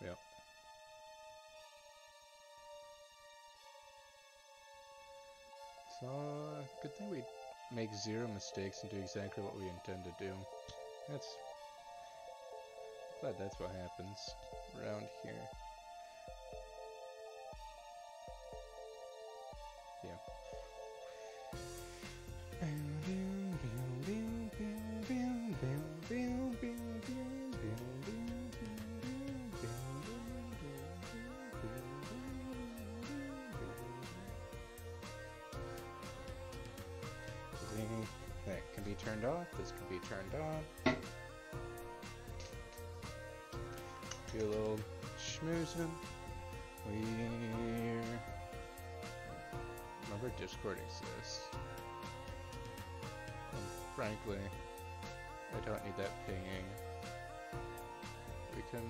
Yep. So, good thing we make zero mistakes and do exactly what we intend to do. Glad that's what happens around here. Yeah. That can be turned off, this can be turned on. Do a little schmoozing. Remember Discord exists. And frankly, I don't need that pinging. We can...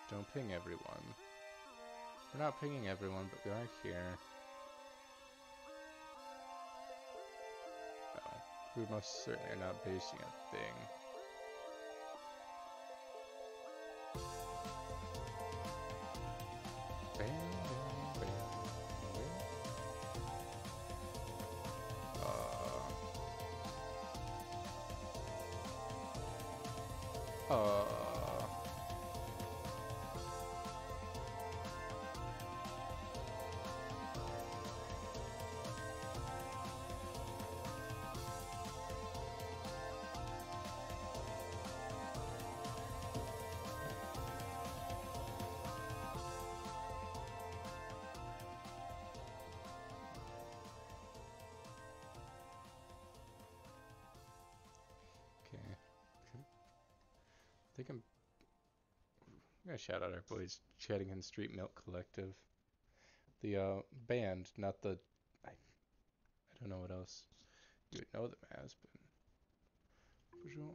Don't ping everyone. We're not pinging everyone, but we are here. No, we most certainly are not basing a thing. I think I'm gonna shout out our boys chatting in Street Milk Collective. The band, not the I don't know what else you would know them as, but for sure.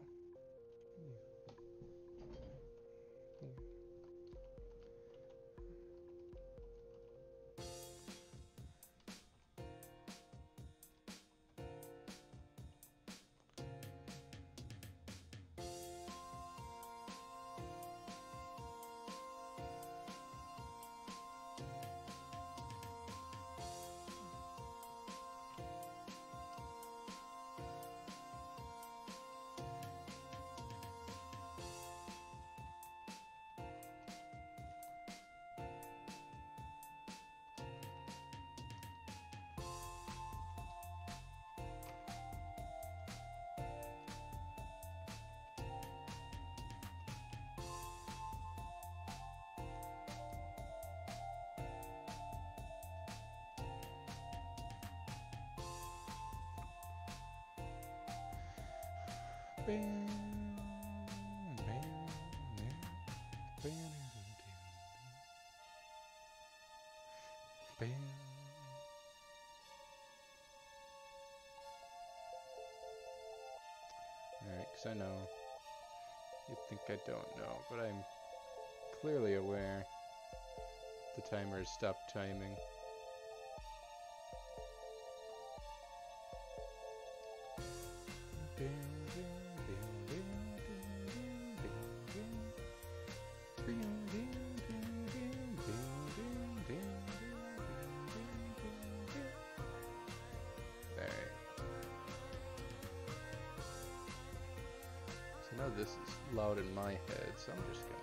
Alright, because I know you think I don't know, but I'm clearly aware the timer has stopped timing. I know this is loud in my head, so I'm just gonna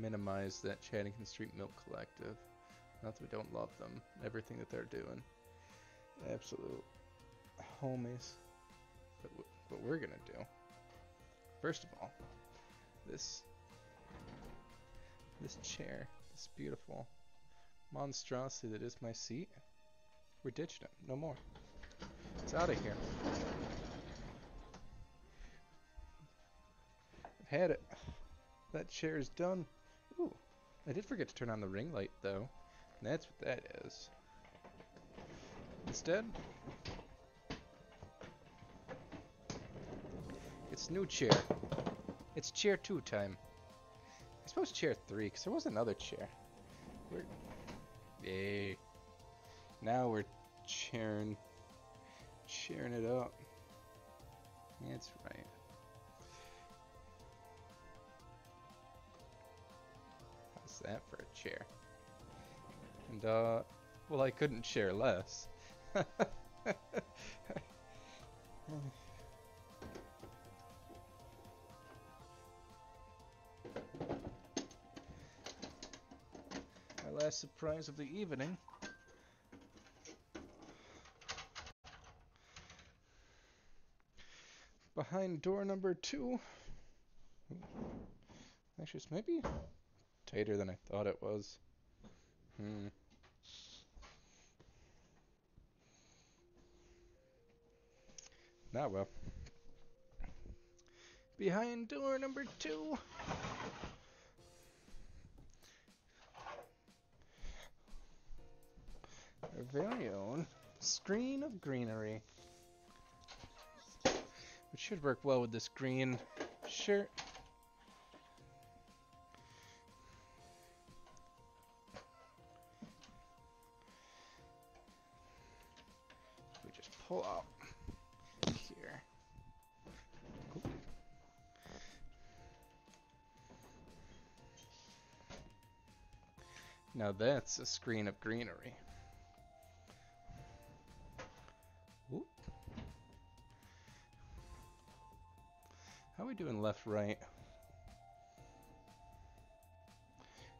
minimize that Chaddington Street Milk Collective. Not that we don't love them, everything that they're doing. Absolute homies. But what we're gonna do, first of all, this chair, this beautiful monstrosity that is my seat, we're ditching it, no more. It's out of here. I've had it. That chair is done. Ooh, I did forget to turn on the ring light though. And that's what that is. Instead, it's new chair. It's chair 2 time. I suppose chair 3, because there was another chair. Yay. Now we're cheering it up. That's right. How's that for a chair? And, well, I couldn't share less. Our last surprise of the evening. Behind door number 2. Actually, it's maybe tighter than I thought it was. Now, well. Behind door number 2. Our very own screen of greenery. Which should work well with this green shirt. We just pull out here. Ooh. Now that's a screen of greenery. Ooh. How are we doing left, right?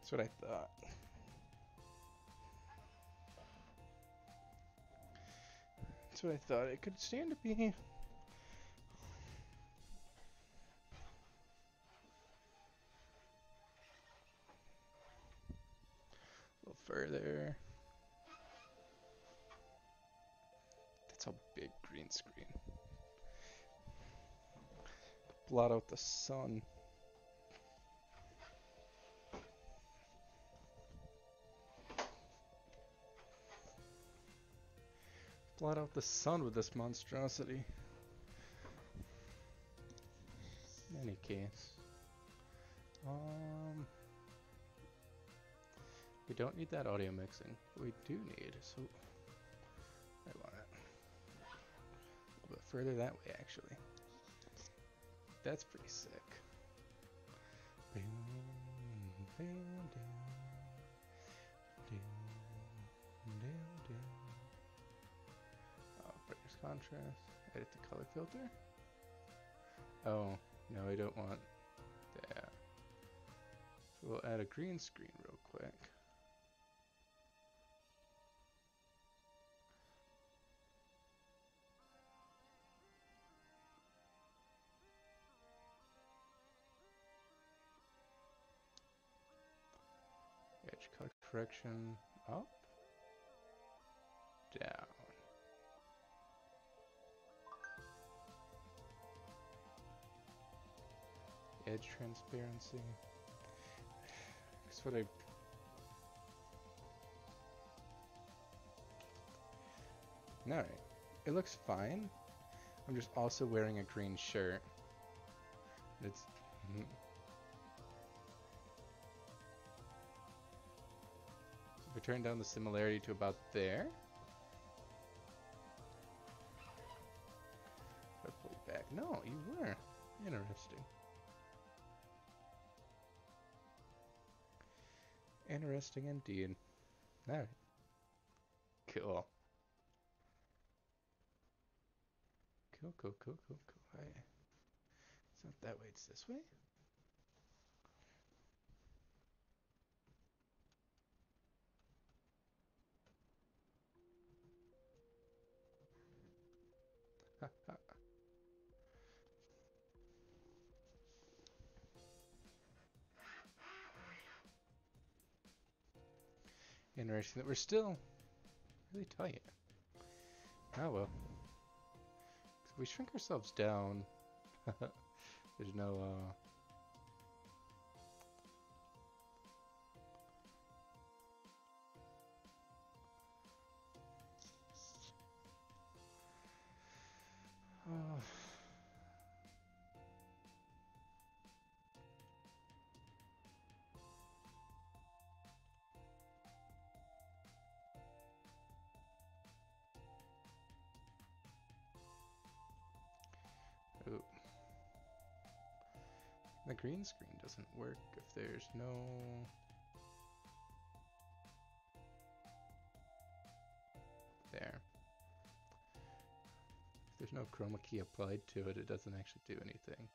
That's what I thought. That's what I thought. It could stand to be a little further. That's a big green screen. Blot out the sun. Blot out the sun with this monstrosity. In any case. We don't need that audio mixing. What we do need, so I want it a little bit further that way actually. That's pretty sick. Brightness contrast. Edit the color filter. Oh, no, I don't want that. So we'll add a green screen real quick. Edge color correction up, down. Edge transparency. That's what I. Alright, it looks fine. I'm just also wearing a green shirt. It's. We turn down the similarity to about there. I'll pull you back. No, you were. Interesting. Interesting indeed. Alright. Cool. Cool. Right. It's not that way, it's this way? Interesting that we're still really tight. Oh well. If we shrink ourselves down, there's no Ooh. The green screen doesn't work if there's no... There. If there's no chroma key applied to it, it doesn't actually do anything.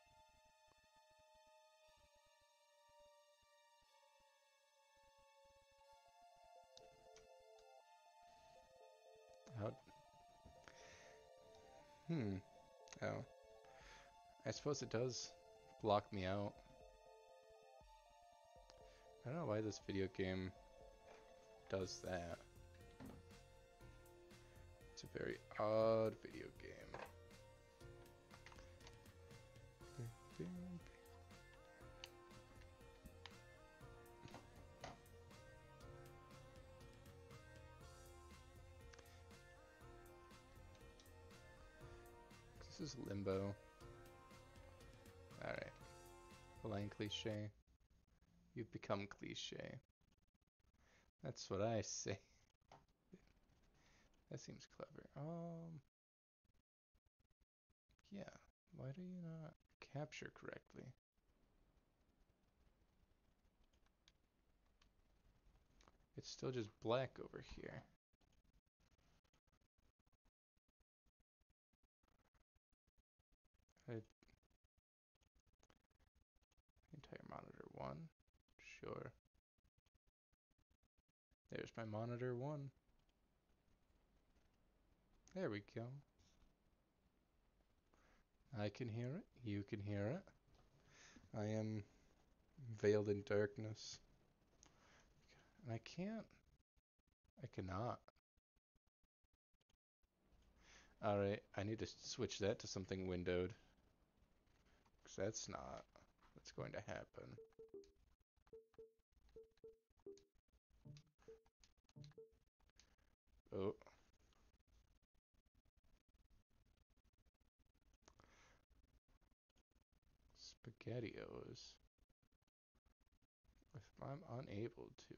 How... Oh. I suppose it does block me out. I don't know why this video game does that. It's a very odd video game. This is Limbo. Alright. Line cliche. You've become cliche. That's what I say. That seems clever. Yeah. Why do you not capture correctly? It's still just black over here. Entire monitor 1. Sure. There's my monitor 1. There we go. I can hear it. You can hear it. I am veiled in darkness. And I can't. I cannot. Alright, I need to switch that to something windowed. Because that's not what's going to happen. Oh. SpaghettiOs. If I'm unable to,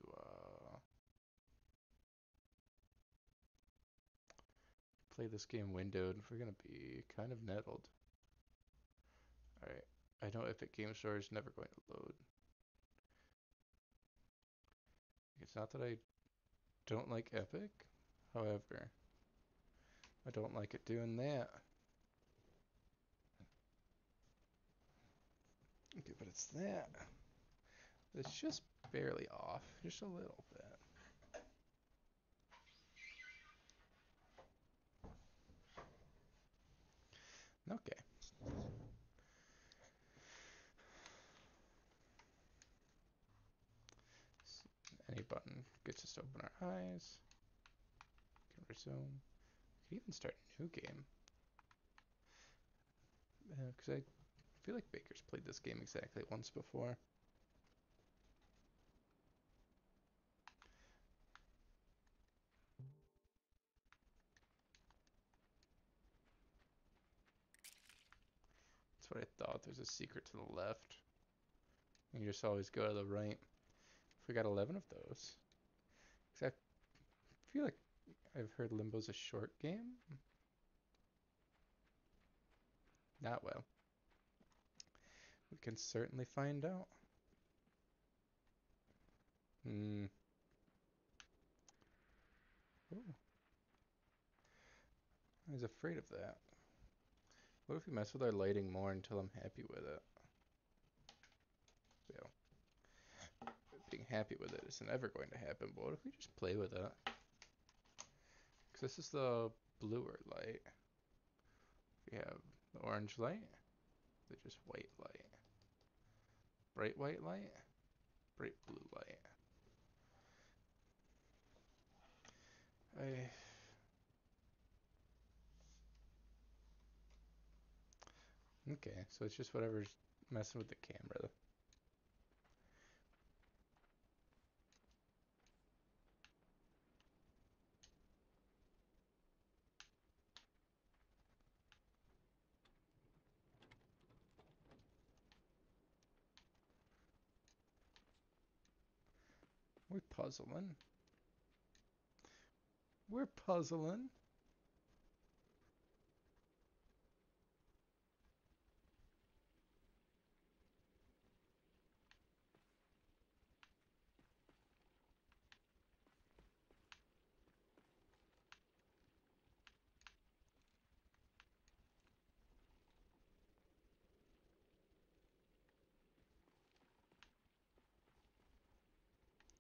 play this game windowed, we're gonna be kind of nettled. Alright, I know Epic Game Store is never going to load. It's not that I don't like Epic, however, I don't like it doing that. Okay, but it's that. It's just barely off, just a little bit. Okay. Any button gets us to open our eyes. Can resume. We could even start a new game. Because I feel like Baker's played this game exactly once before. That's what I thought. There's a secret to the left. You just always go to the right. If we got 11 of those. Because I feel like I've heard Limbo's a short game. Not well. We can certainly find out. Hmm. Ooh. I was afraid of that. What if we mess with our lighting more until I'm happy with it? Well, being happy with it isn't ever going to happen, but what if we just play with it? Because this is the bluer light. We have the orange light, the just white light. Bright white light, bright blue light. Okay, so it's just whatever's messing with the camera. puzzling. We're puzzling.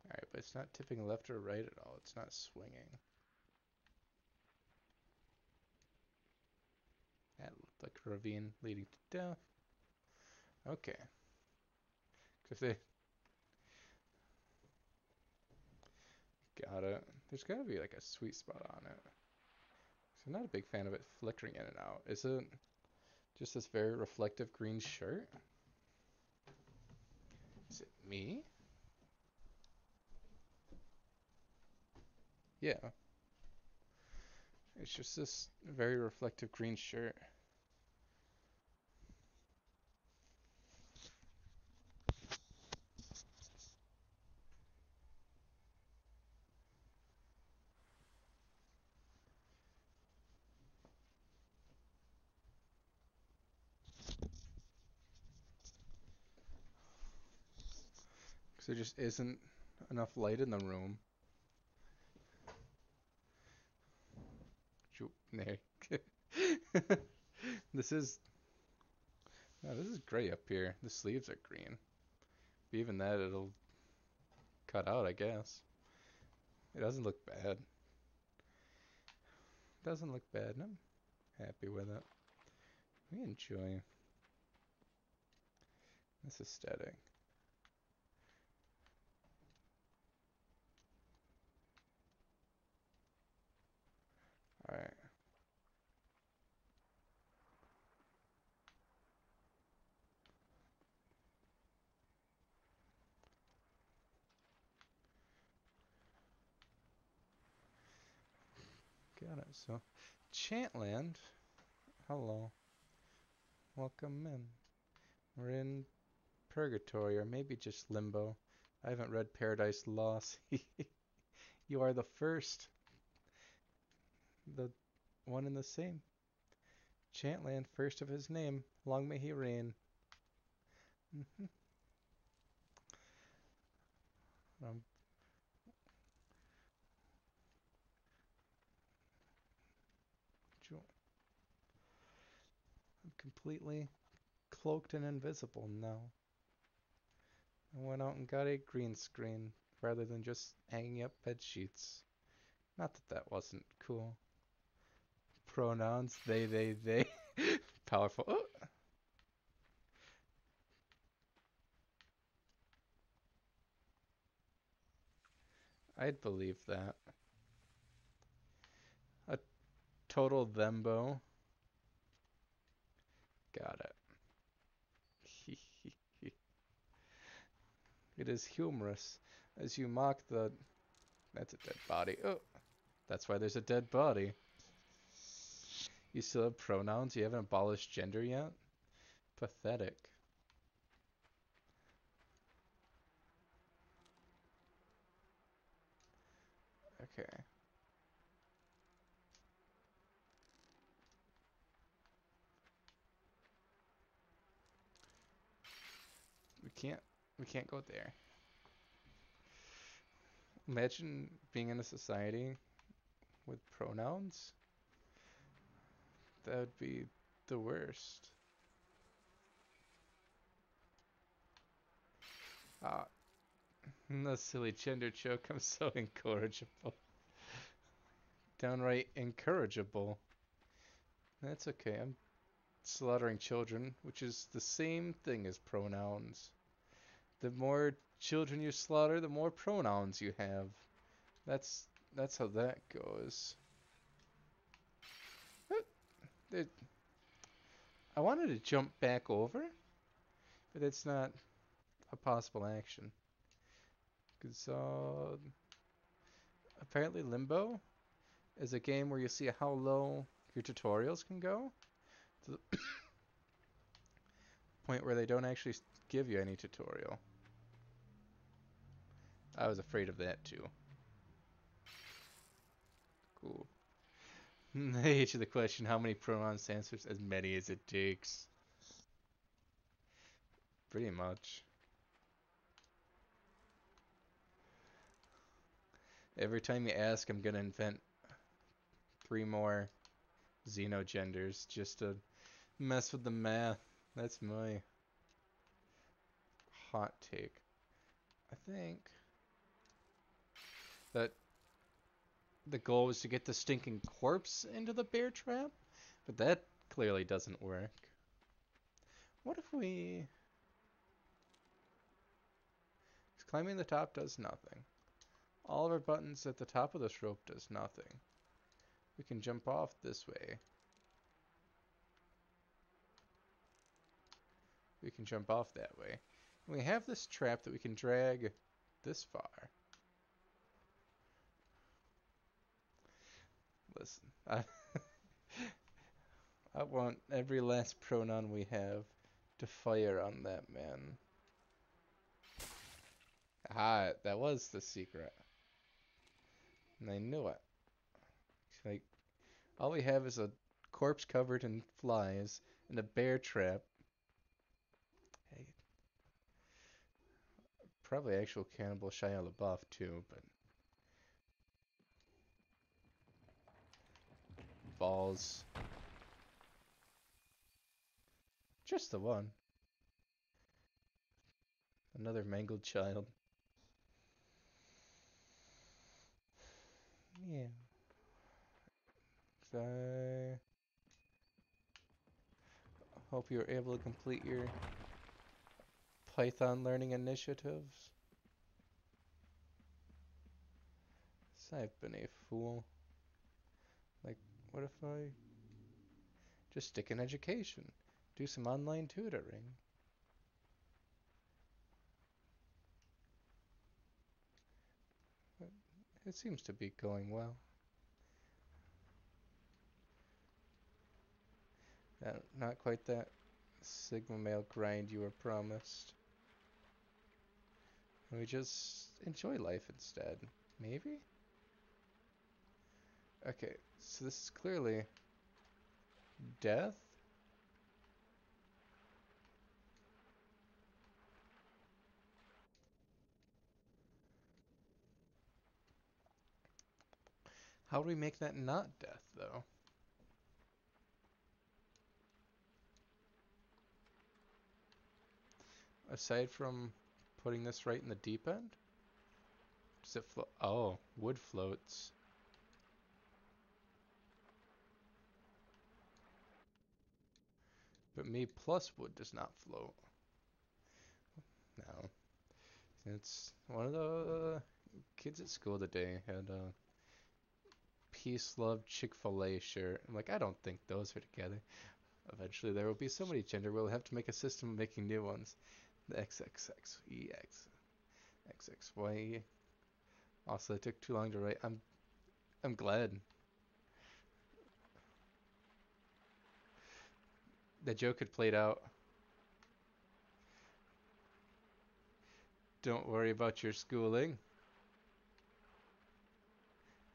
Alright, but it's not tipping left or right at all. It's not swinging. That looked like a ravine leading to death. Okay. Cause they got it. There's gotta be like a sweet spot on it. So I'm not a big fan of it flickering in and out. Is it just this very reflective green shirt? Is it me? Yeah. It's just this very reflective green shirt. Because there just isn't enough light in the room. There. This is this is gray up here. The sleeves are green. But even that, it'll cut out, I guess. It doesn't look bad. Doesn't look bad, and I'm happy with it. We enjoy this aesthetic. Alright. Got it. So, Chantland. Hello. Welcome in. We're in Purgatory, or maybe just Limbo. I haven't read Paradise Lost. You are the first. The one and the same. Chantland, first of his name. Long may he reign. I'm, I'm completely cloaked and invisible now. I went out and got a green screen rather than just hanging up bed sheets. Not that that wasn't cool. Pronouns, they. Powerful. Oh, I'd believe that. A total thembo. Got it. It is humorous as you mock the. That's a dead body. Oh, that's why there's a dead body. You still have pronouns? You haven't abolished gender yet? Pathetic. Okay. We can't we can't go there. Imagine being in a society with pronouns. That would be the worst. Ah, no silly gender joke. I'm so incorrigible. Downright incorrigible. That's okay. I'm slaughtering children, which is the same thing as pronouns. The more children you slaughter, the more pronouns you have. That's that's how that goes. It, I wanted to jump back over, but it's not a possible action. Because apparently Limbo is a game where you see how low your tutorials can go, to the point where they don't actually give you any tutorial. I was afraid of that too. Cool. I hate you the question, how many pronoun answers? As many as it takes. Pretty much. Every time you ask, I'm gonna invent 3 more xenogenders just to mess with the math. That's my hot take. I think that the goal was to get the stinking corpse into the bear trap, but that clearly doesn't work. What if we... Climbing the top does nothing. All of our buttons at the top of this rope does nothing. We can jump off this way. We can jump off that way. And we have this trap that we can drag this far. Listen, I want every last pronoun we have to fire on that man. Ah, that was the secret. And I knew it. Like, all we have is a corpse covered in flies and a bear trap. Hey, probably actual cannibal Shia LaBeouf too, but balls. Just the one. Another mangled child. Yeah. I hope you're able to complete your Python learning initiatives. So I've been a fool. Like, what if I just stick in education? Do some online tutoring. It seems to be going well. Not quite that Sigma male grind you were promised. And we just enjoy life instead. Maybe? Okay, so this is clearly death? How do we make that not death, though? Aside from putting this right in the deep end? Does it float? Oh, wood floats. But me plus wood does not float. No. It's one of the kids at school today had a peace, love, Chick-fil-A shirt. I'm like, I don't think those are together. Eventually there will be so many gender we'll have to make a system of making new ones. The XXXEX, XXY. Also, it took too long to write. I'm glad. The joke had played out. Don't worry about your schooling.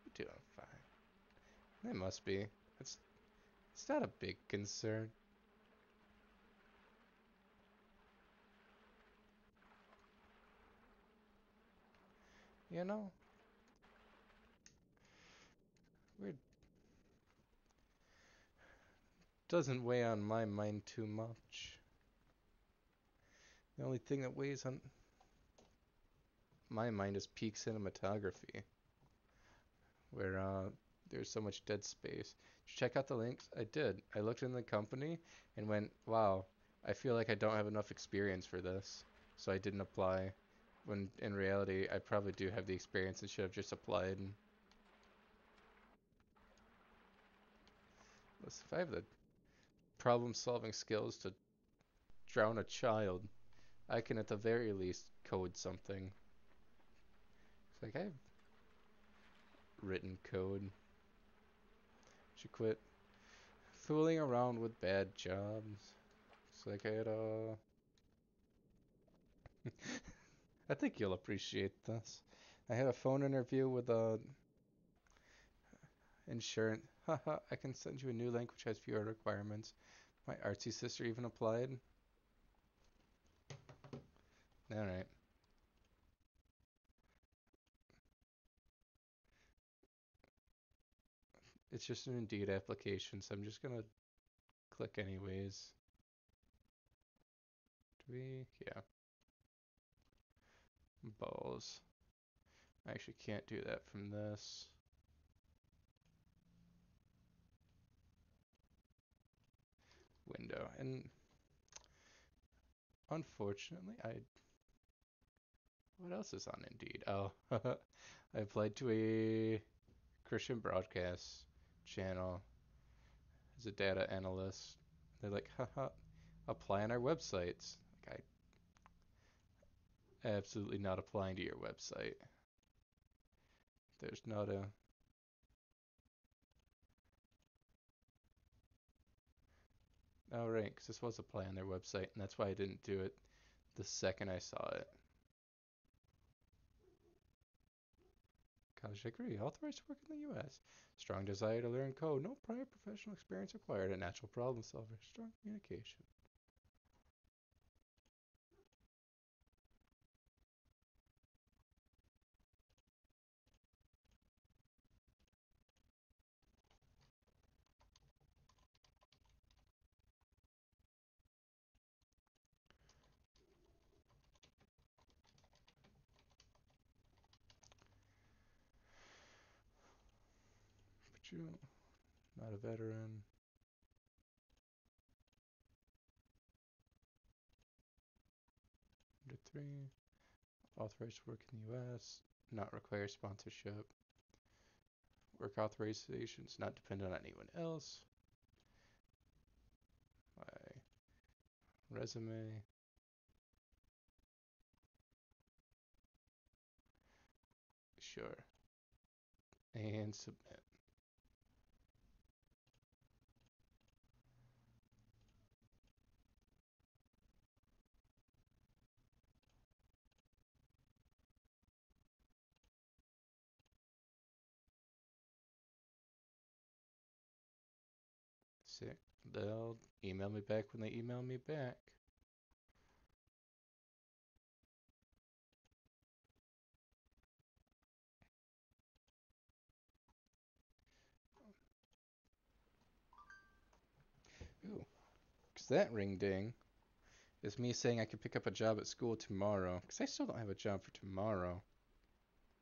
You're doing fine. It must be. It's it's not a big concern. You know? It doesn't weigh on my mind too much. The only thing that weighs on my mind is peak cinematography, where there's so much dead space. Did you check out the links? I did. I looked in the company and went, wow, I feel like I don't have enough experience for this, so I didn't apply. When in reality, I probably do have the experience and should have just applied. Listen, if I have the problem-solving skills to drown a child, I can at the very least code something. It's like I've written code. Should quit fooling around with bad jobs. It's like I had I think you'll appreciate this. I had a phone interview with a insurance. Haha, I can send you a new link which has fewer requirements. My artsy sister even applied. Alright. It's just an Indeed application, so I'm just gonna click anyways. Do we? Yeah. Balls. I actually can't do that from this window. And unfortunately, what else is on Indeed? Oh, I applied to a Christian broadcast channel as a data analyst. They're like, haha, apply on our websites. Like, I absolutely not applying to your website. There's not a. Oh, right, because this was apply on their website, and that's why I didn't do it the second I saw it. College degree, authorized to work in the U.S. Strong desire to learn code, no prior professional experience required. A natural problem solver, strong communication. But you, not a veteran. Under three, authorized to work in the U.S. Not require sponsorship. Work authorizations not dependent on anyone else. My resume. Sure. And submit. Sick. They'll email me back when they email me back. Ooh. Because that ring ding is me saying I could pick up a job at school tomorrow. Because I still don't have a job for tomorrow.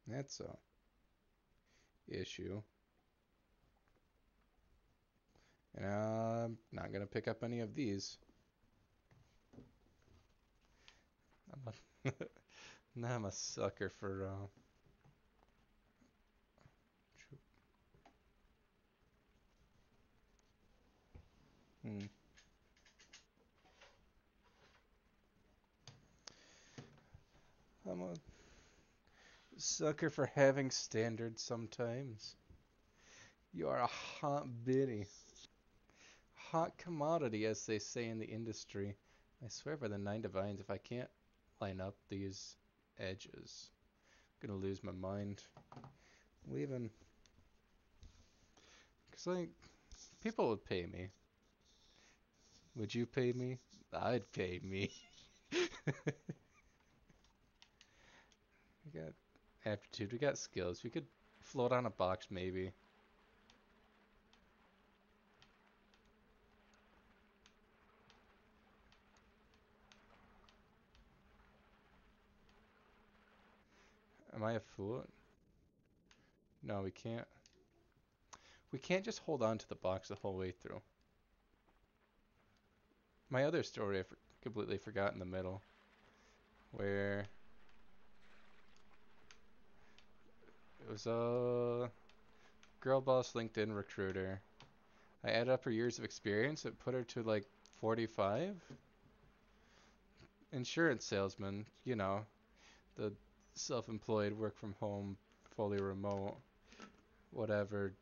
That's a issue. And I'm not going to pick up any of these. I'm a, now I'm a sucker for. Hmm. I'm a sucker for having standards sometimes. You are a hot biddy. Hot commodity, as they say in the industry. I swear by the nine divines, if I can't line up these edges, I'm gonna lose my mind. Leaving. Because, like, people would pay me. Would you pay me? I'd pay me. We got aptitude, we got skills. We could float on a box, maybe. Am I a fool? No, we can't. We can't just hold on to the box the whole way through. My other story I completely forgot in the middle, where it was a girl boss LinkedIn recruiter. I added up her years of experience. It put her to like 45. Insurance salesman, the self-employed, work from home, fully remote, whatever,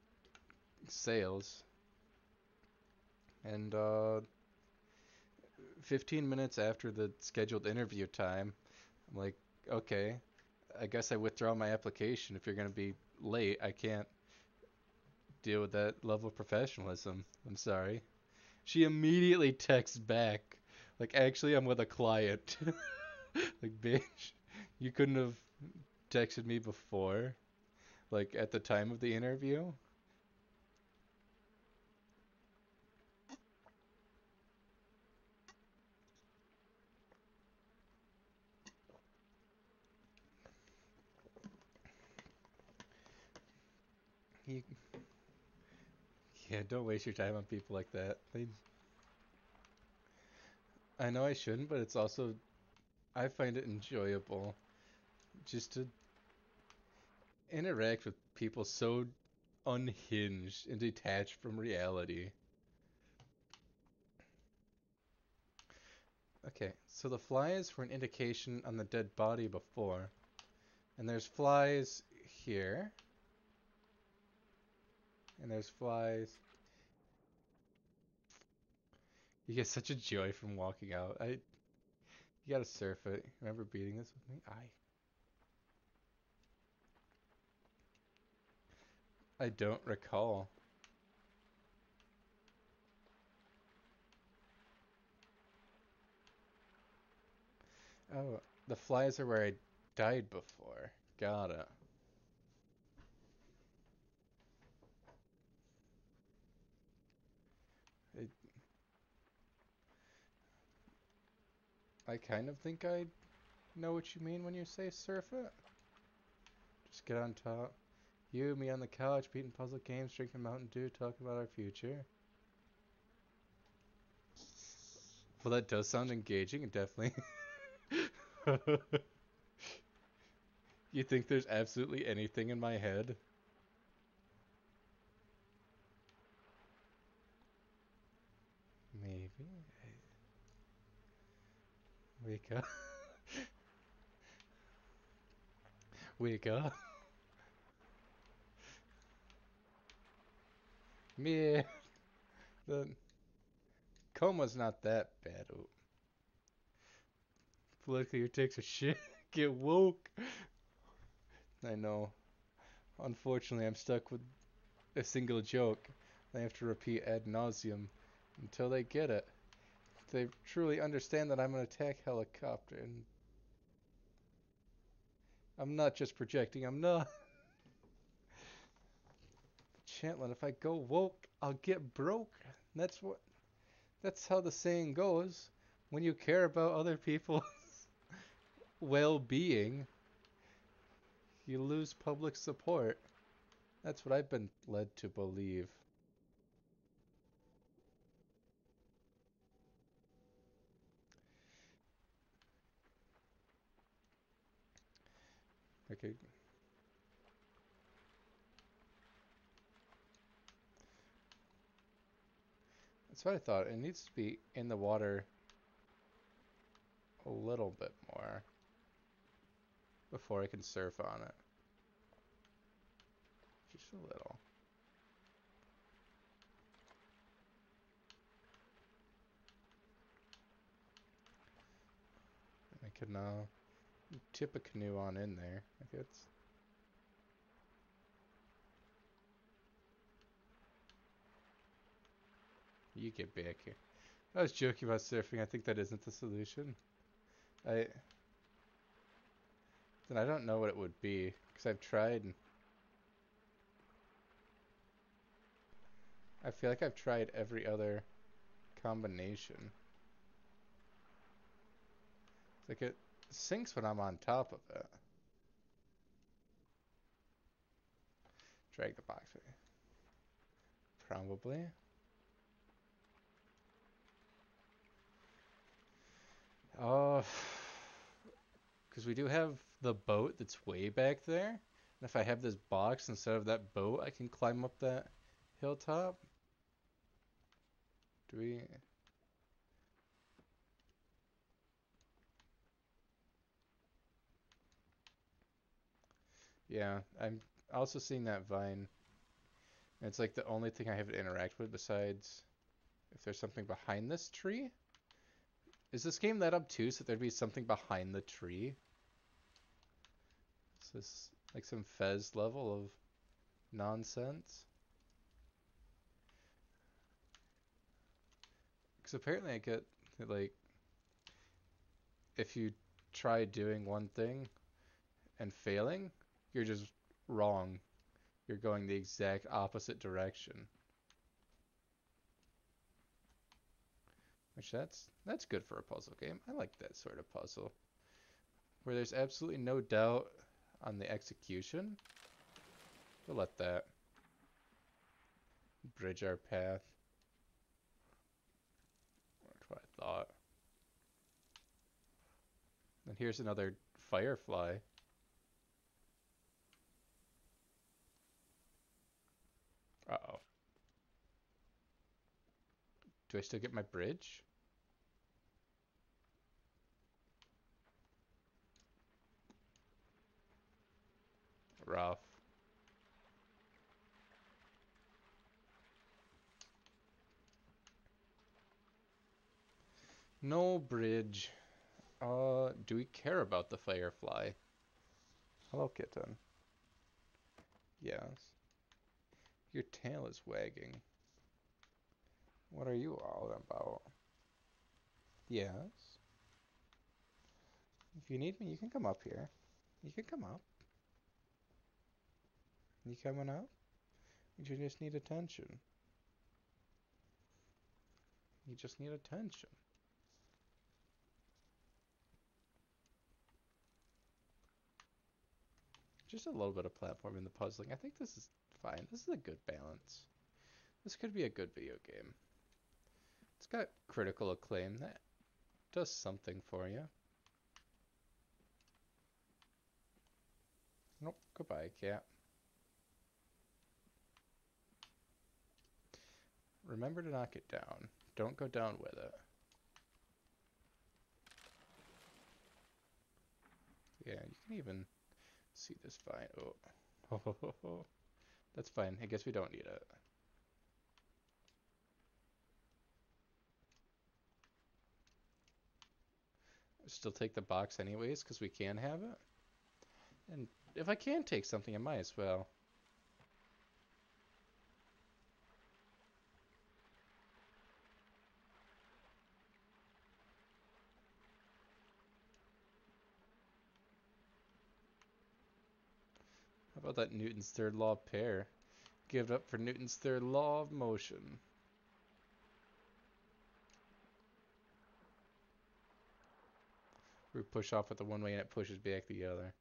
sales. And 15 minutes after the scheduled interview time, I'm like, Okay, I guess I withdraw my application. If you're gonna be late, I can't deal with that level of professionalism. I'm sorry. She immediately texts back, like, actually, I'm with a client. Like, bitch, you couldn't have texted me before, like, at the time of the interview? You, yeah, don't waste your time on people like that. I know I shouldn't, but it's also, I find it enjoyable just to interact with people so unhinged and detached from reality. Okay, so the flies were an indication on the dead body before, and there's flies here, and there's flies. You get such a joy from walking out. You gotta surf it. Remember beating this with me? I don't recall. Oh, the flies are where I died before. Got it. it I kind of think I know what you mean when you say surf it. Just get on top. You, me on the couch, beating puzzle games, drinking Mountain Dew, talking about our future. Well, that does sound engaging, and definitely. You think there's absolutely anything in my head? Maybe. Wake up. Wake up. Me. The coma's not that bad. Oh, politically, your takes a shit. Get woke. I know. Unfortunately, I'm stuck with a single joke. They have to repeat ad nauseum until they get it. They truly understand that I'm an attack helicopter, and I'm not just projecting. I'm not. Chantlin, if I go woke, I'll get broke. That's what. That's how the saying goes. When you care about other people's well-being, you lose public support. That's what I've been led to believe. Okay, that's what I thought. It needs to be in the water a little bit more before I can surf on it. Just a little. I can tip a canoe on in there. Like it's you get back here. I was joking about surfing. I think that isn't the solution. I then I don't know what it would be because I've tried. I feel like I've tried every other combination. It's like it sinks when I'm on top of it. Drag the box away. Probably. Oh, because we do have the boat that's way back there. And if I have this box instead of that boat, I can climb up that hilltop. Do we? Yeah, I'm also seeing that vine. And it's like the only thing I have to interact with besides if there's something behind this tree. Is this game that obtuse that there'd be something behind the tree? This like some Fez level of nonsense. Because apparently I get like if you try doing one thing and failing, you're just wrong. You're going the exact opposite direction. Which that's good for a puzzle game. I like that sort of puzzle. Where there's absolutely no doubt on the execution. We'll let that bridge our path. That's what I thought. And here's another firefly. Uh-oh. Do I still get my bridge? Rough. No bridge. Do we care about the firefly? Hello, kitten. Yes. Your tail is wagging. What are you all about? Yes. If you need me, you can come up here. You can come up. You coming up? You just need attention. You just need attention. Just a little bit of platforming and the puzzling. I think this is fine. This is a good balance. This could be a good video game. It's got critical acclaim. That does something for you. Nope. Goodbye, cat. Remember to knock it down. Don't go down with it. Yeah, you can even see this fine. Oh. That's fine. I guess we don't need it. Still take the box anyways, because we can have it. And if I can take something, I might as well. How about that Newton's third law of pair? Give it up for Newton's third law of motion. We push off with the one way and it pushes back the other.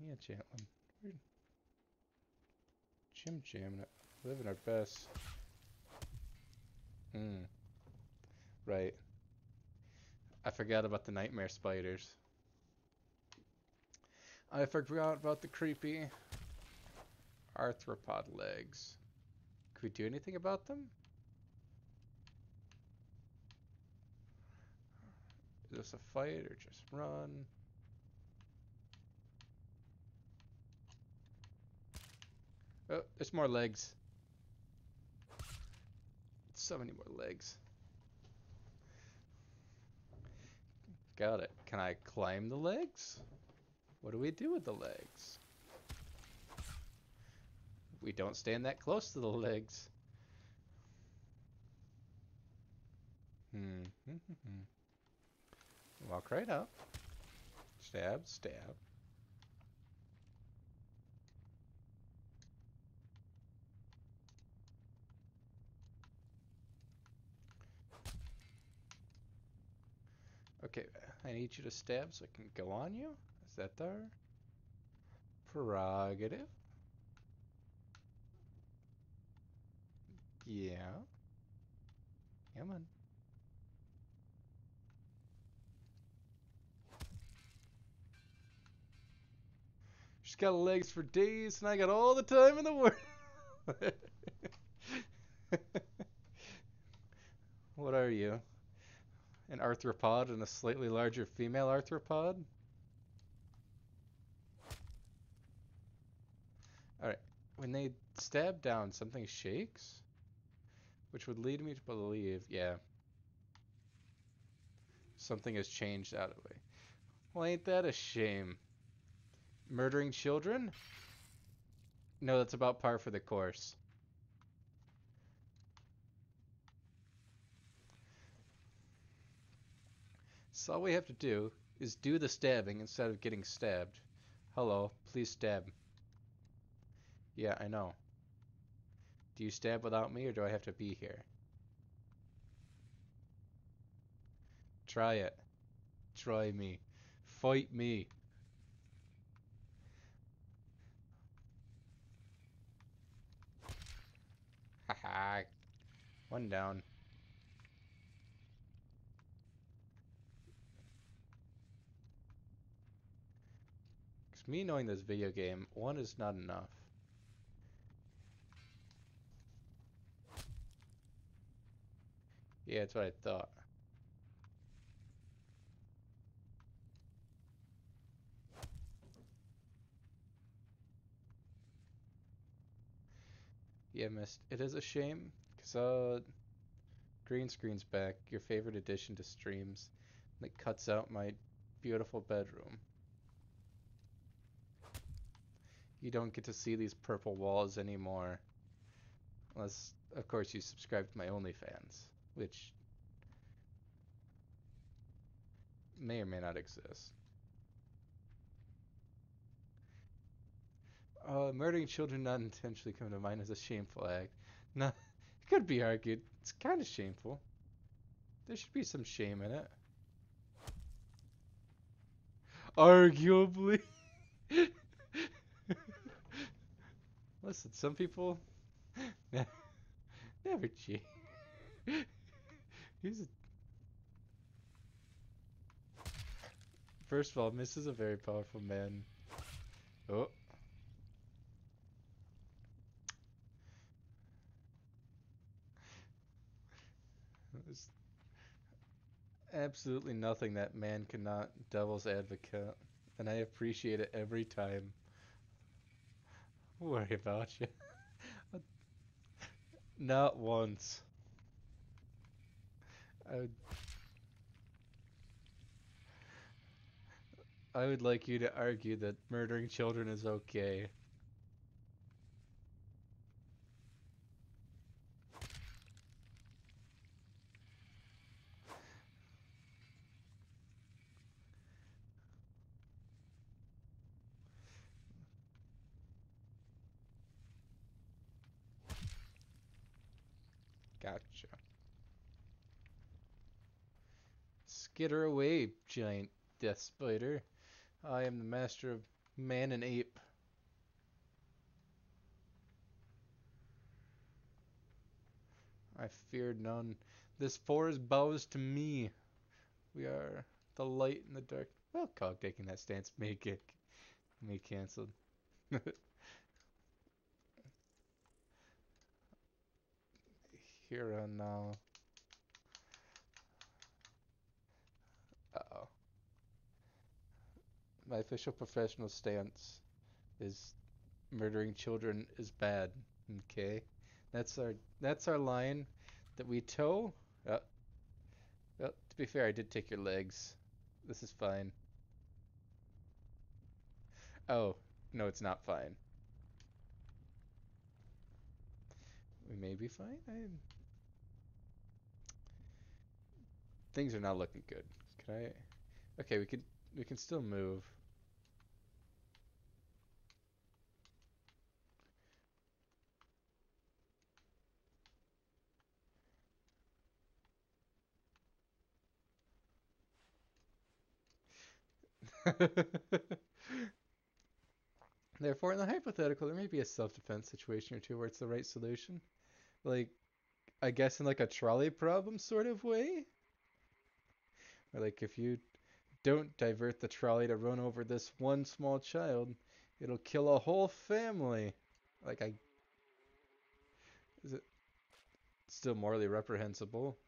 Yeah, Chandler. We're jamming it. Living our best. Right. I forgot about the nightmare spiders. I forgot about the creepy arthropod legs. Could we do anything about them? Is this a fight or just run? Oh, there's more legs. So many more legs. Got it. Can I climb the legs? What do we do with the legs? We don't stand that close to the legs. Walk right up. Stab, stab. Okay, I need you to stab so I can go on you. Is that our prerogative? Yeah. Come on. She's got legs for days, and I got all the time in the world. What are you? An arthropod and a slightly larger female arthropod? Alright. When they stab down, something shakes? which would lead me to believe, yeah, something has changed out of it. Well, ain't that a shame? Murdering children? No, that's about par for the course. So all we have to do is do the stabbing instead of getting stabbed. Hello, please stab. Yeah, I know. Do you stab without me, or do I have to be here? Try it. Try me. Fight me. Haha. One down. Because me knowing this video game, one is not enough. Yeah, that's what I thought. Yeah, missed. It is a shame, because, green screen's back, your favorite addition to streams. That cuts out my beautiful bedroom. You don't get to see these purple walls anymore. Unless, of course, you subscribe to my OnlyFans, which may or may not exist. Murdering children not intentionally come to mind as a shameful act. No, it could be argued. It's kind of shameful. There should be some shame in it. Arguably. Listen, some people never cheat. He's a, first of all, Miss is a very powerful man. Oh, there's absolutely nothing that man cannot devil's advocate, and I appreciate it every time. Worry about you. Not once. I would, I would like you to argue that murdering children is okay. Gotcha. Skitter away, giant death spider. I am the master of man and ape. I fear none. This forest bows to me. We are the light in the dark. Well, Cog taking that stance may get me canceled. Here on now. Uh-oh. My official professional stance is murdering children is bad. Okay, that's our line that we toe. Uh, well, to be fair, I did take your legs. This is fine. Oh, no, it's not fine. We may be fine. Things are not looking good. Can I? Okay, we can still move. Therefore, in the hypothetical, there may be a self-defense situation or two where it's the right solution. Like, I guess in like a trolley problem sort of way. Or like if you don't divert the trolley to run over this one small child, it'll kill a whole family. Like I is it still morally reprehensible?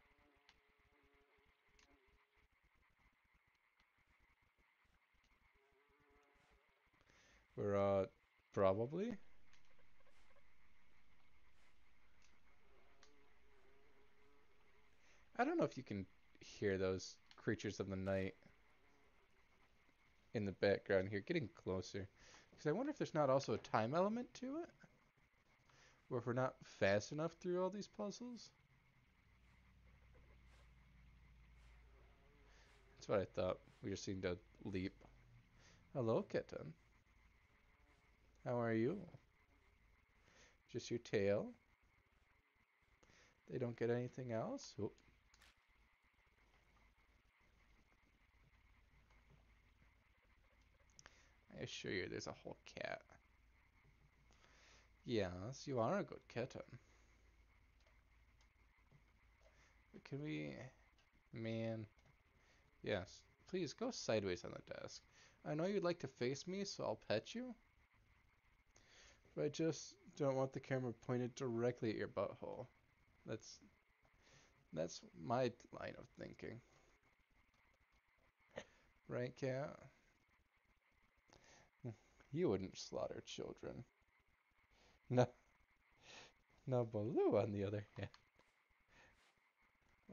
Or probably. I don't know if you can hear those creatures of the night in the background here, getting closer. Because I wonder if there's not also a time element to it, or if we're not fast enough through all these puzzles. That's what I thought. We just seemed to leap. Hello, kitten. How are you? Just your tail? They don't get anything else? Oh, I assure you there's a whole cat. Yes, you are a good kitten. But can we... Man. Yes. Please go sideways on the desk. I know you'd like to face me, so I'll pet you. But I just don't want the camera pointed directly at your butthole. That's that's my line of thinking. Right, cat? You wouldn't slaughter children. No, no, Baloo, on the other hand,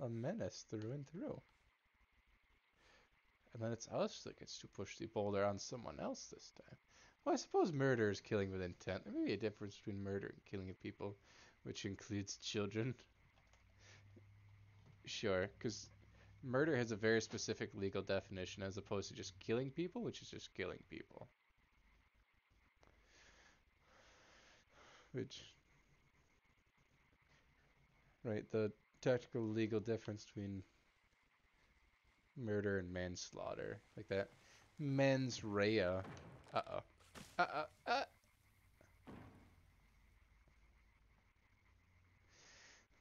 a menace through and through. And then it's us that gets to push the boulder on someone else this time. Well, I suppose murder is killing with intent. There may be a difference between murder and killing of people, which includes children. Sure, because murder has a very specific legal definition as opposed to just killing people, which is just killing people. Which, right, the technical legal difference between murder and manslaughter. Like that mens rea. Uh-oh. Uh-oh.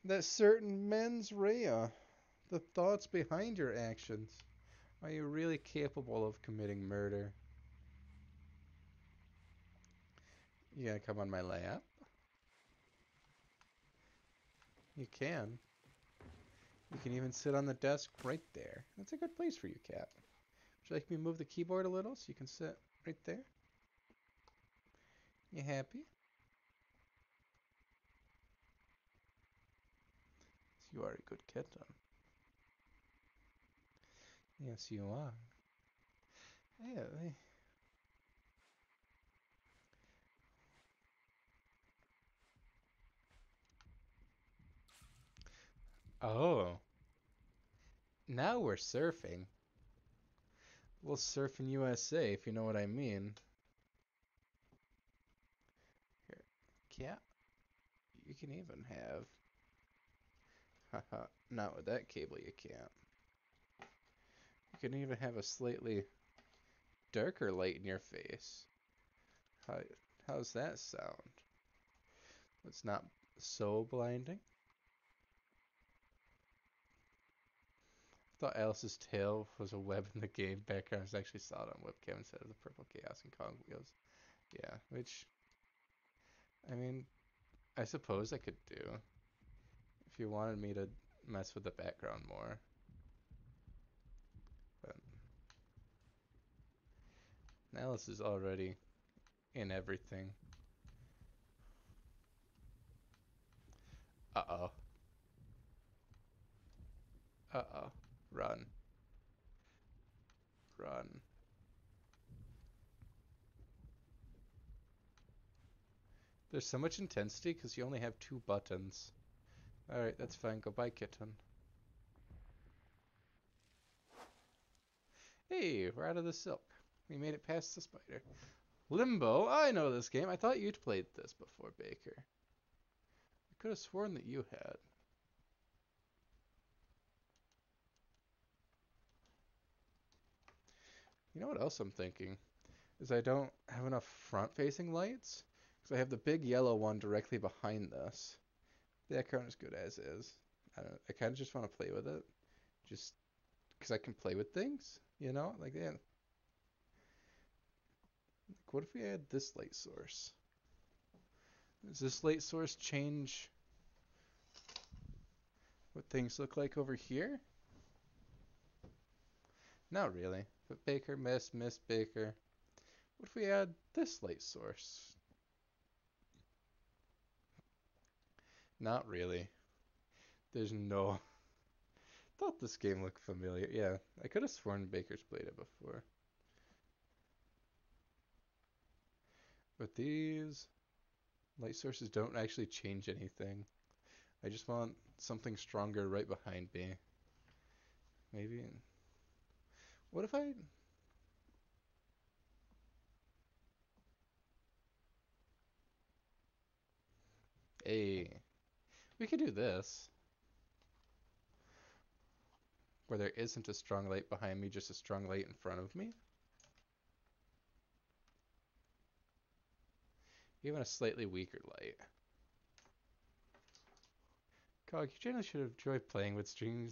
That certain mens rea. The thoughts behind your actions. Are you really capable of committing murder? You gonna come on my lap? You can. You can even sit on the desk right there. That's a good place for you, cat. Would you like me to move the keyboard a little so you can sit right there? You happy? You are a good kitten. Yes, you are. Yeah. Oh, now we're surfing. We'll surf in USA if you know what I mean. Here, cat. You can even have. Haha, not with that cable you can't. You can even have a slightly darker light in your face. How, how's that sound? It's not so blinding. I thought Alice's tail was a web in the game background. I actually saw it on webcam instead of the purple chaos and Kong wheels. Yeah, which, I mean, I suppose I could do if you wanted me to mess with the background more. But Alice is already in everything. Uh-oh. Uh-oh. Run. Run. There's so much intensity because you only have 2 buttons. Alright, that's fine. Goodbye, kitten. Hey, we're out of the silk. We made it past the spider. Limbo? I know this game. I thought you'd played this before, Baker. I could have sworn that you had. You know what else I'm thinking? Is I don't have enough front-facing lights. Because I have the big yellow one directly behind this. The background is good as is. I kind of just want to play with it. Just because I can play with things, you know? Like, yeah. Like, what if we add this light source? Does this light source change what things look like over here? Not really. But Baker, Miss Baker. What if we add this light source? Not really. There's no Thought this game looked familiar. Yeah, I could have sworn Baker's played it before. But these light sources don't actually change anything. I just want something stronger right behind me. Maybe. What if I... Hey, we could do this. Where there isn't a strong light behind me, just a strong light in front of me. Even a slightly weaker light. Cog, you generally should enjoy playing with stream.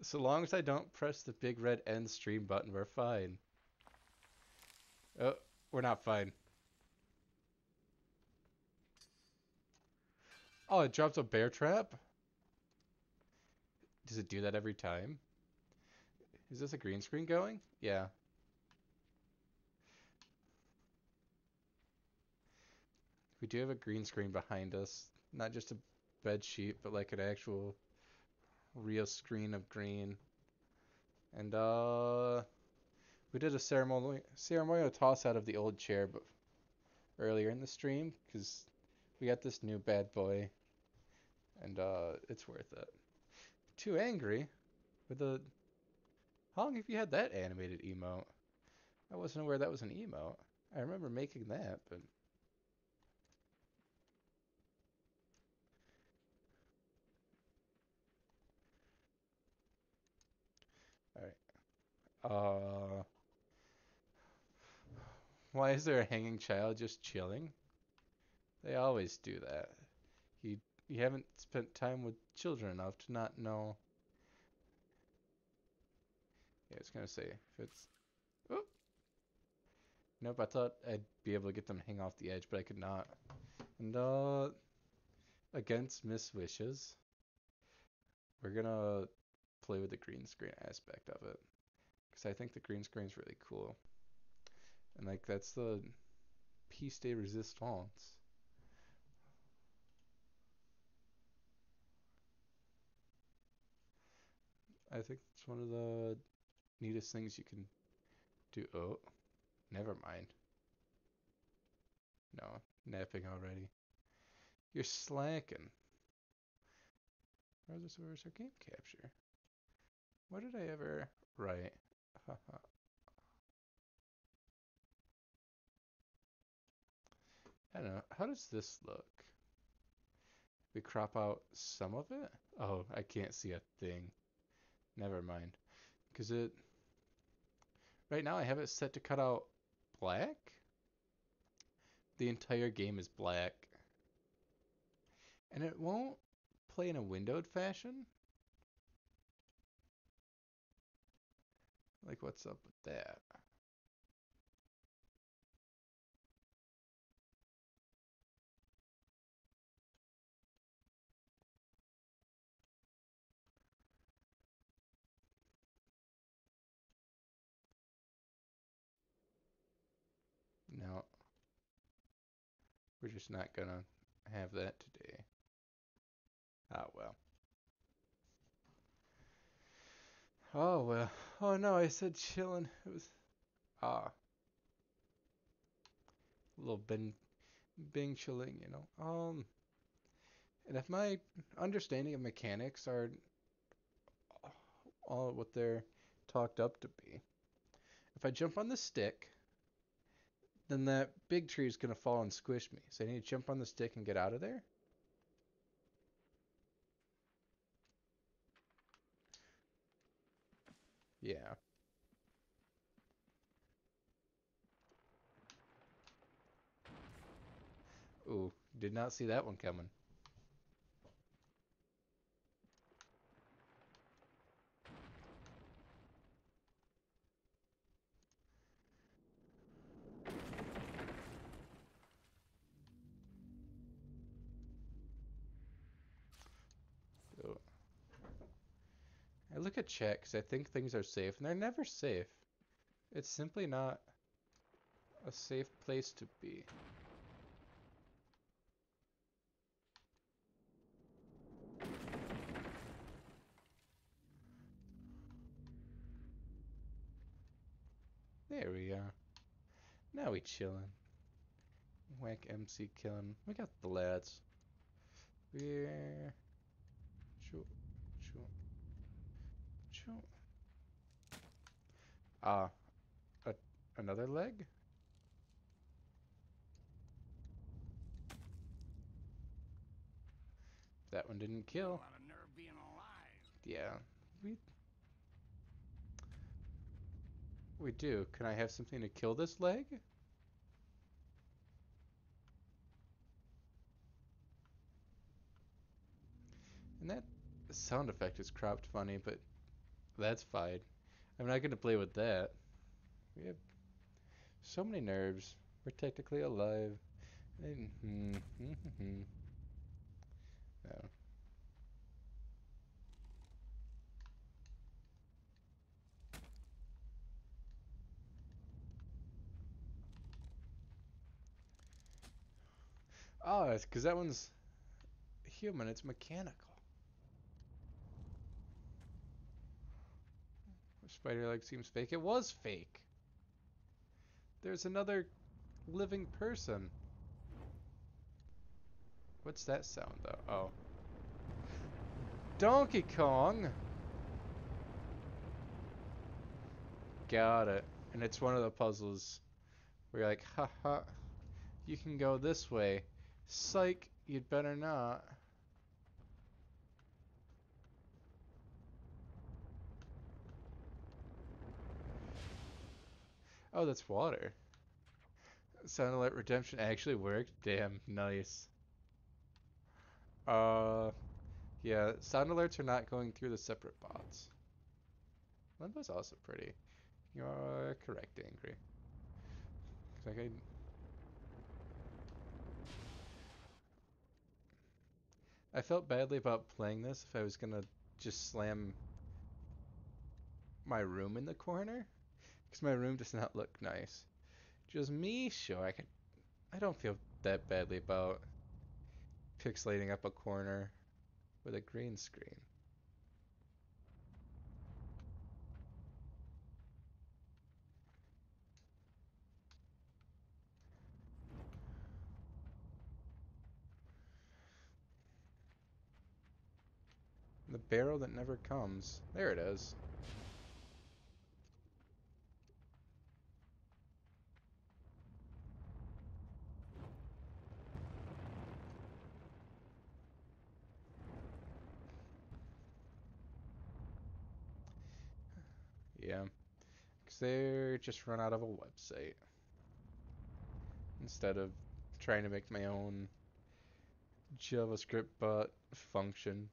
So long as I don't press the big red end stream button, we're fine. Oh, we're not fine. Oh, it drops a bear trap? Does it do that every time? Is this a green screen going? Yeah. We do have a green screen behind us. Not just a bed sheet, but like an actual real screen of green. And we did a ceremonial toss out of the old chair but earlier in the stream because we got this new bad boy and it's worth it. Too angry with the... How long have you had that animated emote? I wasn't aware that was an emote. I remember making that, but... Alright. Why is there a hanging child just chilling? They always do that. You, you haven't spent time with children enough to not know... Yeah, I was gonna say, if it's... Oh! Nope, I thought I'd be able to get them to hang off the edge, but I could not. And, against Miss Wishes, we're gonna play with the green screen aspect of it. Because I think the green screen's really cool. And, like, that's the piece de resistance. I think it's one of the neatest things you can do. Oh, never mind. No, napping already. You're slacking. Where's our game capture? What did I ever write? I don't know. How does this look? We crop out some of it? Oh, I can't see a thing. Never mind. Because it... Right now I have it set to cut out black. The entire game is black. And it won't play in a windowed fashion? Like, what's up with that? No, we're just not gonna have that today. Ah, well. Oh, well. Oh, no, I said chillin'. It was... Ah. A little bing chilling, you know. And if my understanding of mechanics are all what they're talked up to be, if I jump on the stick, then that big tree is gonna fall and squish me. So I need to jump on the stick and get out of there? Yeah. Ooh, did not see that one coming. Ooh. I look at chat because I think things are safe, and they're never safe. It's simply not a safe place to be. There we are. Now we chillin'. Whack MC killin'. We got the lads. We're... Choo, choo, choo. Ah, a, another leg? That one didn't kill. A lot of nerve being alive. Yeah, we we do. Can I have something to kill this leg? And that sound effect is cropped funny, but that's fine. I'm not gonna play with that. We have so many nerves. We're technically alive. No. Oh, it's because that one's human. It's mechanical. Spider leg seems fake. It was fake. There's another living person. What's that sound though? Oh. Donkey Kong! Got it. And it's one of the puzzles where you're like, haha, you can go this way. Psych, you'd better not. Oh, that's water. Sound Alert Redemption actually worked? Damn, nice. Uh, yeah, sound alerts are not going through the separate bots. Limbo's also pretty. You're correct, Angry. Like I felt badly about playing this if I was gonna just slam my room in the corner, because my room does not look nice. Just me, sure. I don't feel that badly about pixelating up a corner with a green screen. The barrel that never comes. There it is. Yeah, because they're just run out of a website instead of trying to make my own JavaScript bot function.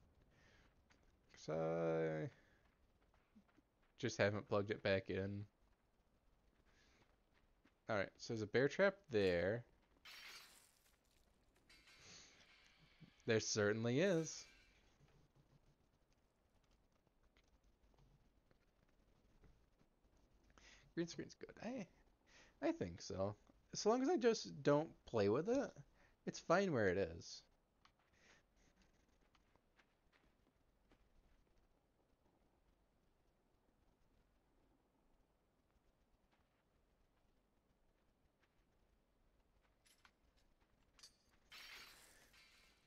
Because I just haven't plugged it back in. Alright, so there's a bear trap there. There certainly is. Green screen's good. I think so. As long as I just don't play with it, it's fine where it is.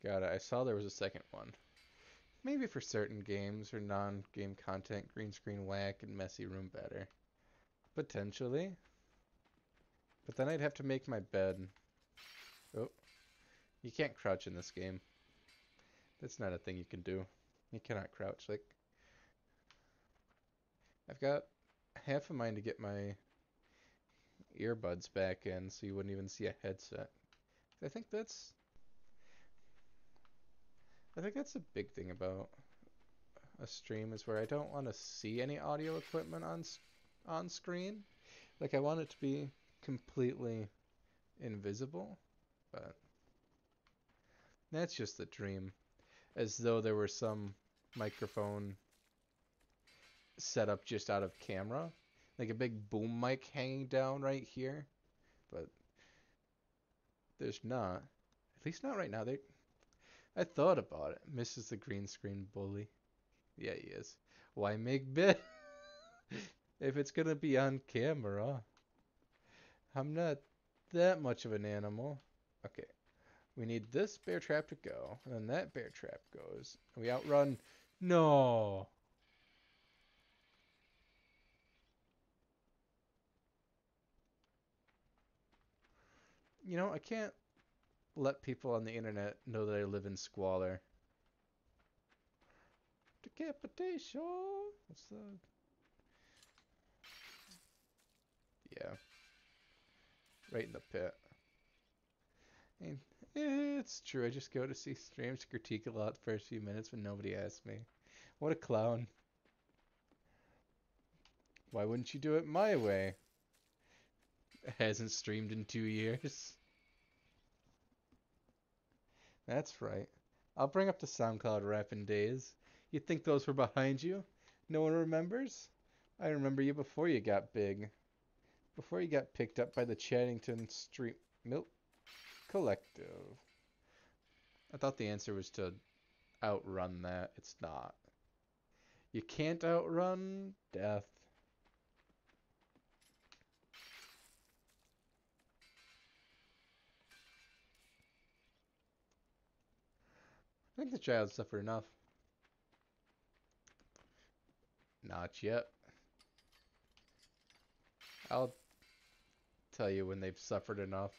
Got it. I saw there was a second one. Maybe for certain games or non-game content, green screen whack and messy room better. Potentially. But then I'd have to make my bed. Oh, you can't crouch in this game. That's not a thing you can do. You cannot crouch. Like, I've got half a mind to get my earbuds back in so you wouldn't even see a headset. I think that's I think that's a big thing about a stream is where I don't want to see any audio equipment on screen. Like I want it to be completely invisible, but that's just the dream. As though there were some microphone set up just out of camera, like a big boom mic hanging down right here, but there's not. At least not right now. I thought about it. Misses the green screen bully. Yeah, he is. Why make bit if it's gonna be on camera? I'm not that much of an animal. Okay, we need this bear trap to go, and then that bear trap goes. And we outrun. No! You know, I can't let people on the internet know that I live in squalor. Decapitation! What's the... Yeah, right in the pit. And it's true, I just go to see streams, critique a lot the first few minutes when nobody asks me. What a clown. Why wouldn't you do it my way? It hasn't streamed in 2 years. That's right. I'll bring up the SoundCloud rapping days. You think those were behind you? No one remembers? I remember you before you got big. Before you got picked up by the Chaddington Street Milk Collective. I thought the answer was to outrun that. It's not. You can't outrun death. I think the child suffered enough. Not yet. I'll tell you when they've suffered enough.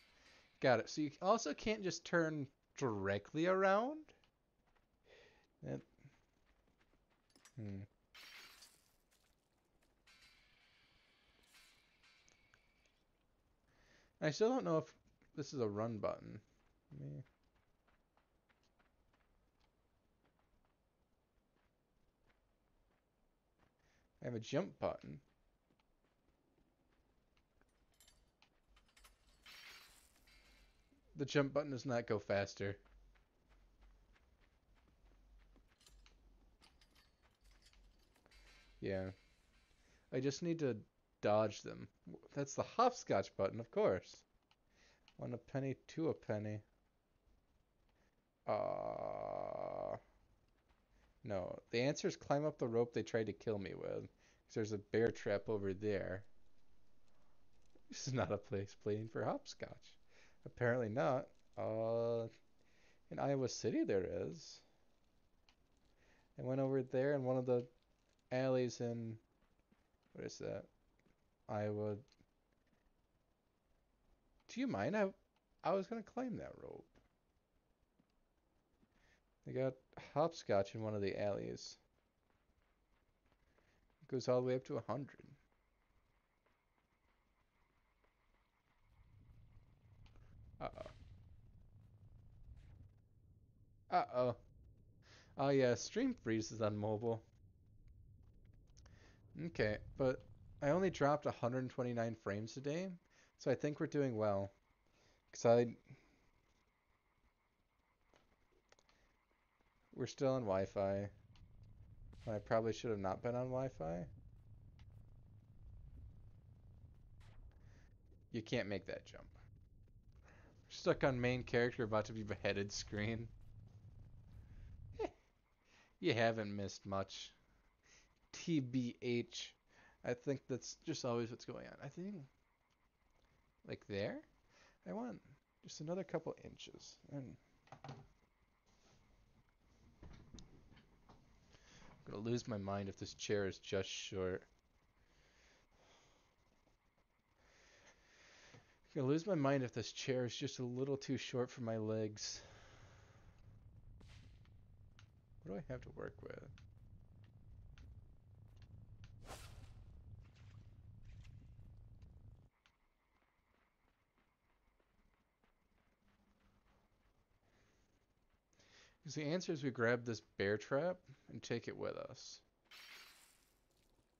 Got it. So you also can't just turn directly around? That, hmm. I still don't know if this is a run button. I have a jump button. The jump button does not go faster. Yeah. I just need to dodge them. That's the hopscotch button, of course. 1 a penny, 2 a penny. No. The answer is climb up the rope they tried to kill me with. Because there's a bear trap over there. This is not a place playing for hopscotch. Apparently not. In Iowa City there is. I went over there in one of the alleys in, what is that? Iowa. Do you mind? I was gonna climb that rope. They got hopscotch in one of the alleys. It goes all the way up to 100. Uh-oh. Uh-oh. Oh yeah, stream freezes on mobile. Okay, but I only dropped 129 frames a day, so I think we're doing well. Cause we're still on Wi-Fi. I probably should have not been on Wi-Fi. You can't make that jump. Stuck on main character, about to be beheaded screen. Eh, you haven't missed much. TBH. I think that's just always what's going on. I think, like there, I want just another couple inches. And I'm gonna lose my mind if this chair is just short. I'm gonna lose my mind if this chair is just a little too short for my legs. What do I have to work with? Because the answer is we grab this bear trap and take it with us.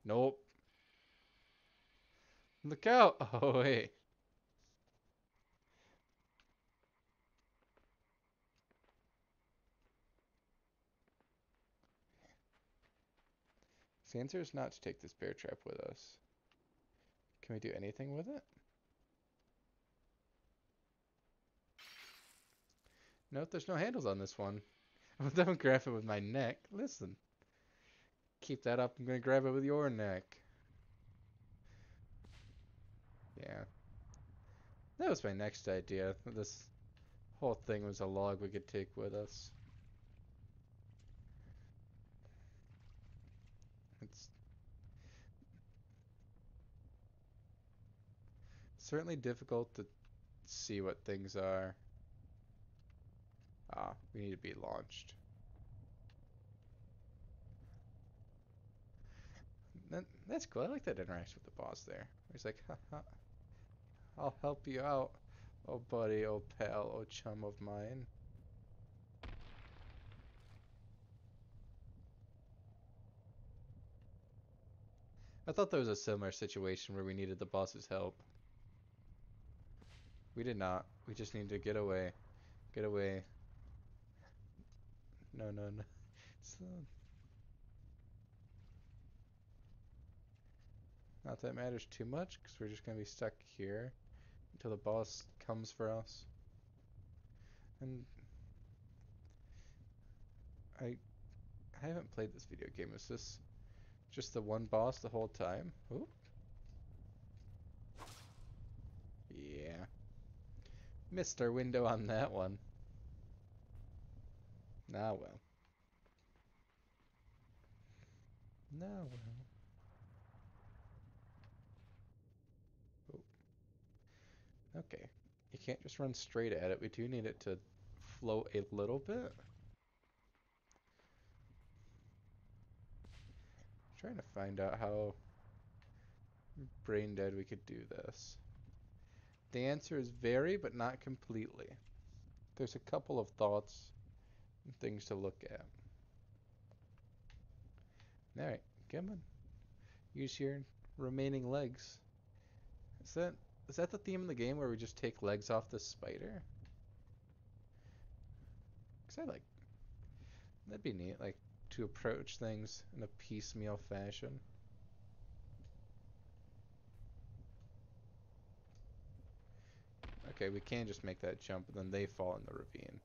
Nope. Look out! Oh, wait. The answer is not to take this bear trap with us. Can we do anything with it? Nope, there's no handles on this one. Don't grab it with my neck. Listen. Keep that up. I'm going to grab it with your neck. Yeah. That was my next idea. This whole thing was a log we could take with us. It's certainly difficult to see what things are. Ah, we need to be launched. That's cool. I like that interaction with the boss there. He's like, haha, I'll help you out. Oh buddy, oh pal, oh chum of mine. I thought there was a similar situation where we needed the boss's help. We did not. We just need to get away. Get away. No, no, no. So, not that matters too much, because we're just going to be stuck here until the boss comes for us. And I haven't played this video game. Is this just the one boss the whole time? Oop. Yeah. Missed our window on that one. Nah, well. Nah, well. Oh, okay. You can't just run straight at it. We do need it to float a little bit. Trying to find out how brain dead we could do this. The answer is very, but not completely. There's a couple of thoughts and things to look at. Alright, come on. Use your remaining legs. Is that is that the theme of the game where we just take legs off the spider? Cause I like that'd be neat, like to approach things in a piecemeal fashion. Okay, we can just make that jump and then they fall in the ravine.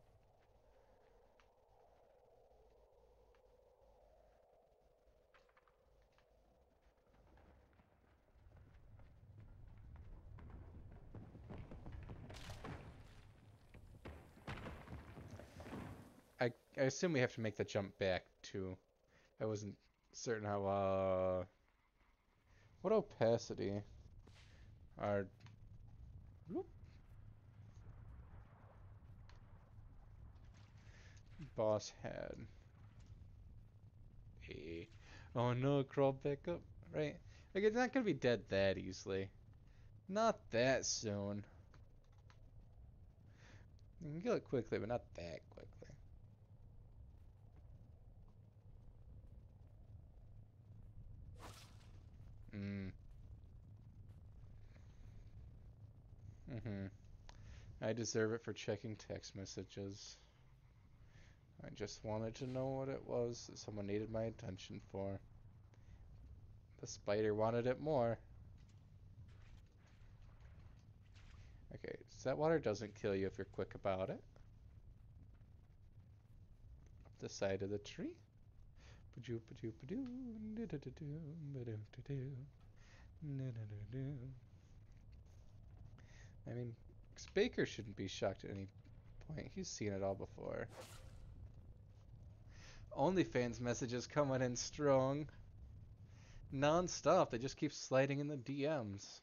I assume we have to make the jump back too. I wasn't certain how what opacity our whoop, boss had. A oh no, it crawled back up. Right. Like it's not gonna be dead that easily. Not that soon. You can kill it quickly, but not that quickly. Mm. Mm-hmm. I deserve it for checking text messages. I just wanted to know what it was that someone needed my attention for. The spider wanted it more. Okay, so that water doesn't kill you if you're quick about it. Up the side of the tree. I mean, Baker shouldn't be shocked at any point. He's seen it all before. OnlyFans messages coming in strong. Non-stop. They just keep sliding in the DMs.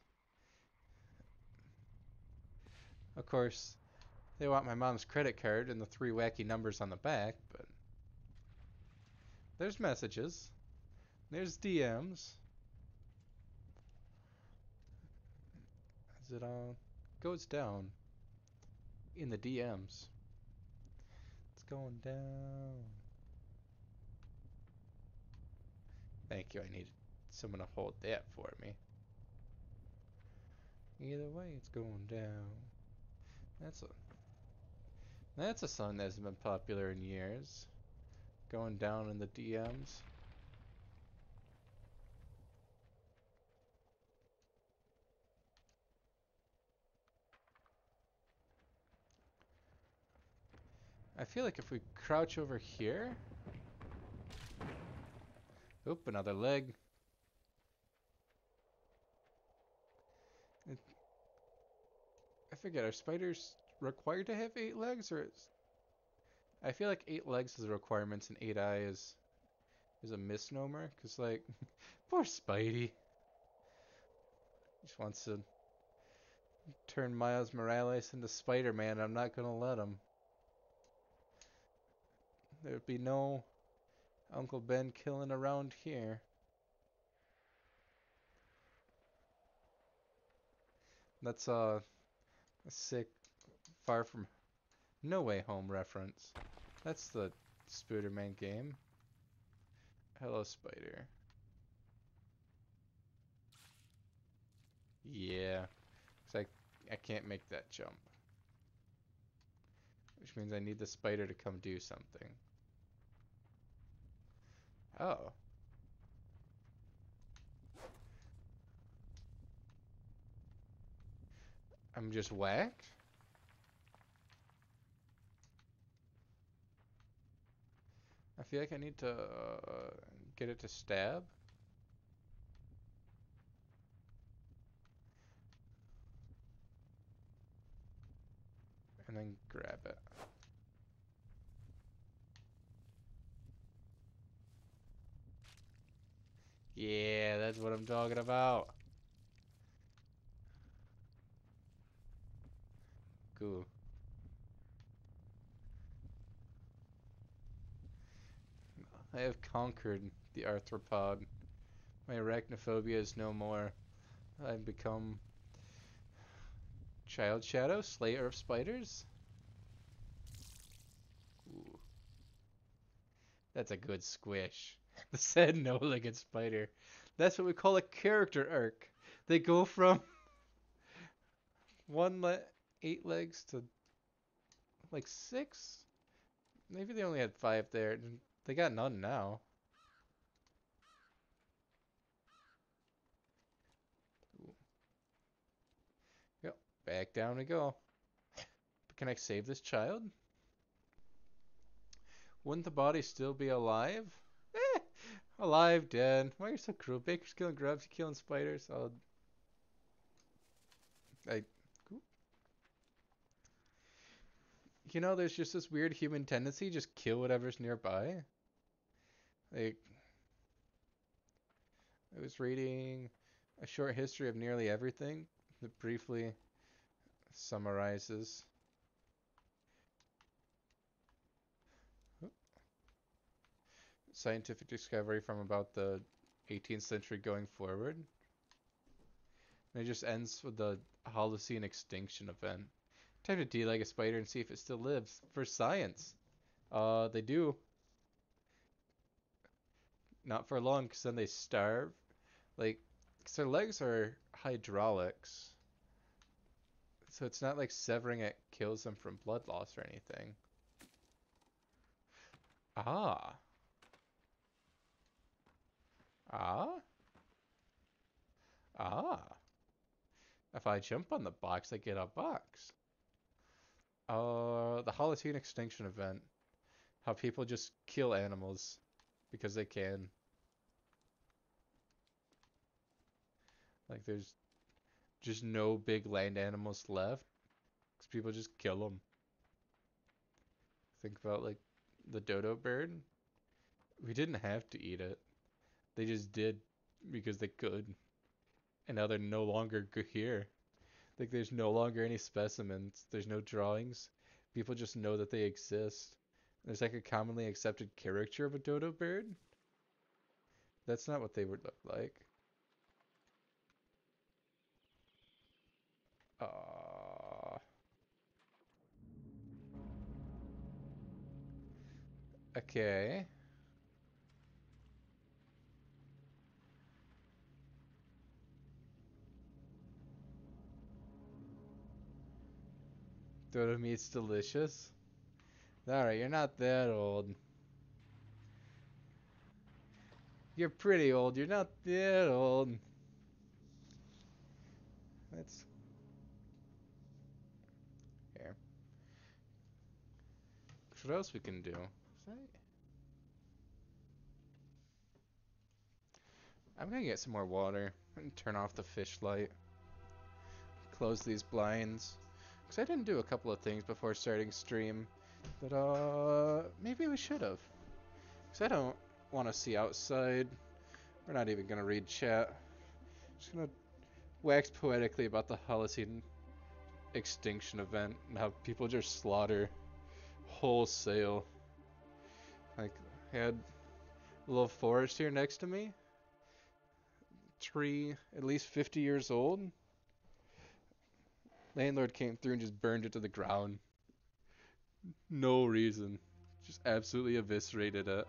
Of course, they want my mom's credit card and the 3 wacky numbers on the back, but there's messages. There's DMs. As it all goes down in the DMs. It's going down. Thank you. I needed someone to hold that for me. Either way, it's going down. That's a that's a song that hasn't been popular in years. Going down in the DMs. I feel like if we crouch over here. Oop, another leg. forget, are spiders required to have 8 legs, or I feel like 8 legs is a requirement and 8 eyes is a misnomer, because, like, poor Spidey. Just wants to turn Miles Morales into Spider-Man. I'm not gonna let him. There'd be no Uncle Ben killing around here. That's a sick Far From No Way Home reference. That's the Spider-Man game. Hello, Spider. Yeah, 'cause I can't make that jump, which means I need the spider to come do something. Oh, I'm just whacked? I feel like I need to get it to stab and then grab it. Yeah, that's what I'm talking about. Cool. I have conquered the arthropod. My arachnophobia is no more. I've become Child Shadow, Slayer of Spiders. Ooh, that's a good squish. The said no-legged spider. That's what we call a character arc. They go from one le 8 legs to like 6. Maybe they only had 5 there. They got none now. Ooh. Yep, back down we go. But can I save this child? Wouldn't the body still be alive? Eh, alive, dead. Why are you so cruel? Baker's killing grubs, you killing spiders. I, there's just this weird human tendency, just kill whatever's nearby. Like, I was reading a short history of nearly everything that briefly summarizes scientific discovery from about the 18th century going forward. And it just ends with the Holocene extinction event. Time to deleg a spider and see if it still lives. For science. They do. Not for long, because then they starve. Like, 'cause their legs are hydraulics. So it's not like severing it kills them from blood loss or anything. Ah. Ah. Ah. If I jump on the box, I get a box. The Holocene extinction event. How people just kill animals because they can. Like, there's just no big land animals left because people just kill them. Think about, like, the dodo bird. We didn't have to eat it. They just did because they could. And now they're no longer here. Like, there's no longer any specimens. There's no drawings. People just know that they exist. There's like a commonly accepted caricature of a dodo bird. That's not what they would look like. Uh, okay. Dodo meat's delicious. Alright, you're not that old. You're pretty old. You're not that old. That's here. What else we can do? I'm gonna get some more water and turn off the fish light. Close these blinds. Because I didn't do a couple of things before starting stream that, maybe we should have. Because I don't want to see outside. We're not even going to read chat. Just going to wax poetically about the Holocene extinction event and how people just slaughter wholesale. Like, I had a little forest here next to me. Tree at least 50 years old. Landlord came through and just burned it to the ground. No reason. Just absolutely eviscerated it.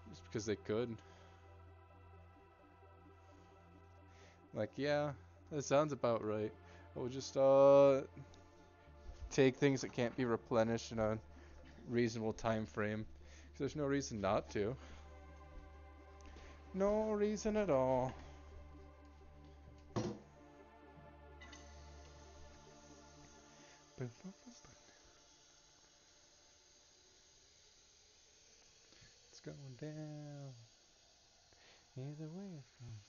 Just because they could. Like, yeah, that sounds about right. We'll just, take things that can't be replenished in a reasonable time frame. Because there's no reason not to. No reason at all. It's going down. Either way it's going.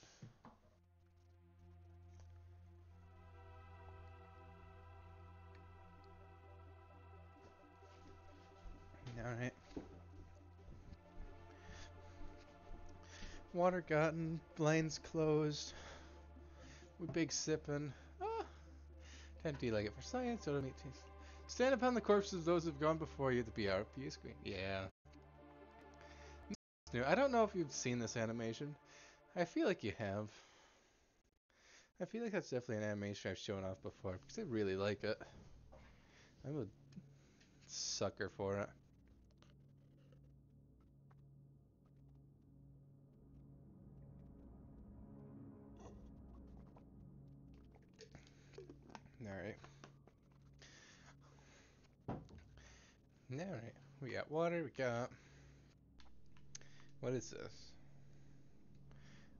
Alright. Water gotten, blinds closed. We big sipping. Ah, 10D like it for science, so meet teams. Stand upon the corpses of those who've gone before you, the BRP screen. Yeah. I don't know if you've seen this animation. I feel like you have. I feel like that's definitely an animation I've shown off before because I really like it. I'm a sucker for it. Alright. Alright. We got water, we got... What is this?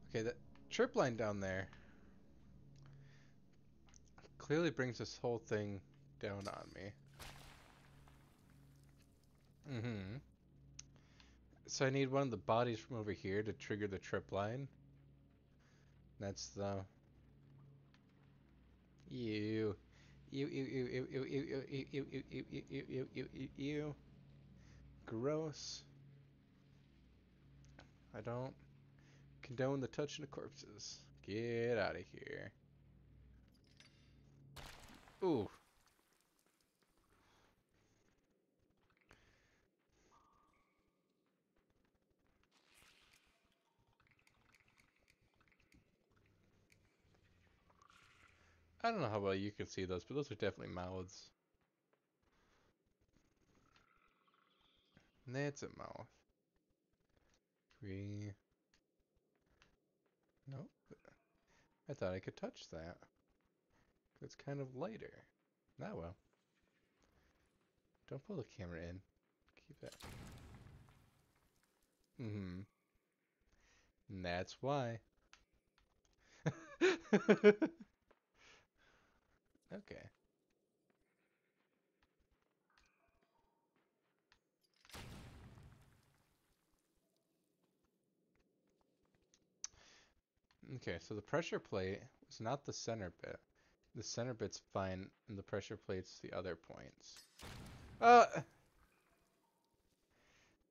Okay, that trip line down there clearly brings this whole thing down on me. Mm-hmm. So I need one of the bodies from over here to trigger the trip line. That's the... Ew. Ew, ew, ew, ew, ew, ew, ew, ew, ew, ew, ew, ew, ew, ew, ew, ew. Gross. I don't condone the touching of corpses. Get out of here. Ooh. I don't know how well you can see those, but those are definitely mouths. That's a mouth. We... Nope. I thought I could touch that. It's kind of lighter. Ah well. Don't pull the camera in. Keep that. Mm-hmm. And that's why. Okay. Okay, so the pressure plate is not the center bit. The center bit's fine, and the pressure plate's the other points. Uh!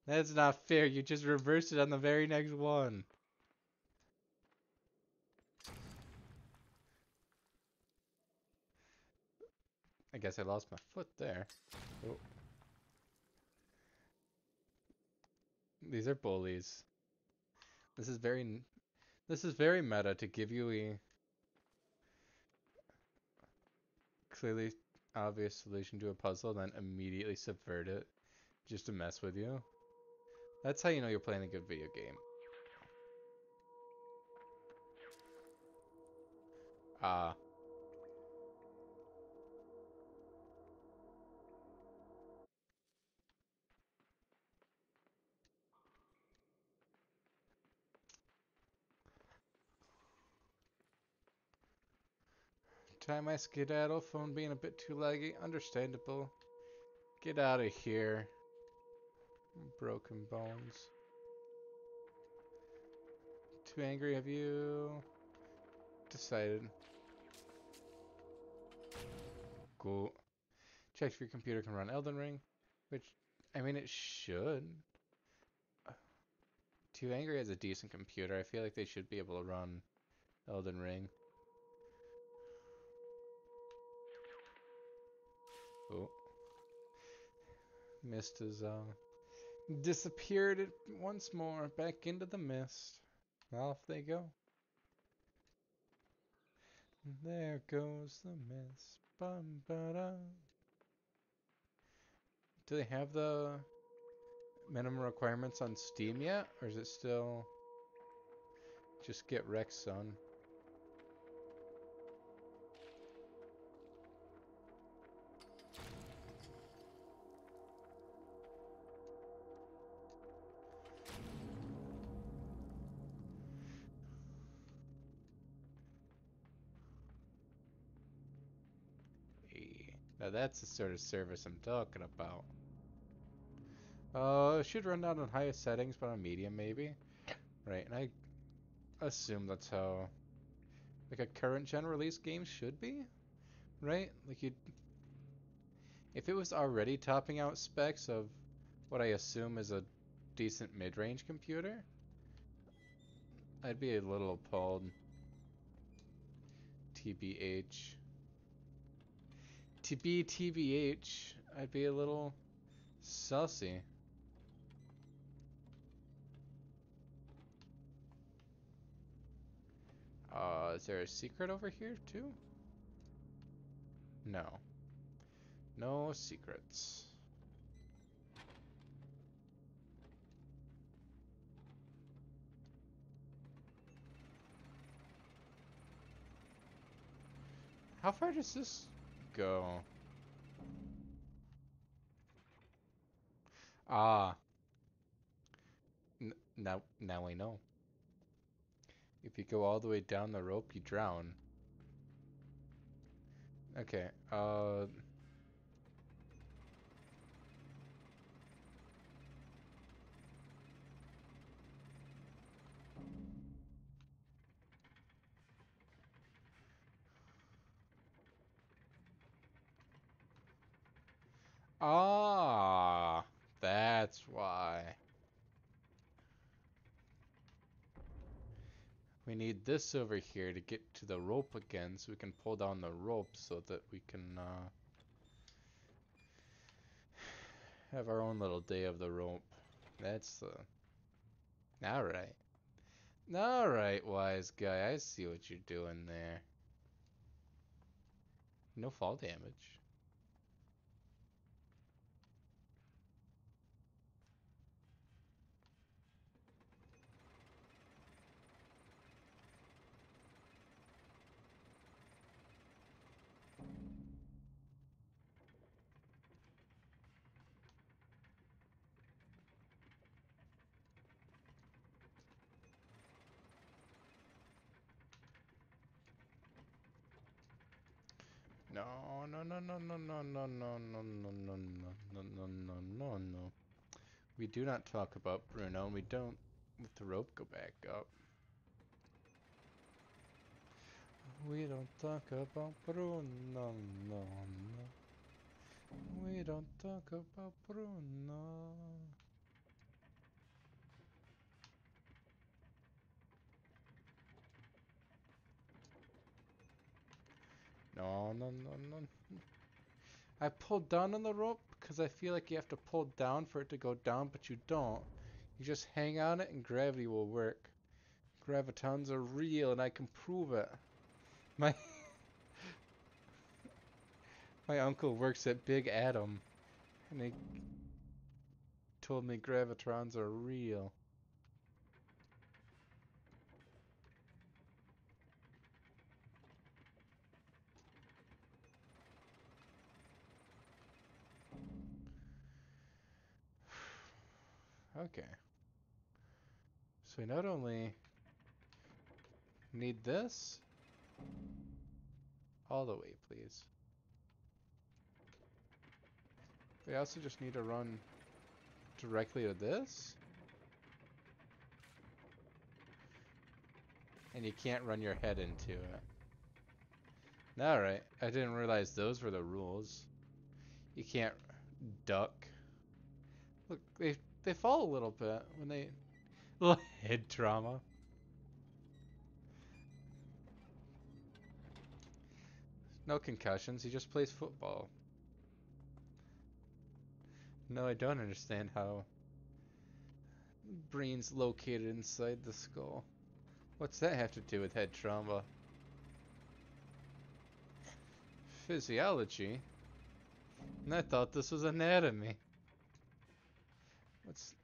That's not fair. You just reversed it on the very next one. I guess I lost my foot there. Oh. These are bullies. This is very meta to give you a clearly obvious solution to a puzzle, then immediately subvert it just to mess with you. That's how you know you're playing a good video game. Ah. Time I skedaddle, phone being a bit too laggy, understandable. Get out of here. Broken bones. Too angry, have you decided? go. Check if your computer can run Elden Ring, which, I mean, it should. Too Angry has a decent computer. I feel like they should be able to run Elden Ring. Oh. Mist is, disappeared once more, back into the mist. Off they go. There goes the mist. Bum, ba-da. Do they have the minimum requirements on Steam yet? Or is it still just get Rex, son? Hey, now that's the sort of service I'm talking about. It should run down on highest settings, but on medium maybe. Right, and I assume that's how like a current gen release game should be, right? Like you, if it was already topping out specs of what I assume is a decent mid-range computer, I'd be a little appalled. TBH. To be TBH, I'd be a little sussy. Is there a secret over here too? No. No secrets. How far does this go? Ah, now I know. If you go all the way down the rope, you drown. Okay, ah, that's why. We need this over here to get to the rope again so we can pull down the rope so that we can, have our own little day of the rope. That's the... Alright. Alright, wise guy. I see what you're doing there. No fall damage. No, no, no, no, no, no, no, no, no, no, no, no, no, no, no, no, no. We do not talk about Bruno, and we don't let the rope go back up. We don't talk about Bruno, no, no. We don't talk about Bruno. No, no, no, no. I pulled down on the rope because I feel like you have to pull down for it to go down, but you don't. You just hang on it and gravity will work. Gravitons are real and I can prove it. My my uncle works at Big Atom and he told me gravitrons are real. Okay. So we not only need this, all the way please. We also just need to run directly to this. And you can't run your head into it. Alright, I didn't realize those were the rules. You can't duck. Look, they fall a little bit when they little head trauma. No concussions, he just plays football. No, I don't understand how brain's located inside the skull. What's that have to do with head trauma? Physiology? And I thought this was anatomy. What's...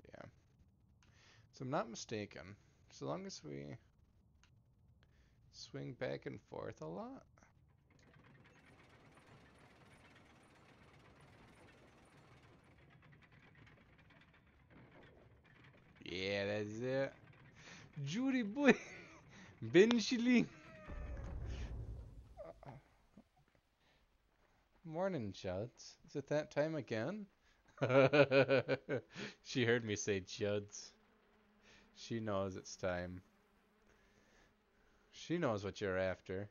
Yeah. So I'm not mistaken. So long as we swing back and forth a lot. Yeah, that's it. Judy boy. Ben Schilling. Morning, Juds. Is it that time again? She heard me say Juds. She knows it's time. She knows what you're after.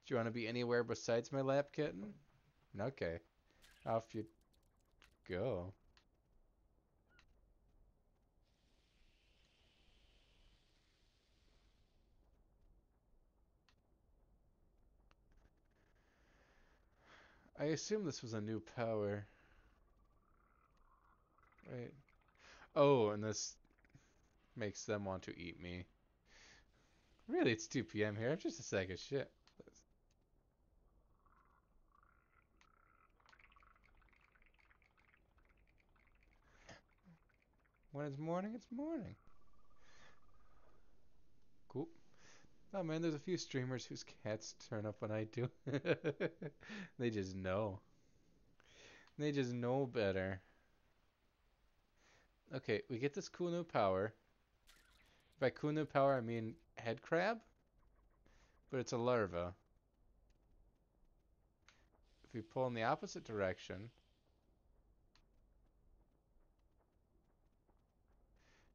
Do you want to be anywhere besides my lap kitten? Okay. Off you go. I assume this was a new power. Right. Oh, and this makes them want to eat me. Really, it's 2 p.m. here. Just a sack of shit. When it's morning, it's morning. Cool. Oh man, there's a few streamers whose cats turn up when I do. They just know. They just know better. Okay, we get this cool new power. By cool new power, I mean head crab, but it's a larva. If we pull in the opposite direction,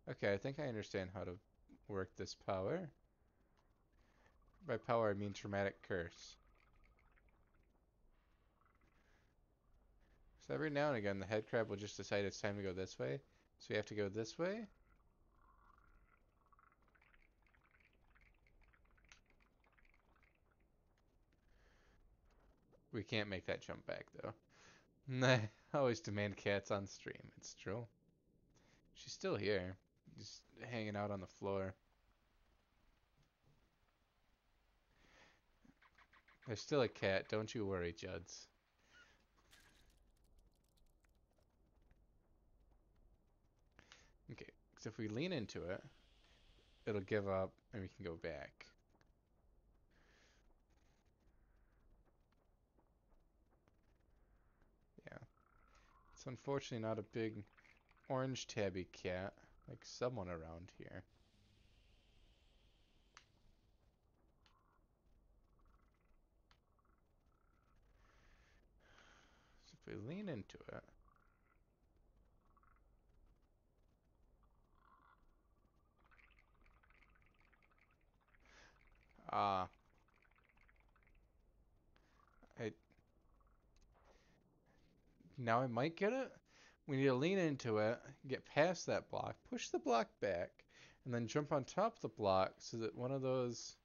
okay, I think I understand how to work this power. By power, I mean traumatic curse. So every now and again, the head crab will just decide it's time to go this way. So we have to go this way. We can't make that jump back, though. I always demand cats on stream. It's true. She's still here. Just hanging out on the floor. There's still a cat. Don't you worry, Juds. Okay, so if we lean into it, it'll give up and we can go back. Yeah. It's unfortunately not a big orange tabby cat like someone around here. So if we lean into it, ah, I now I might get it. We need to lean into it, get past that block, push the block back, and then jump on top of the block so that one of those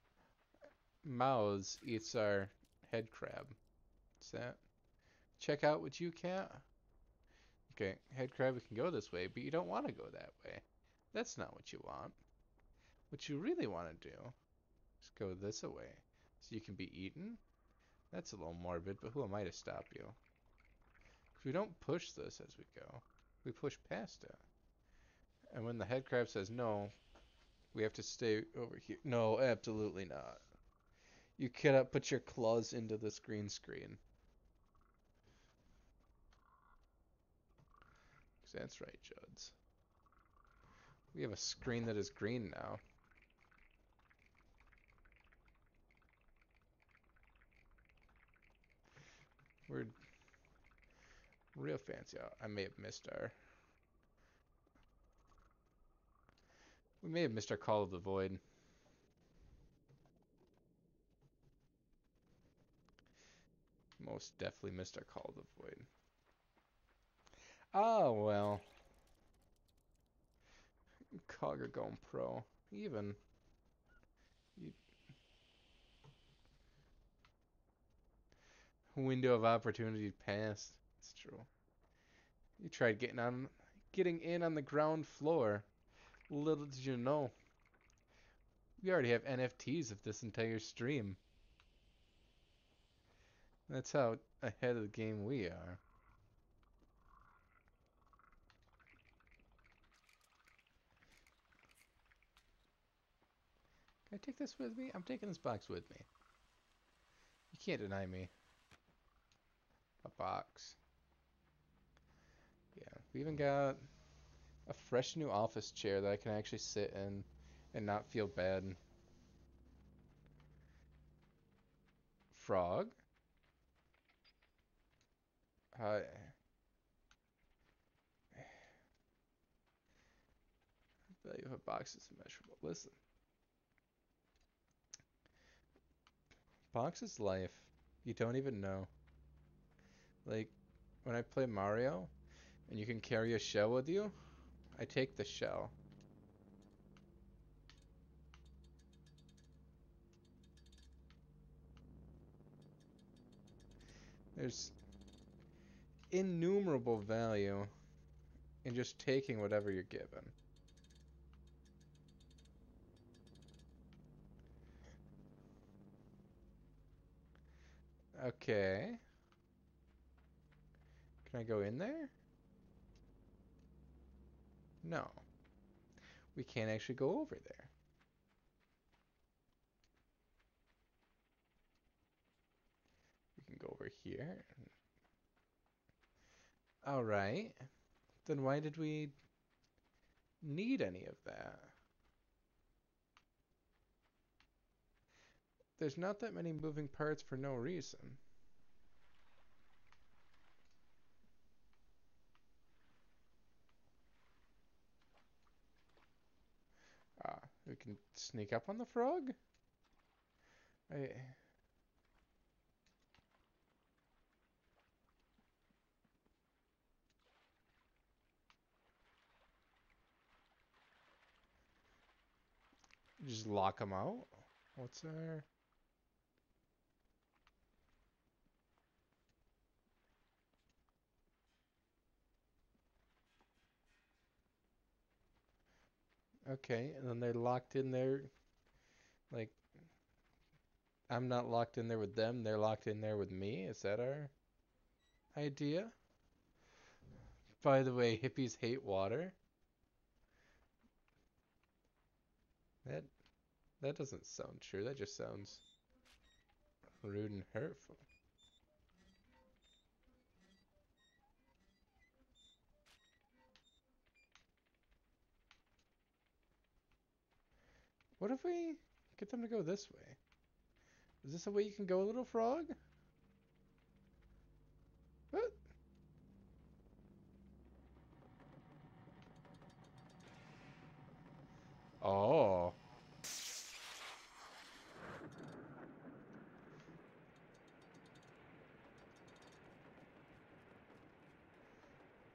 mouths eats our head crab. What's that? Check out what you cat. Okay, head crab, we can go this way, but you don't want to go that way. That's not what you want. What you really want to do is go this way so you can be eaten. That's a little morbid, but who am I to stop you? Because we don't push this as we go. We push past it. And when the head crab says no, we have to stay over here. No, absolutely not. You cannot put your claws into this green screen. Because that's right, Juds. We have a screen that is green now. We're real fancy. I may have missed our. We may have missed our Call of the Void. Most definitely missed our Call of the Void. Oh well. Cogger going pro. Even. You, window of opportunity passed. It's true. You tried getting in on the ground floor. Little did you know. We already have NFTs of this entire stream. That's how ahead of the game we are. Can I take this with me? I'm taking this box with me. You can't deny me. A box. Yeah, we even got a fresh new office chair that I can actually sit in and not feel bad. Frog. Uh, value of a box is immeasurable. Listen, box is life. You don't even know. Like, when I play Mario and you can carry a shell with you, I take the shell. There's innumerable value in just taking whatever you're given. Okay. Can I go in there? No. We can't actually go over there. We can go over here. Alright. Then why did we need any of that? There's not that many moving parts for no reason. We can sneak up on the frog? I... Just lock him out? What's there? Okay, and then they're locked in there. Like, I'm not locked in there with them, they're locked in there with me? Is that our idea? By the way, hippies hate water? That that doesn't sound true. That just sounds rude and hurtful. What if we get them to go this way? Is this a way you can go, little frog? What? Oh.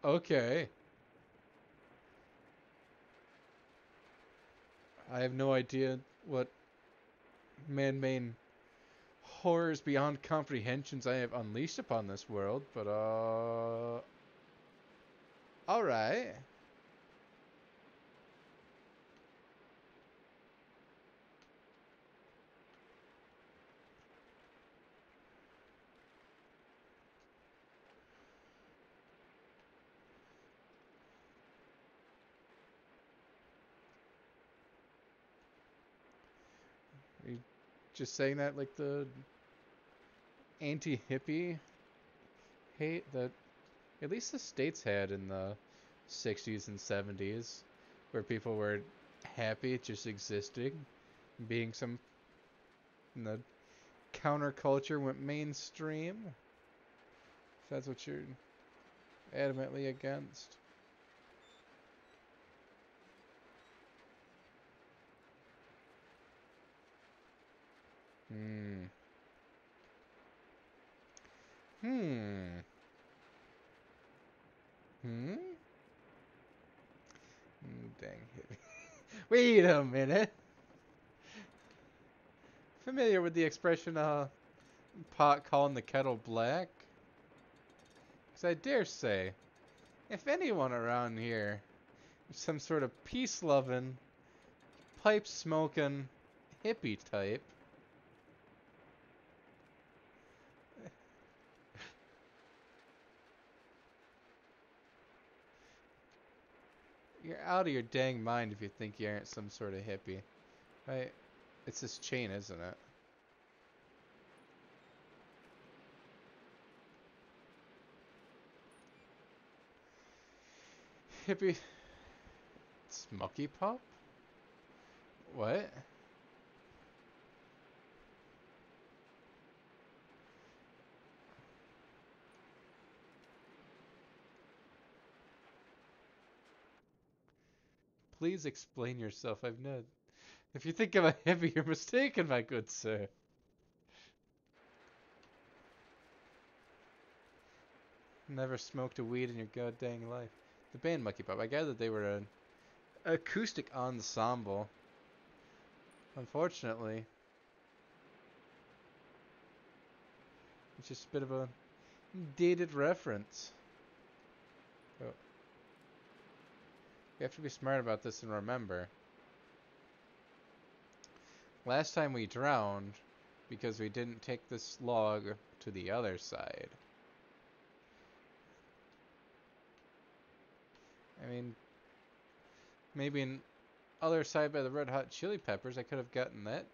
Okay. I have no idea what man-made horrors beyond comprehensions I have unleashed upon this world, but alright. Are you just saying that like the anti-hippie hate that at least the states had in the 60s and 70s, where people were happy just existing, being some, and the counterculture went mainstream. If that's what you're adamantly against. Hmm. Hmm. Hmm? Dang it. Wait a minute. Familiar with the expression, pot calling the kettle black? Because I dare say, if anyone around here is some sort of peace-loving, pipe-smoking, hippie type, you're out of your dang mind if you think you aren't some sort of hippie. Right? It's this chain, isn't it? Hippie... Smoky pop? What? Please explain yourself. I've no... If you think I'm a hippie, you're mistaken, my good sir. Never smoked a weed in your goddamn life. The band Monkey Pop. I gathered they were an acoustic ensemble. Unfortunately, it's just a bit of a dated reference. So you have to be smart about this and remember. Last time we drowned because we didn't take this log to the other side. I mean, maybe an other side by the Red Hot Chili Peppers, I could have gotten that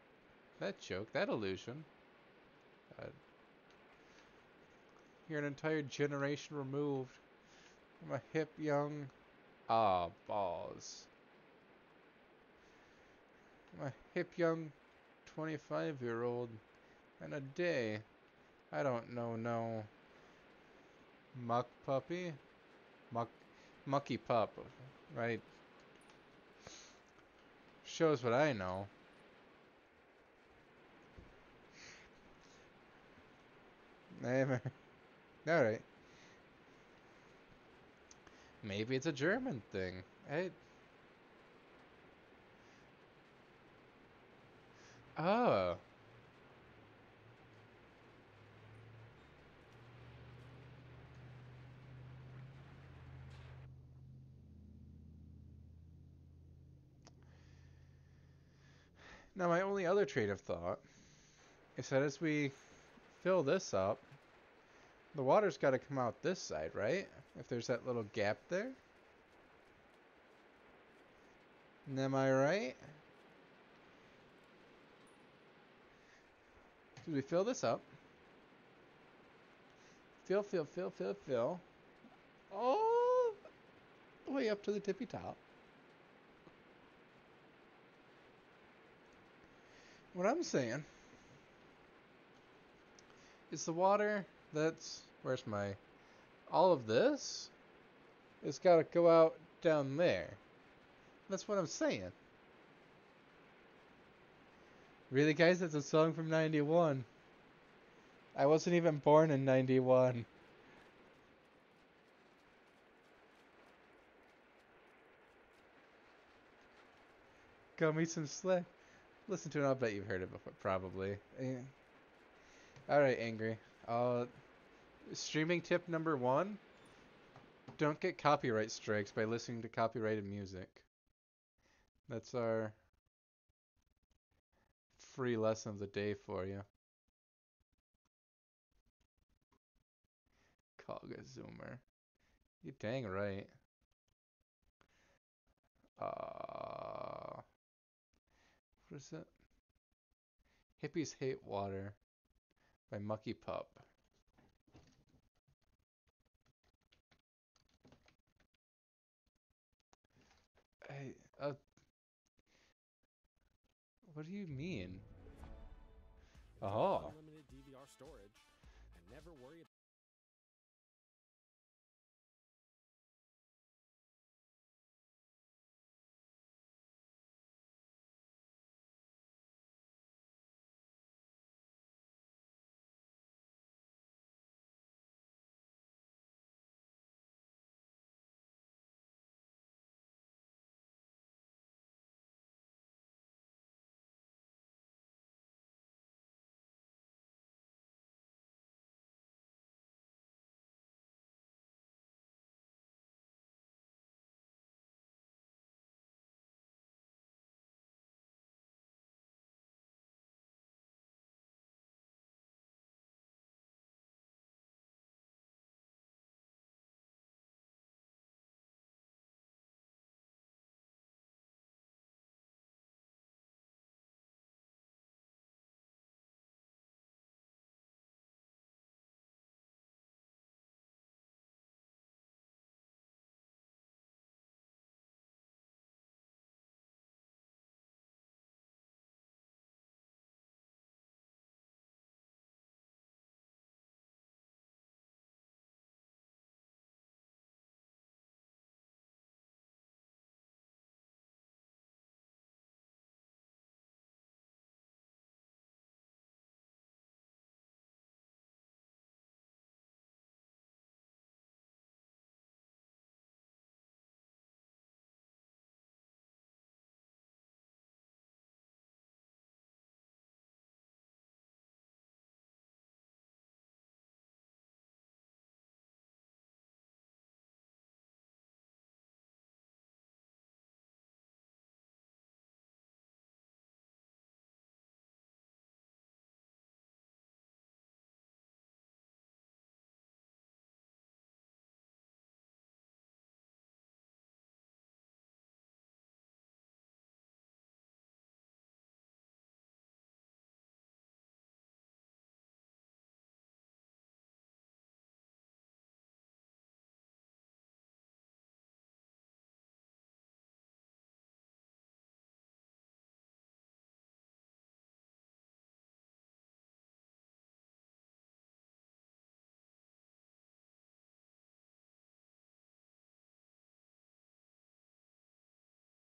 joke, that illusion. Uh, you're an entire generation removed from a hip young balls. I'm a hip young 25-year-old and a day. I don't know no muck puppy, muck mucky pup, right? Shows what I know. All right. Maybe it's a German thing. Oh. Now my only other train of thought is that as we fill this up, the water's got to come out this side, right? If there's that little gap there. Am I right? So we fill this up. Fill. All the way up to the tippy top. What I'm saying is the water that's... Where's my... All of this has got to go out down there. That's what I'm saying. Really, guys? That's a song from 91. I wasn't even born in 91. Got me some slack. Listen to it, I'll bet you've heard it before, probably. Alright, Angry. Streaming tip number 1. Don't get copyright strikes by listening to copyrighted music. That's our free lesson of the day for you. Kaga Zoomer. You dang right. What is it? Hippies Hate Water by Mucky Pup. Hey, what do you mean? Oh. Unlimited DVR storage and never worry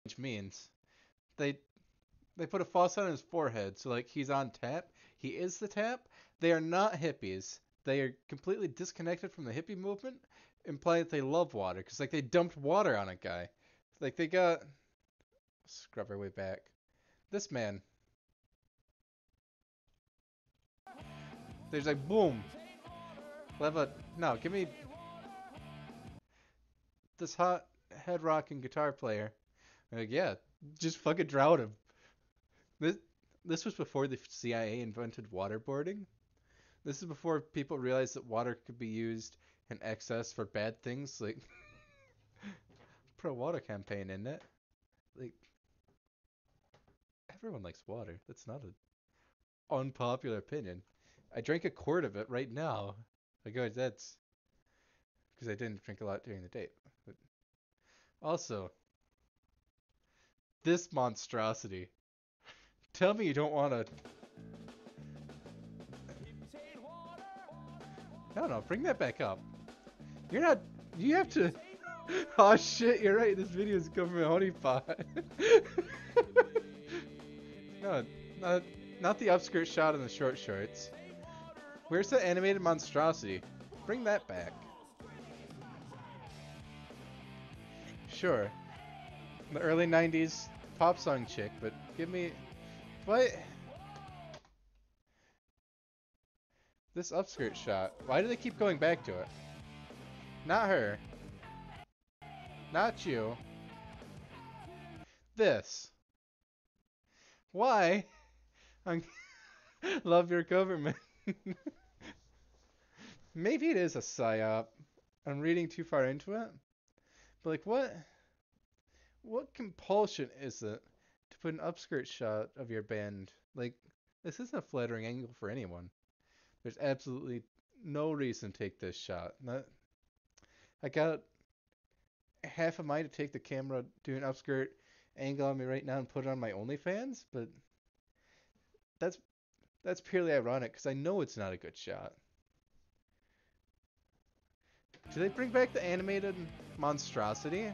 which means they they put a faucet on his forehead, so like he's on tap. He is the tap. They are not hippies. They are completely disconnected from the hippie movement, implying that they love water, because like they dumped water on a guy. Like they got scrub our way back. This man, there's like boom. Leva, no, give me this hot head rocking guitar player. Like yeah, just fucking drown him. This this was before the CIA invented waterboarding. This is before people realized that water could be used in excess for bad things, like pro water campaign, isn't it? Like everyone likes water. That's not an unpopular opinion. I drank a quart of it right now. Like that's because I didn't drink a lot during the date. But also, this monstrosity. Tell me you don't want to. No, bring that back up. You're not. You have to. Oh shit, you're right. This video is coming from Honey Pot. No, not the upskirt shot in the short shorts. Where's the animated monstrosity? Bring that back. Sure. The early 90s pop song chick, but give me. What? This upskirt shot. Why do they keep going back to it? Not her. Not you. This. Why? I love your government. Maybe it is a psyop. I'm reading too far into it. But like what compulsion is it to put an upskirt shot of your band? Like this isn't a flattering angle for anyone. There's absolutely no reason to take this shot. I got half a mind to take the camera, do an upskirt angle on me right now and put it on my OnlyFans, but that's that's purely ironic because I know it's not a good shot. Do they bring back the animated monstrosity?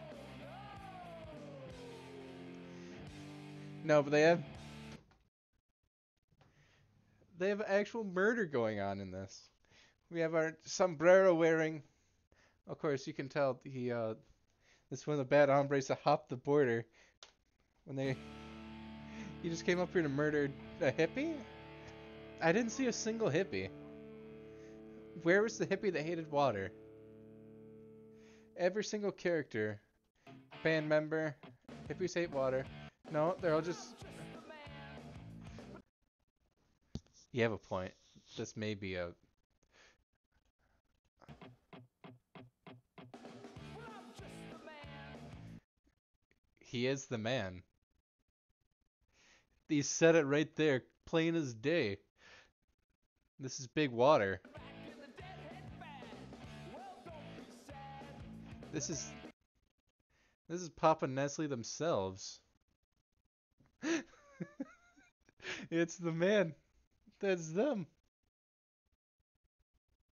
No, but they have actual murder going on in this. We have our sombrero wearing. Of course, you can tell this is one of the bad hombres that hopped the border when he just came up here to murder a hippie. I didn't see a single hippie. Where was the hippie that hated water? Every single character, band member, hippies hate water. No, they're all just. You have a point. This may be a. He is the man. He said it right there, plain as day. This is big water. This is Papa Nestle themselves. It's the man. That's them.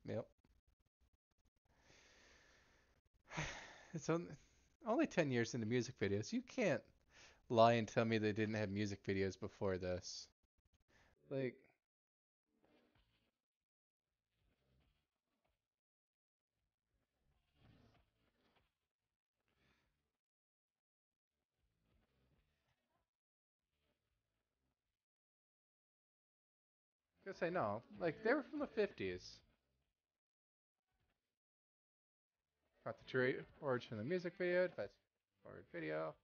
Yep. It's only 10 years into music videos. You can't lie and tell me they didn't have music videos before this. Like, I guess I know. Like, they were from the 50s. Got the true origin of the music video. Fast forward video.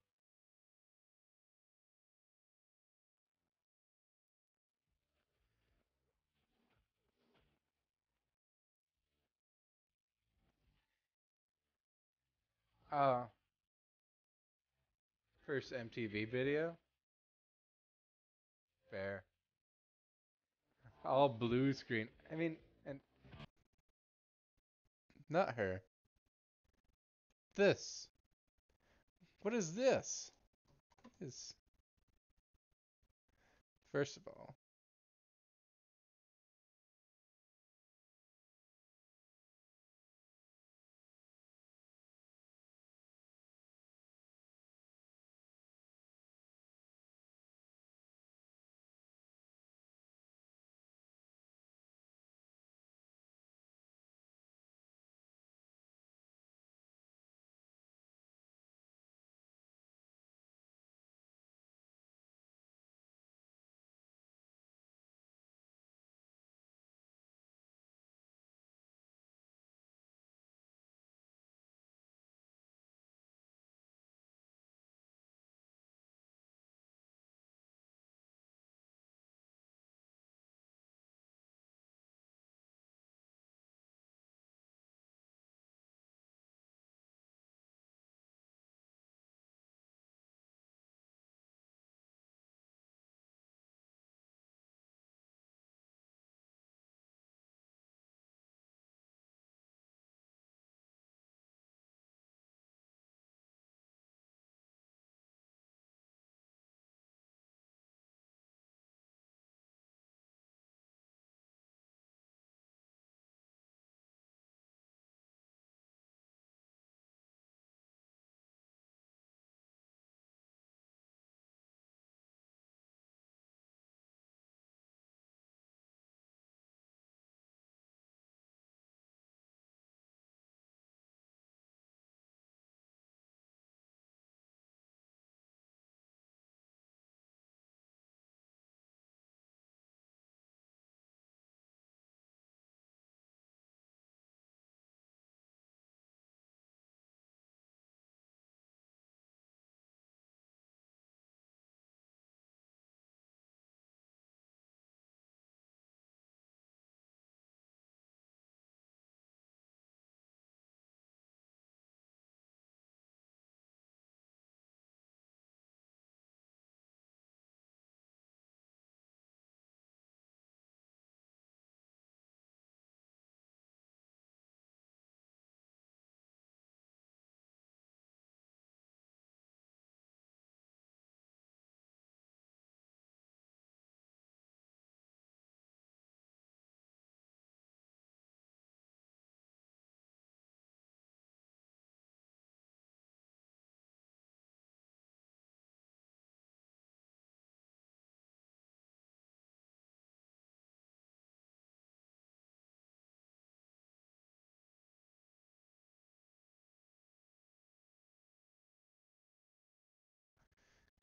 Uh, First MTV video. Fair. All blue screen. I mean, and not her. This. What is this? Is first of all,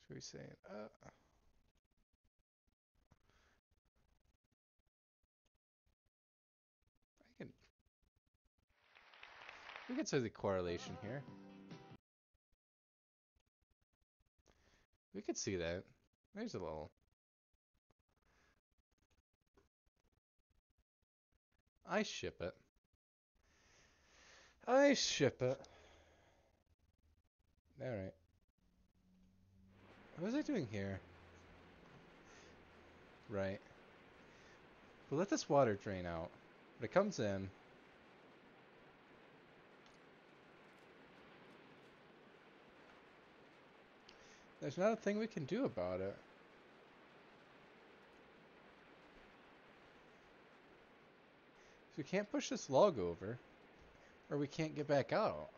Should we say it? I can. We could say the correlation here. We could see that. There's a little. I ship it. I ship it. Alright. What was I doing here? Right. We'll let this water drain out. When it comes in, there's not a thing we can do about it. So we can't push this log over, or we can't get back out.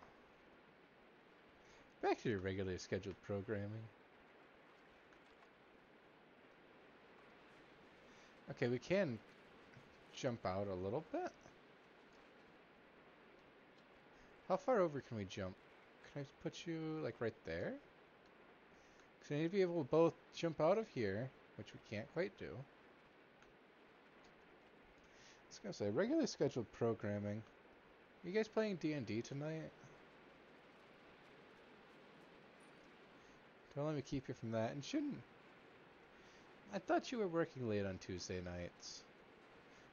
Back to your regularly scheduled programming. Okay, we can jump out a little bit. How far over can we jump? Can I put you, like, right there? Because I need to be able to both jump out of here, which we can't quite do. I was going to say, regularly scheduled programming. Are you guys playing D&D tonight? Don't let me keep you from that. And shouldn't... I thought you were working late on Tuesday nights.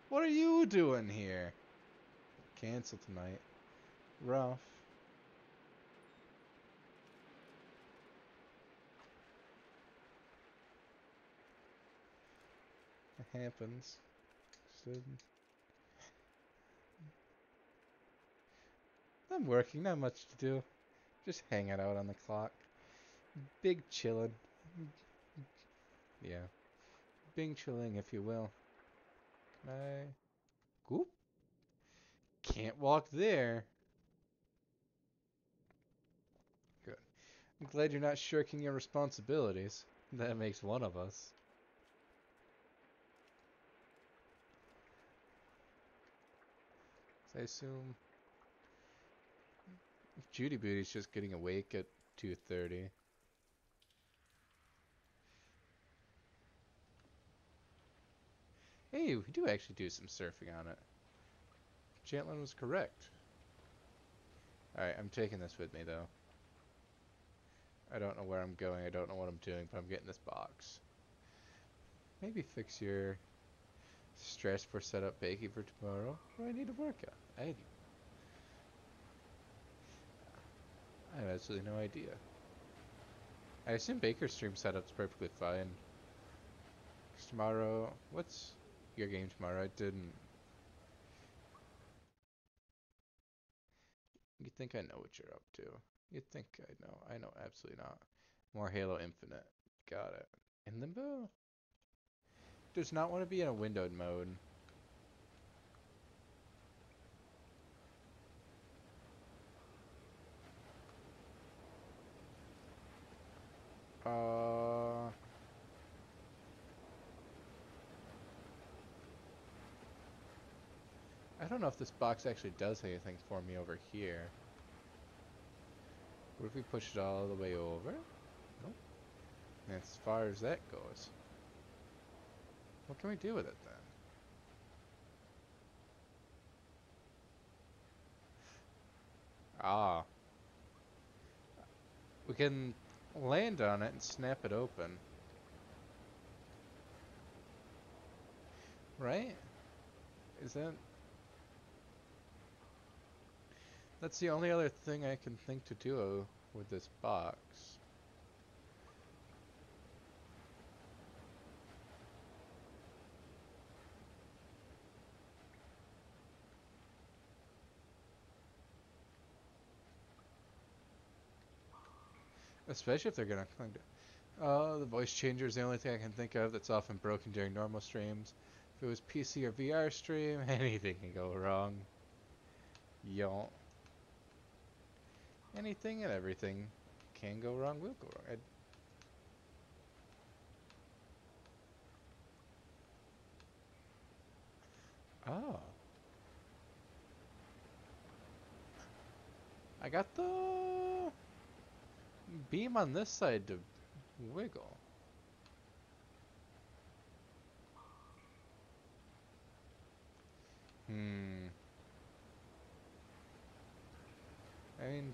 What are you doing here? Cancel tonight. Rough. It happens. I'm working, not much to do. Just hanging out on the clock. Big chillin'. Yeah. Big chilling, if you will. Can I... Oop. Can't walk there. Good. I'm glad you're not shirking your responsibilities. That makes one of us. So I assume... Judy Booty's just getting awake at 2:30. Hey, we do actually do some surfing on it. Chantlin was correct. Alright, I'm taking this with me, though. I don't know where I'm going, I don't know what I'm doing, but I'm getting this box. Maybe fix your stress for setup baking for tomorrow. What do I need to work on? I have absolutely no idea. I assume Baker's stream setup's perfectly fine. 'Cause tomorrow... What's your game tomorrow? I didn't... You'd think I know what you're up to. You'd think I know. I know absolutely not. More Halo Infinite. Got it. In Limbo? Does not want to be in a windowed mode. I don't know if this box actually does anything for me over here. What if we push it all the way over? Nope. And as far as that goes, what can we do with it then? Ah. We can land on it and snap it open. Right? Is that... That's the only other thing I can think to do with this box. Especially if they're gonna cling to... the voice changer is the only thing I can think of that's often broken during normal streams. If it was PC or VR stream, anything can go wrong. Yo. Anything and everything can go wrong, will go wrong. Oh. I got the beam on this side to Wiggle. Hmm. I mean,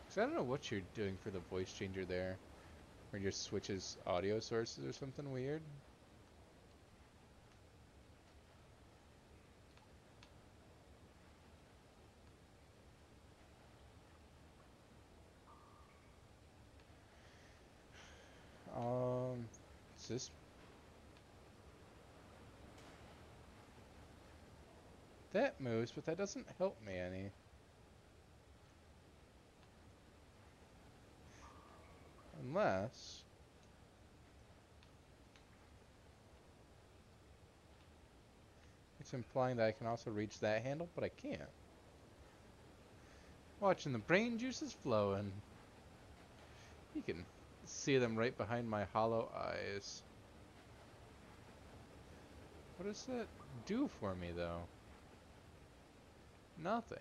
'cause I don't know what you're doing for the voice changer there. Or just switches audio sources or something weird. Is this... That moves, but that doesn't help me any. Unless... It's implying that I can also reach that handle, but I can't. Watching the brain juices flowing. You can see them right behind my hollow eyes. What does that do for me, though? Nothing.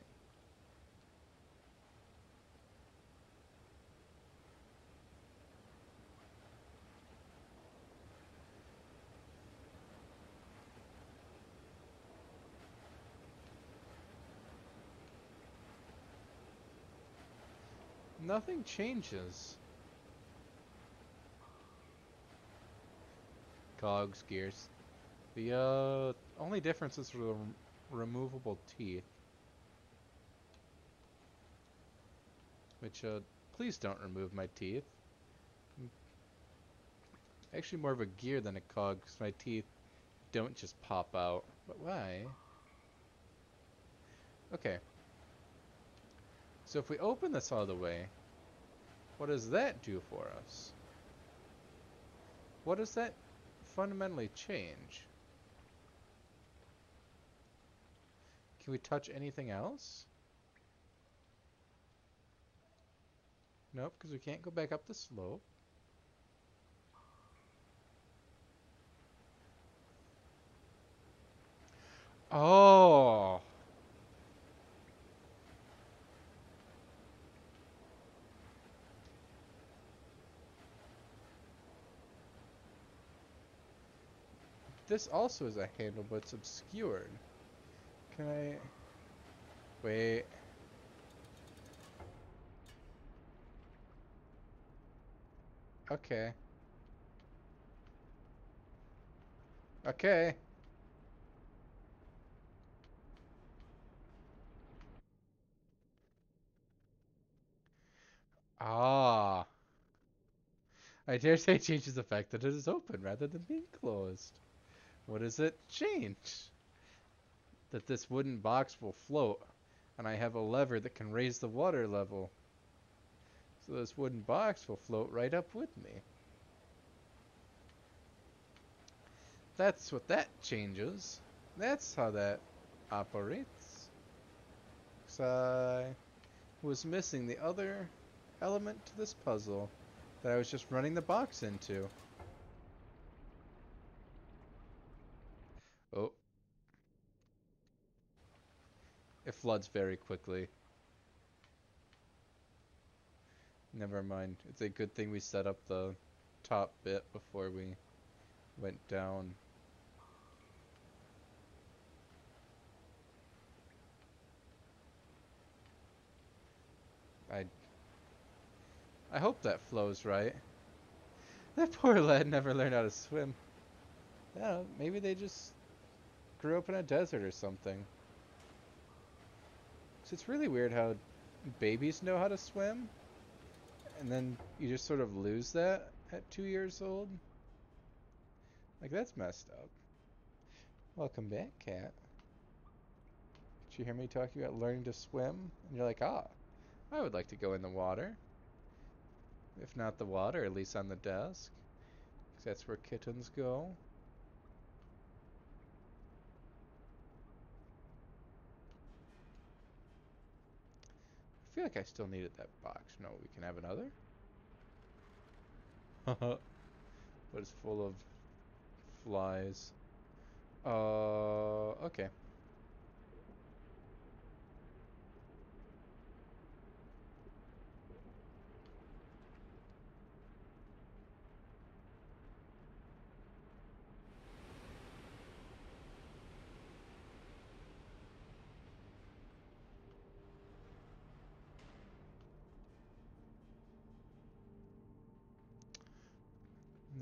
Nothing changes. Cogs, gears. The only difference is removable teeth. Which, please don't remove my teeth. I'm actually more of a gear than a cog, because my teeth don't just pop out. But why? Okay. So if we open this all the way, what does that do for us? What does that fundamentally change? Can we touch anything else? Nope, because we can't go back up the slope. Oh! This also is a handle, but it's obscured. Can I... Wait. Okay. Okay. Ah. I dare say it changes the fact that it is open rather than being closed. What does it change? That this wooden box will float, and I have a lever that can raise the water level. So this wooden box will float right up with me. That's what that changes. That's how that operates. 'Cause I was missing the other element to this puzzle that I was just running the box into. Oh, it floods very quickly. Never mind. It's a good thing we set up the top bit before we went down. I I hope that flows right. That poor lad never learned how to swim. Yeah, maybe they just grew up in a desert or something. 'Cause it's really weird how babies know how to swim, and then you just sort of lose that at 2 years old. Like, that's messed up. Welcome back, cat. Did you hear me talking about learning to swim? And you're like, ah, I would like to go in the water. If not the water, at least on the desk. 'Cause that's where kittens go. I feel like I still needed that box. No, we can have another. But it's full of flies. Okay.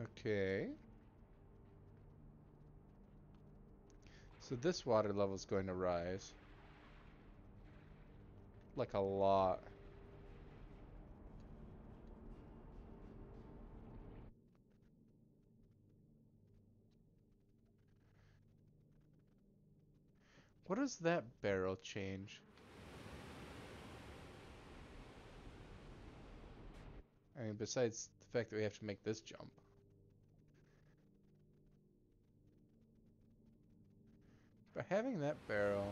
Okay. So this water level is going to rise. Like a lot. What does that barrel change? I mean, besides the fact that we have to make this jump. But having that barrel...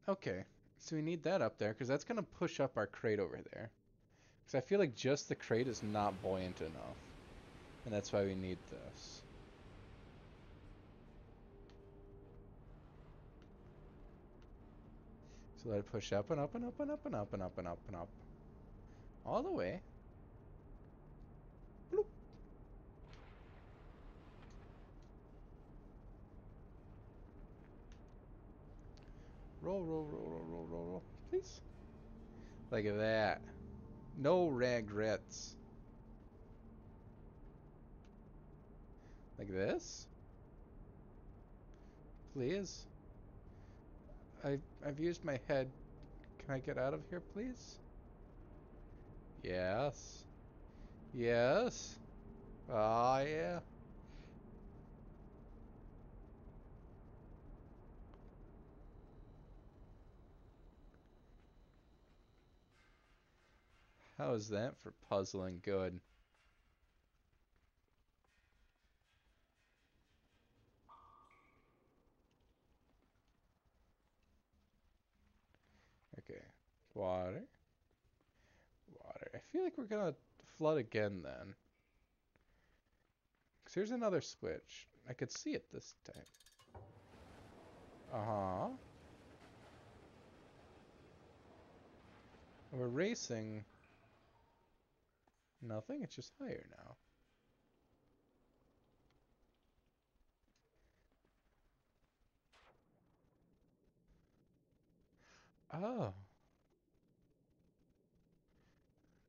Okay, so we need that up there, because that's going to push up our crate over there. Because I feel like just the crate is not buoyant enough. And that's why we need this. So let it push up and up and up and up and up and up and up and up. All the way. Bloop. Roll, roll, roll, roll, roll, roll, roll. Please. Like that. No regrets. Like this? Please? I've used my head. Can I get out of here, please? Yes. Yes. Ah, yeah. How is that for puzzling good? Okay. Water. Water. I feel like we're gonna flood again then. Because here's another switch. I could see it this time. Uh-huh. We're racing. Nothing? It's just higher now. Oh.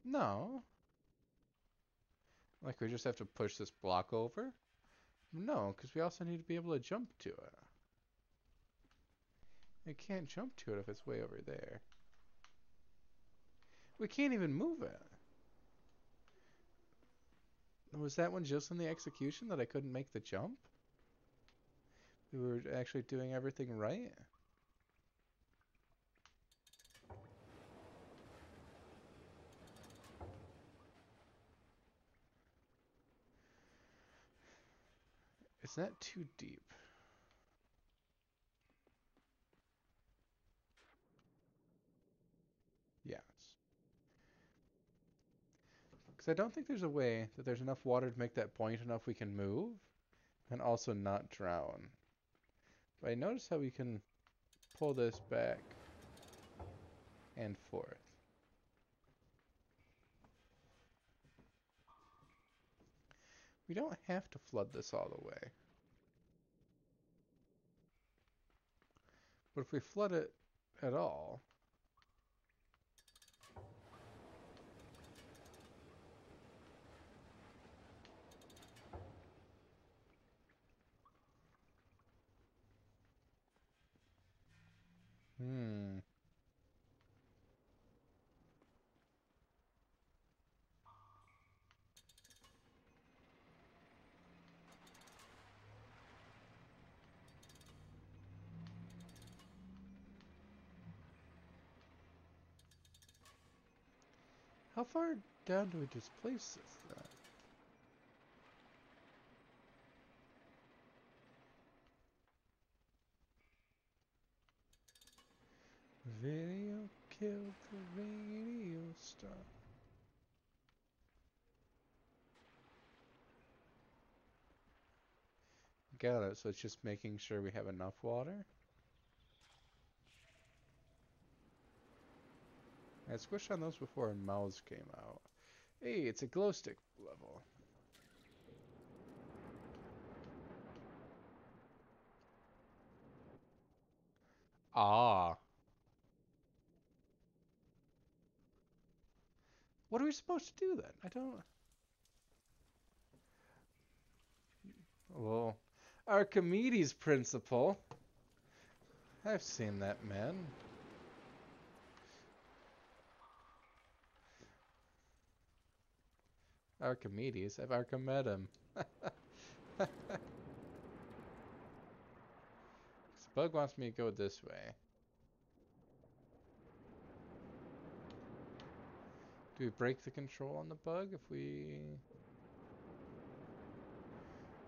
No. Like we just have to push this block over? No, because we also need to be able to jump to it. We can't jump to it if it's way over there. We can't even move it. Was that one just in the execution that I couldn't make the jump? We were actually doing everything right? Is that too deep? Yes. Because I don't think there's a way that there's enough water to make that buoyant enough we can move and also not drown. But I notice how we can pull this back and forth. We don't have to flood this all the way. But if we flood it at all... Hmm. How far down do we displace this then? Video killed the radio star. got it. So it's just making sure we have enough water. I squished on those before and mouths came out. Hey, it's a glow stick level. Ah. What are we supposed to do then? I don't... Well, Archimedes' principle. I've seen that man. Archimedes? I've Archimed him. This bug wants me to go this way. Do we break the control on the bug if we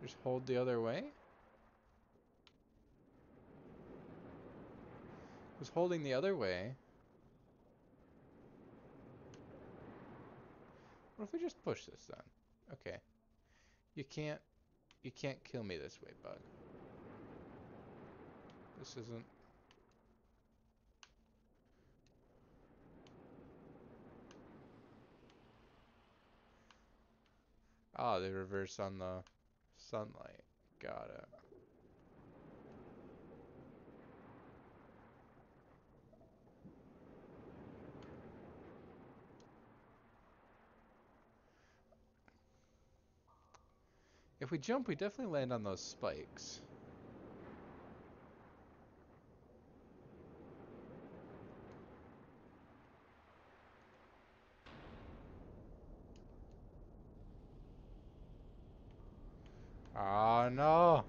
just hold the other way? Who's holding the other way? What if we just push this then? Okay. You can't kill me this way, bug. This isn't... Ah, they reverse on the sunlight. Got it. If we jump, we definitely land on those spikes. Oh no!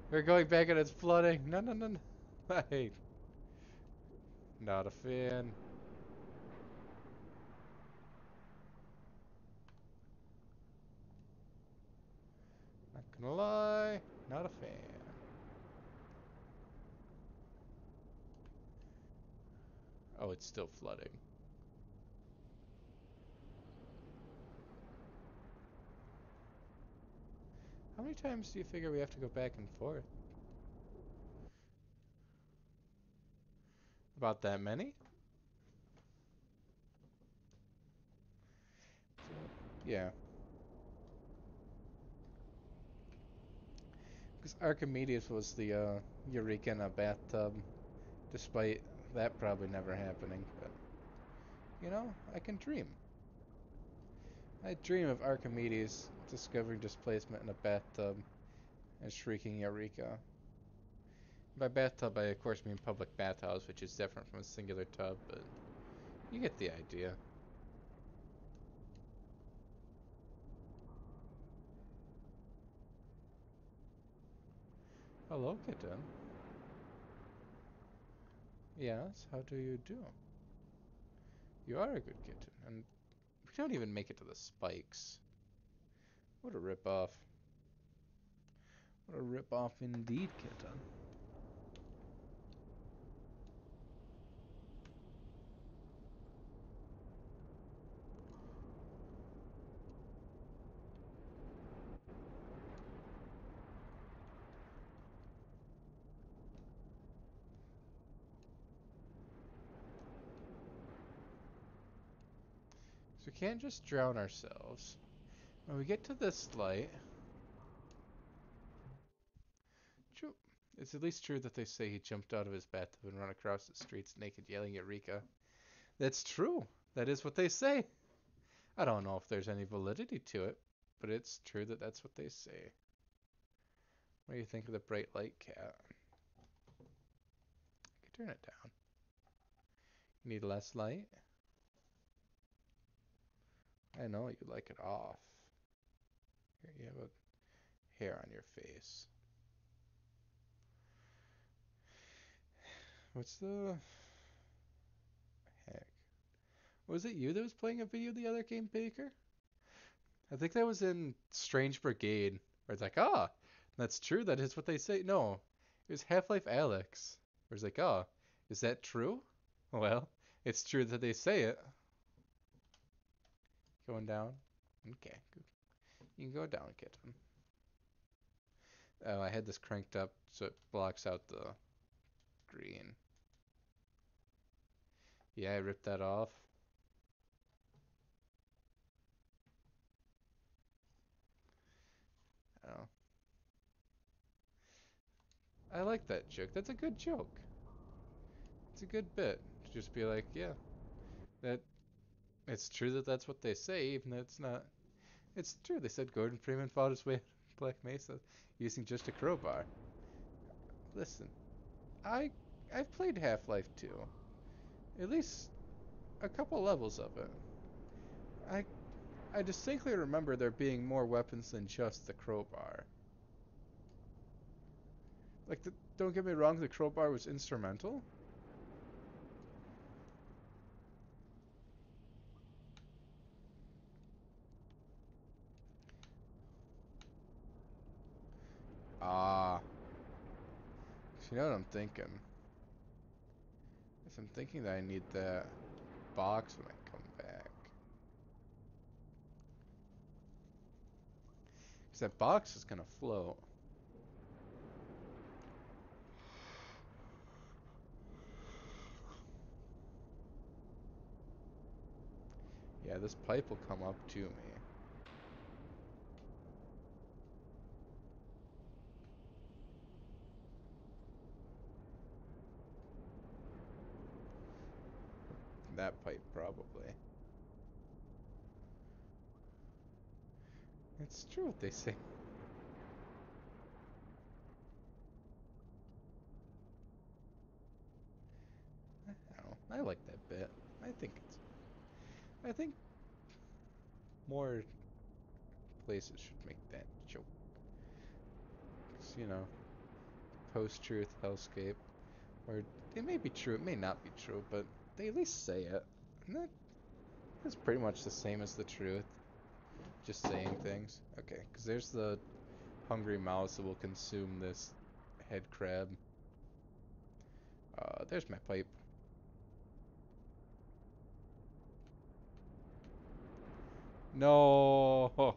We're going back and it's flooding. No, no, no, no. Hey, not a fan. Not gonna lie, not a fan. Oh, it's still flooding. How many times do you figure we have to go back and forth? About that many? Yeah. Because Archimedes was the Eureka in a bathtub, despite that probably never happening. But, you know, I can dream. I dream of Archimedes discovering displacement in a bathtub and shrieking Eureka. By bathtub, I of course mean public bathhouse, which is different from a singular tub, but you get the idea. Hello, kitten. Yes, how do you do? You are a good kitten, and we don't even make it to the spikes. What a rip-off. What a rip-off indeed, kitten. So we can't just drown ourselves. When we get to this light, it's at least true that they say he jumped out of his bathtub and ran across the streets naked yelling Eureka. That's true. That is what they say. I don't know if there's any validity to it, but it's true that that's what they say. What do you think of the bright light, cat? I can turn it down. Need less light? I know you like it off. Here, you have a hair on your face. What's the heck? Was it you that was playing a video the other game, Baker? I think that was in Strange Brigade, where it's like, ah, that's true, that is what they say. No, it was Half-Life Alex, where it's like, ah, is that true? Well, it's true that they say it. Going down? Okay, good. You can go down, kitten. Oh, I had this cranked up so it blocks out the green. Yeah, I ripped that off. Oh, I like that joke. That's a good joke. It's a good bit to just be like, yeah, that it's true that that's what they say, even though it's not. It's true. They said Gordon Freeman fought his way out of Black Mesa using just a crowbar. Listen, I I've played Half-Life 2. At least a couple levels of it. I I distinctly remember there being more weapons than just the crowbar. Like, don't get me wrong, the crowbar was instrumental. Ah, you know what I'm thinking? Is I'm thinking that I need that box when I come back. Because that box is gonna float. Yeah, this pipe will come up to me. That pipe, probably. It's true what they say. I don't know. I like that bit. I think it's. I think more places should make that joke. 'Cause, post-truth hellscape. Or it may be true, it may not be true, but they at least say it. And that's pretty much the same as the truth. Just saying things. Okay, because there's the hungry mouse that will consume this head crab. There's my pipe. No!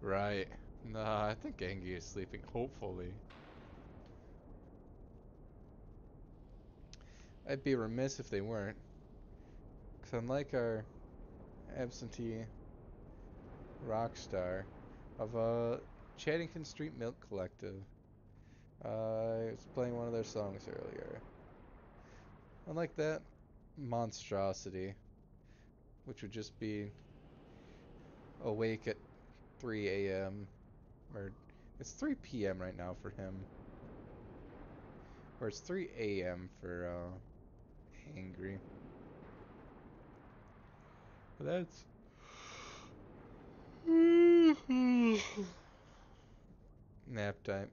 Right. Nah, I think Angie is sleeping, hopefully. I'd be remiss if they weren't. Because unlike our absentee rock star of Chaddington Street Milk Collective, I was playing one of their songs earlier. Unlike that monstrosity, which would just be awake at 3 a.m. or it's 3 p.m. right now for him, or it's 3 a.m. for Angry. But that's nap time.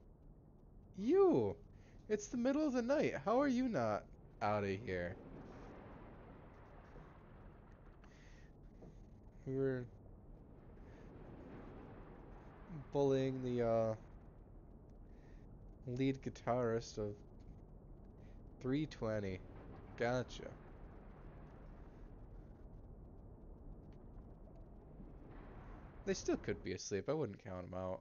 You! It's the middle of the night. How are you not out of here? We were bullying the lead guitarist of 320. Gotcha. They still could be asleep. I wouldn't count them out.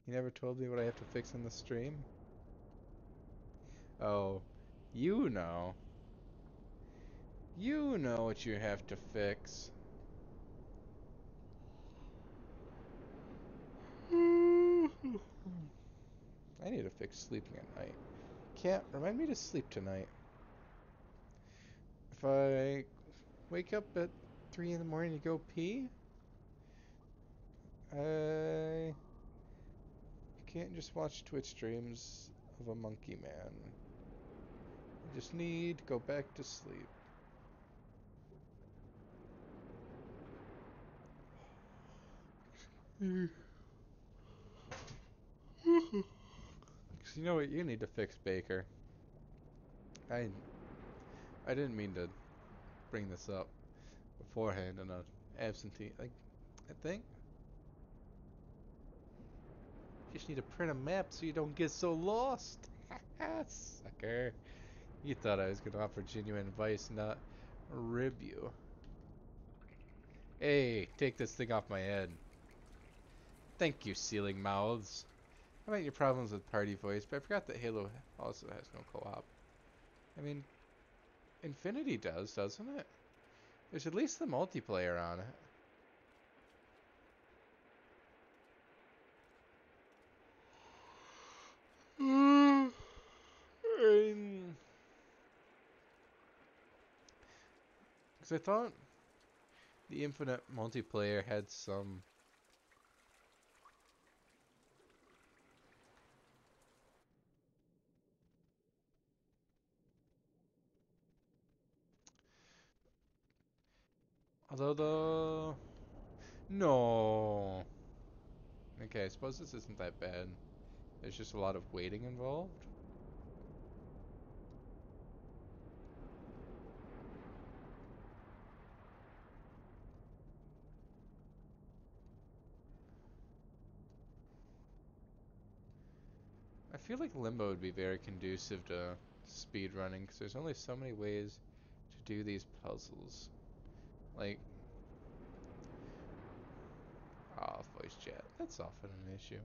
You never told me what I have to fix in the stream? Oh, you know. You know what you have to fix. I need to fix sleeping at night. Can't remind me to sleep tonight. If I wake up at 3 in the morning to go pee, I can't just watch Twitch streams of a monkey man. I just need to go back to sleep. Because you know what you need to fix, Baker. I I didn't mean to bring this up beforehand in a absentee. I think you just need to print a map so you don't get so lost. Sucker. You thought I was gonna offer genuine advice, not rib you. Hey, take this thing off my head. Thank you, ceiling mouths. I meant your problems with party voice, but I forgot that Halo also has no co-op. I mean, Infinity does, doesn't it? There's at least the multiplayer on it. Because I thought the Infinite multiplayer had some. Although the. No. Okay, I suppose this isn't that bad. There's just a lot of waiting involved. I feel like Limbo would be very conducive to speed running because there's only so many ways to do these puzzles. Like, voice chat. That's often an issue.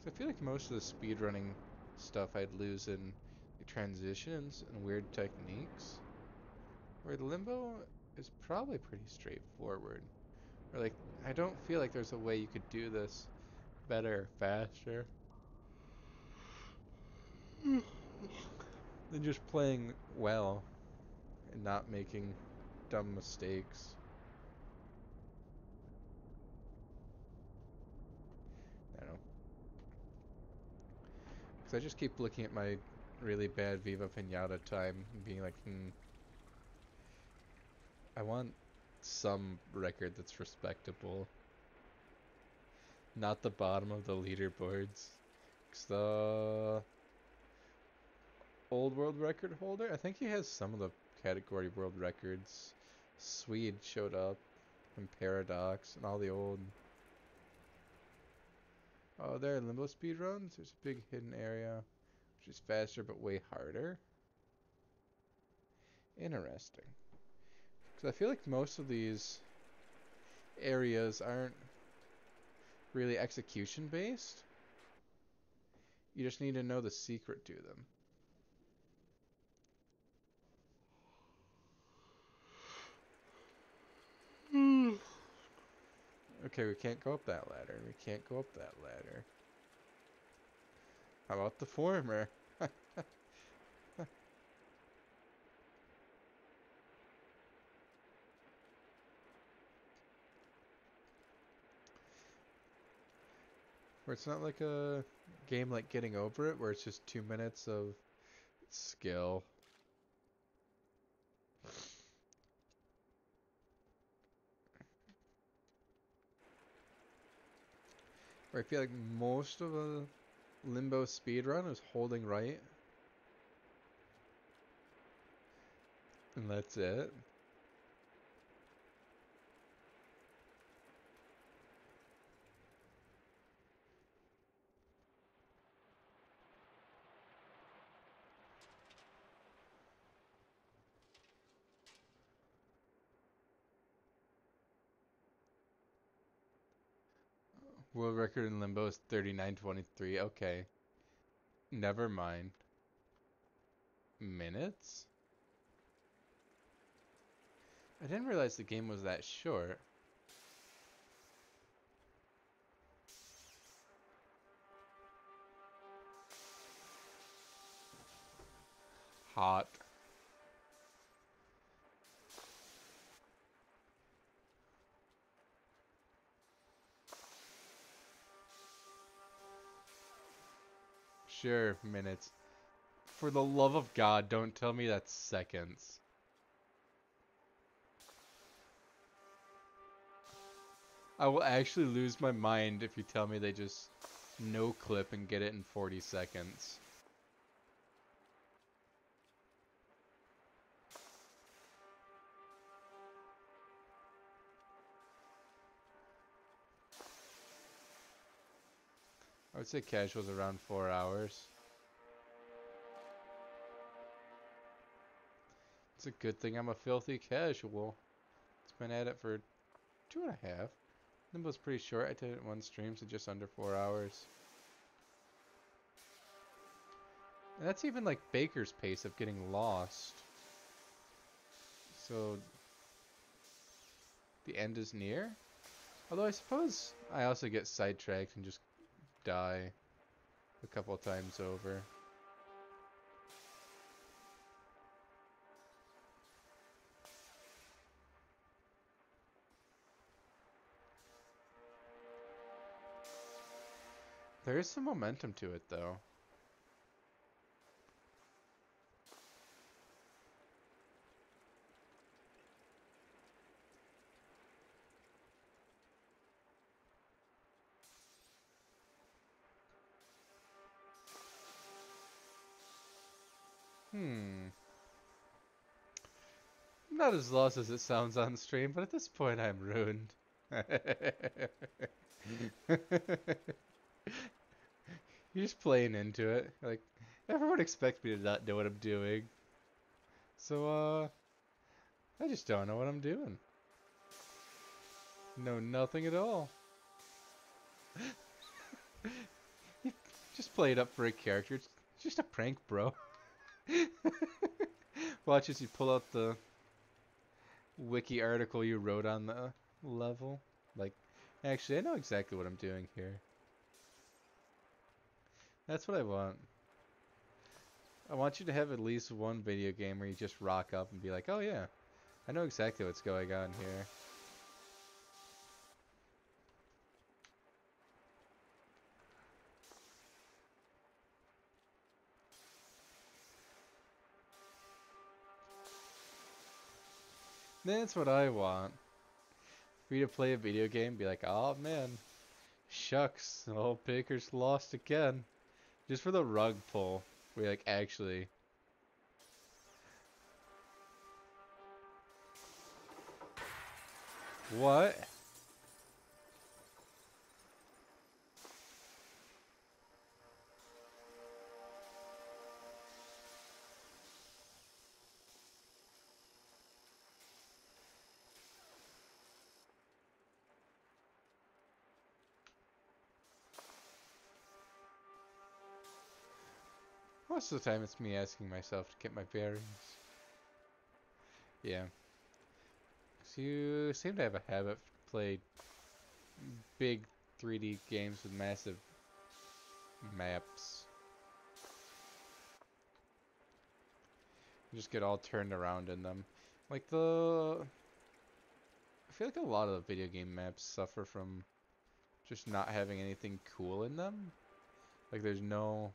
'Cause I feel like most of the speedrunning stuff I'd lose in the transitions and weird techniques. Where Limbo is probably pretty straightforward. Or like, I don't feel like there's a way you could do this better, faster, than just playing well and not making dumb mistakes. I don't know. Because I just keep looking at my really bad Viva Pinata time and being like, I want some record that's respectable, not the bottom of the leaderboards. Because the old world record holder, I think he has some of the category world records. Swede showed up, and Paradox, and all the old. Oh, there are limbo speedruns. There's a big hidden area, which is faster but way harder. Interesting. Because I feel like most of these areas aren't really execution based. You just need to know the secret to them. Okay, we can't go up that ladder. We can't go up that ladder. How about the former? Where it's not like a game like Getting Over It, where it's just 2 minutes of skill. Where I feel like most of a Limbo speedrun is holding right, and that's it. World record in Limbo is 39:23. Okay, never mind. Minutes? I didn't realize the game was that short. Hot. Sure, minutes. For the love of God, don't tell me that's seconds. I will actually lose my mind if you tell me they just no clip and get it in 40 seconds. I would say casual's around 4 hours. It's a good thing I'm a filthy casual. It's Been at it for 2.5. Limbo's pretty short. I did it in one stream, so just under 4 hours. And that's even like Baker's pace of getting lost. So the end is near. Although I suppose I also get sidetracked and just die a couple times over. There is some momentum to it though. Not as lost as it sounds on stream, but at this point I'm ruined. You're just playing into it. Like, everyone expects me to not know what I'm doing. So, I just don't know what I'm doing. Know nothing at all. You just play it up for a character. It's just a prank, bro. Watch as you pull out the wiki article you wrote on the level. Like, actually, I know exactly what I'm doing here. That's what I want. I want you to have at least one video game where you just rock up and be like, oh yeah, I know exactly what's going on here. That's what I want. For you to play a video game, be like, oh man, shucks, oh Baker's lost again. Just for the rug pull. Where like, actually. What? Most of the time it's me asking myself to get my bearings. Yeah. 'Cause you seem to have a habit to play big 3D games with massive maps. You just get all turned around in them. Like I feel like a lot of the video game maps suffer from just not having anything cool in them. Like there's no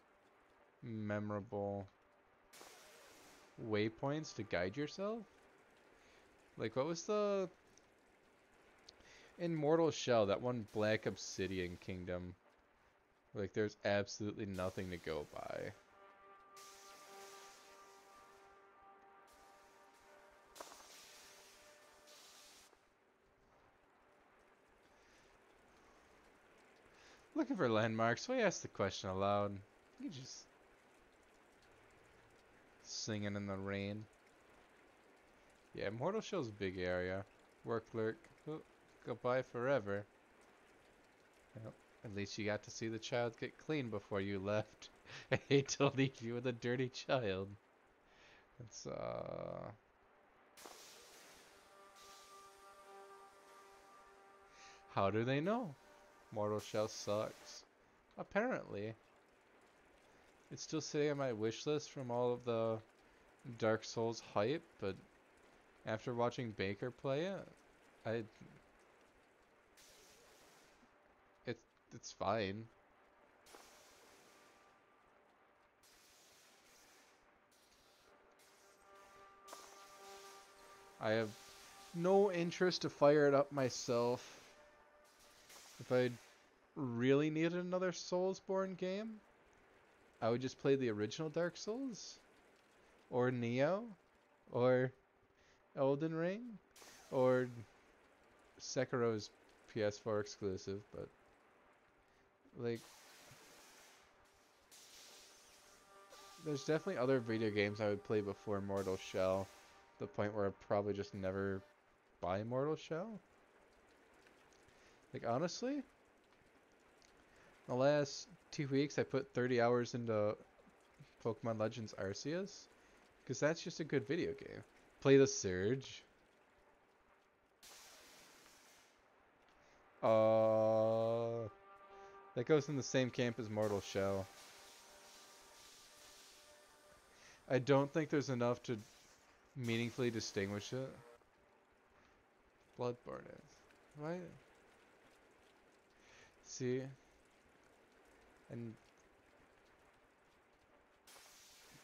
memorable waypoints to guide yourself. Like what was the in Mortal Shell, that one Black Obsidian Kingdom? Like there's absolutely nothing to go by. Looking for landmarks, so I asked the question aloud. You just singing in the rain. Yeah, Mortal Shell's a big area. Work lurk. Oh, go by forever. Well, at least you got to see the child get clean before you left. I hate to leave you with a dirty child. It's how do they know? Mortal Shell sucks. Apparently. It's still sitting on my wish list from all of the Dark Souls hype, but after watching Baker play it, I it's fine. I have no interest to fire it up myself. If I really needed another Soulsborne game, I would just play the original Dark Souls, or Neo, or Elden Ring, or Sekiro's PS4 exclusive, but like there's definitely other video games I would play before Mortal Shell. The point where I probably just never buy Mortal Shell. Like, honestly, the last 2 weeks I put 30 hours into Pokemon Legends Arceus, because that's just a good video game. Play the Surge. That goes in the same camp as Mortal Shell. I don't think there's enough to meaningfully distinguish it. Bloodborne is. Why? See? And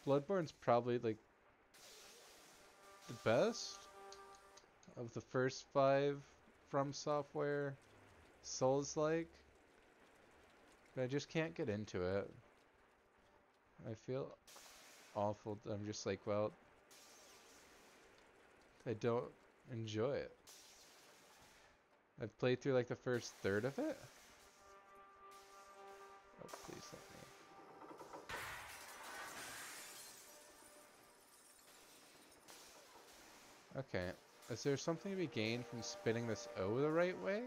Bloodborne's probably like the best of the first 5 From Software Souls-like. But I just can't get into it. I feel awful. I'm just like, well, I don't enjoy it. I've played through like the first third of it. Oh, please let me. Okay. Is there something to be gained from spinning this O the right way?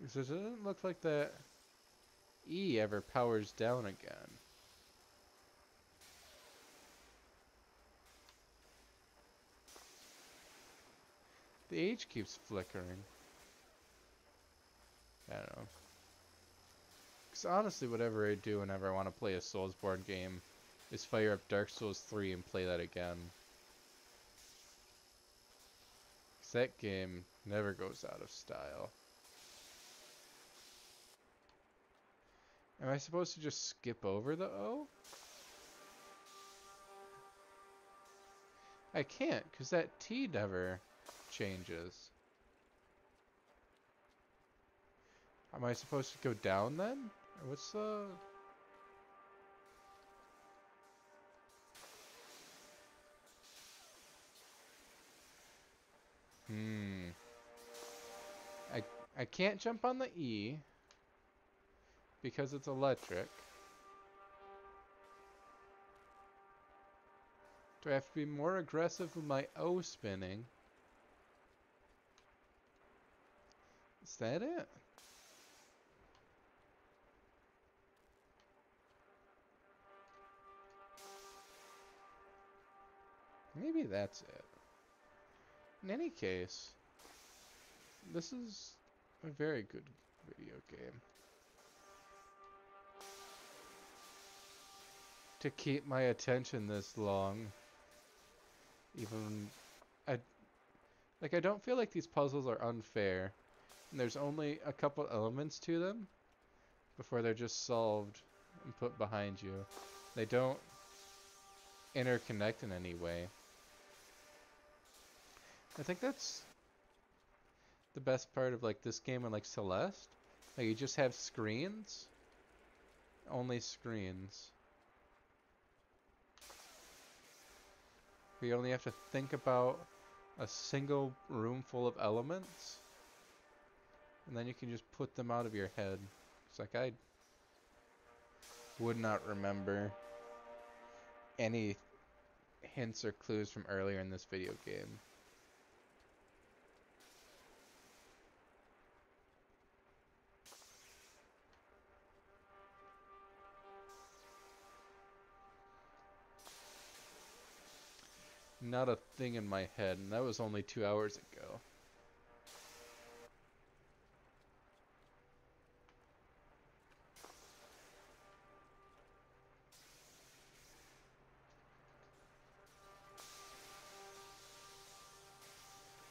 Because it doesn't look like that E ever powers down again. The H keeps flickering. I don't know. Because honestly, whatever I do whenever I want to play a Soulsborne game is fire up Dark Souls 3 and play that again. Because that game never goes out of style. Am I supposed to just skip over the O? I can't, because that T never changes. Am I supposed to go down then? Or what's the... I can't jump on the E because it's electric. Do I have to be more aggressive with my O spinning? Is that it? Maybe that's it. In any case, this is a very good video game. To keep my attention this long, even I don't feel like these puzzles are unfair. And there's only a couple elements to them before they're just solved and put behind you. They don't interconnect in any way. I think that's the best part of like this game and like Celeste. Like you just have screens. Only screens. You only have to think about a single room full of elements. And then you can just put them out of your head. It's like I would not remember any hints or clues from earlier in this video game. Not a thing in my head, and that was only 2 hours ago.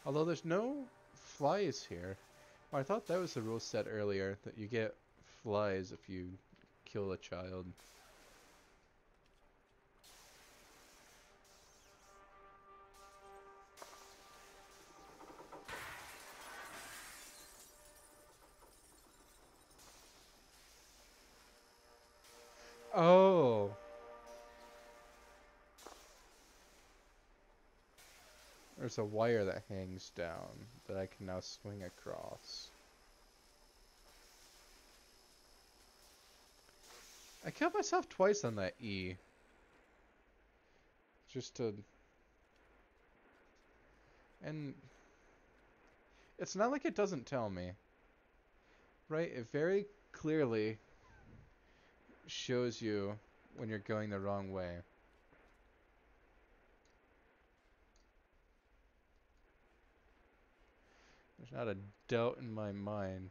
Although there's no flies here. Well, I thought that was the rule set earlier, that you get flies if you kill a child. Oh. There's a wire that hangs down that I can now swing across. I killed myself twice on that E. Just to... And... It's not like it doesn't tell me. Right? It very clearly shows you when you're going the wrong way. There's not a doubt in my mind.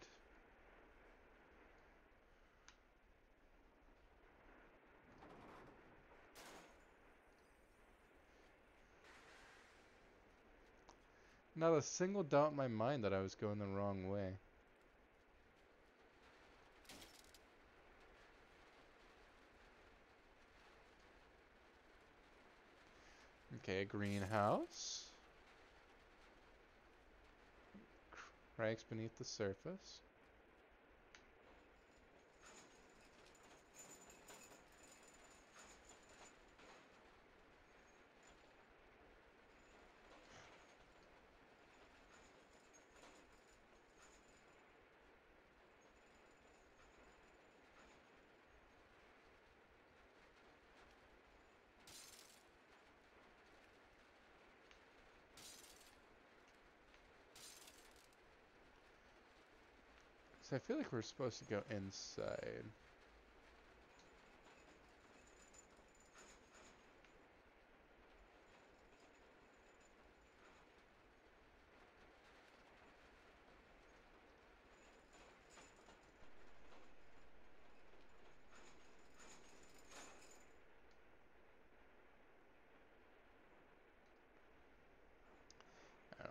Not a single doubt in my mind that I was going the wrong way. Okay, a greenhouse. Cracks beneath the surface. So I feel like we're supposed to go inside.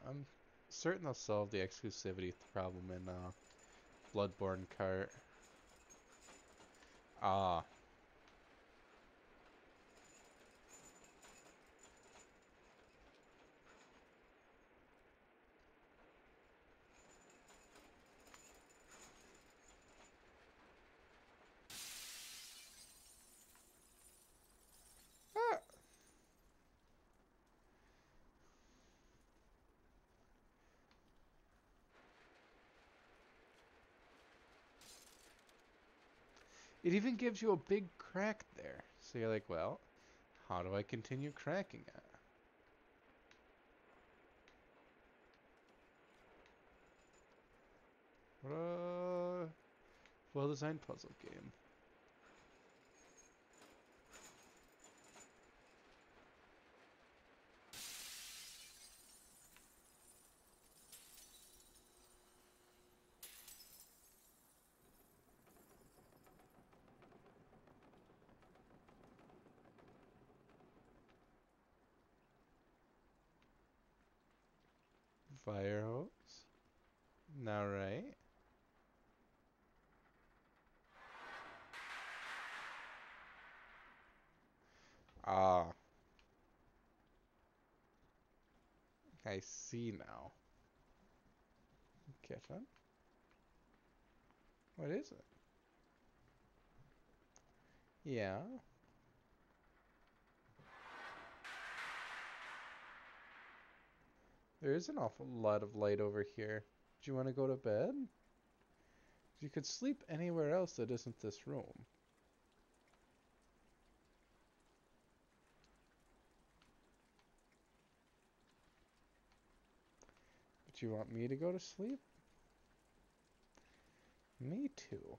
I'm certain they'll solve the exclusivity problem in Bloodborne Cart. Ah. Ah. It even gives you a big crack there. So you're like, well, how do I continue cracking it? What a well-designed puzzle game. Fire hose. Now, right? Ah. I see now. Kitchen? What is it? Yeah. There is an awful lot of light over here. Do you want to go to bed? You could sleep anywhere else that isn't this room. But you want me to go to sleep? Me too.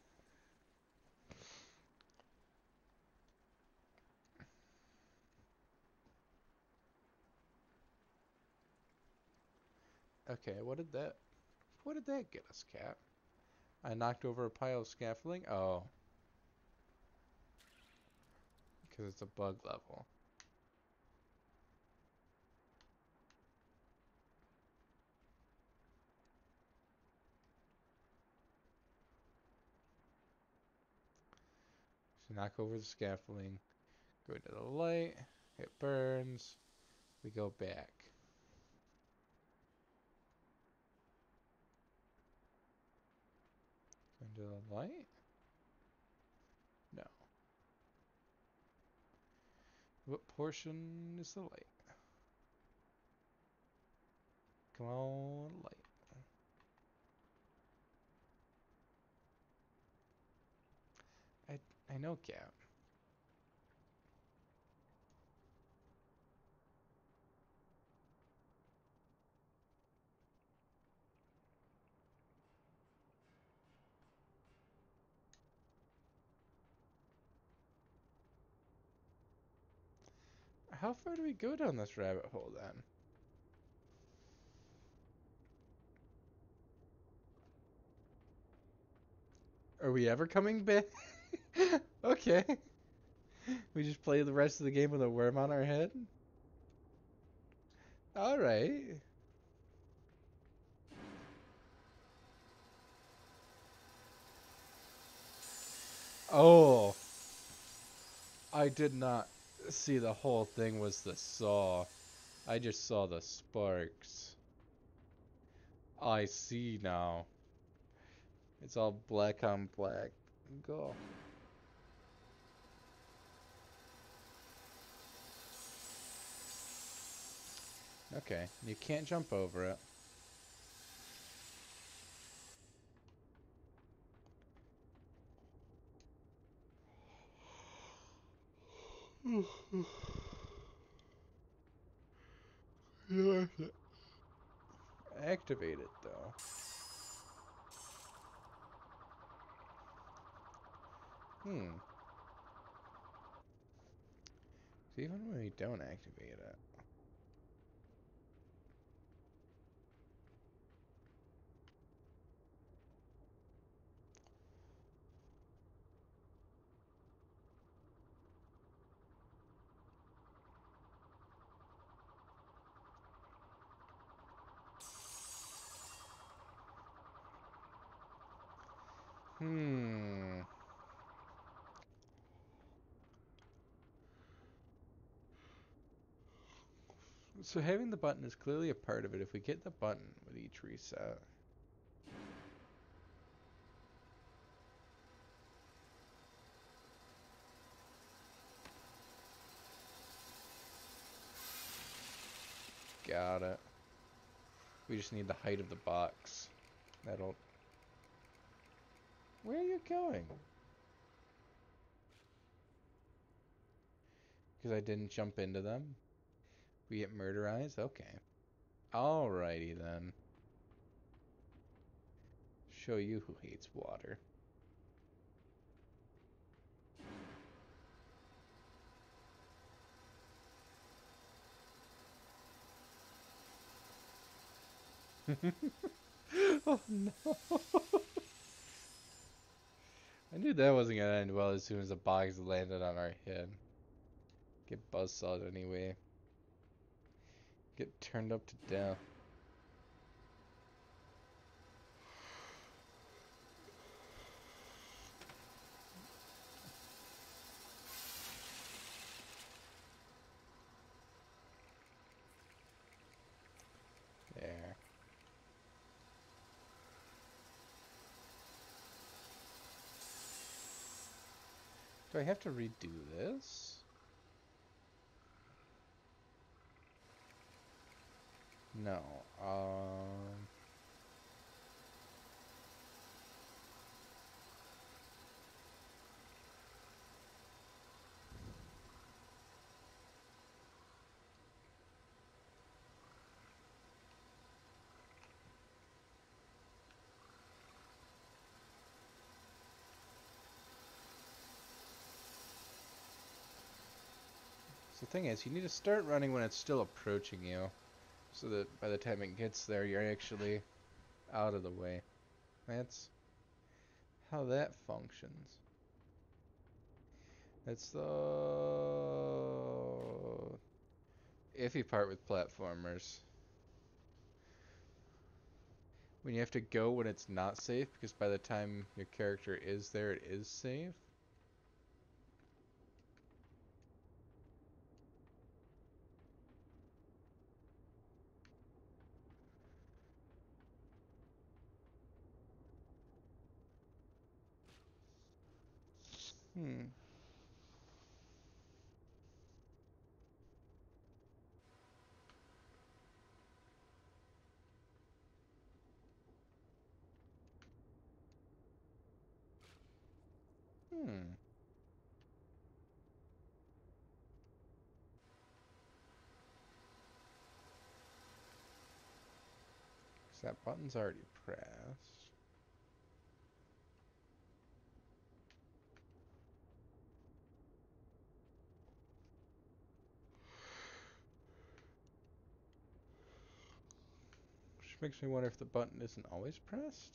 Okay, what did that get us, Cat? I knocked over a pile of scaffolding? Oh, because it's a bug level. So knock over the scaffolding, go to the light, it burns, we go back. Into the light? No. What portion is the light? Come on, light. I know, Cap. How far do we go down this rabbit hole then? Are we ever coming back? Okay. We just play the rest of the game with a worm on our head? Alright. Oh, I did not see the whole thing was the saw. I just saw the sparks. I see now. It's all black on black. Go. Okay, you can't jump over it. Activate it though. Hmm. So even when we don't activate it. Hmm. So having the button is clearly a part of it. If we get the button with each reset. Got it. We just need the height of the box. That'll... Where are you going? Because I didn't jump into them? We get murderized? Okay. Alrighty then. Show you who hates water. Oh no. I knew that wasn't gonna end well as soon as the box landed on our head. Get buzzsawed anyway. Get turned up to death. There. Do I have to redo this? No. So the thing is, you need to start running when it's still approaching you, so that by the time it gets there, you're actually out of the way. That's how that functions. That's the iffy part with platformers. When you have to go when it's not safe, because by the time your character is there, it is safe. Hmm. Hmm. 'Cause that button's already pressed. Which makes me wonder if the button isn't always pressed.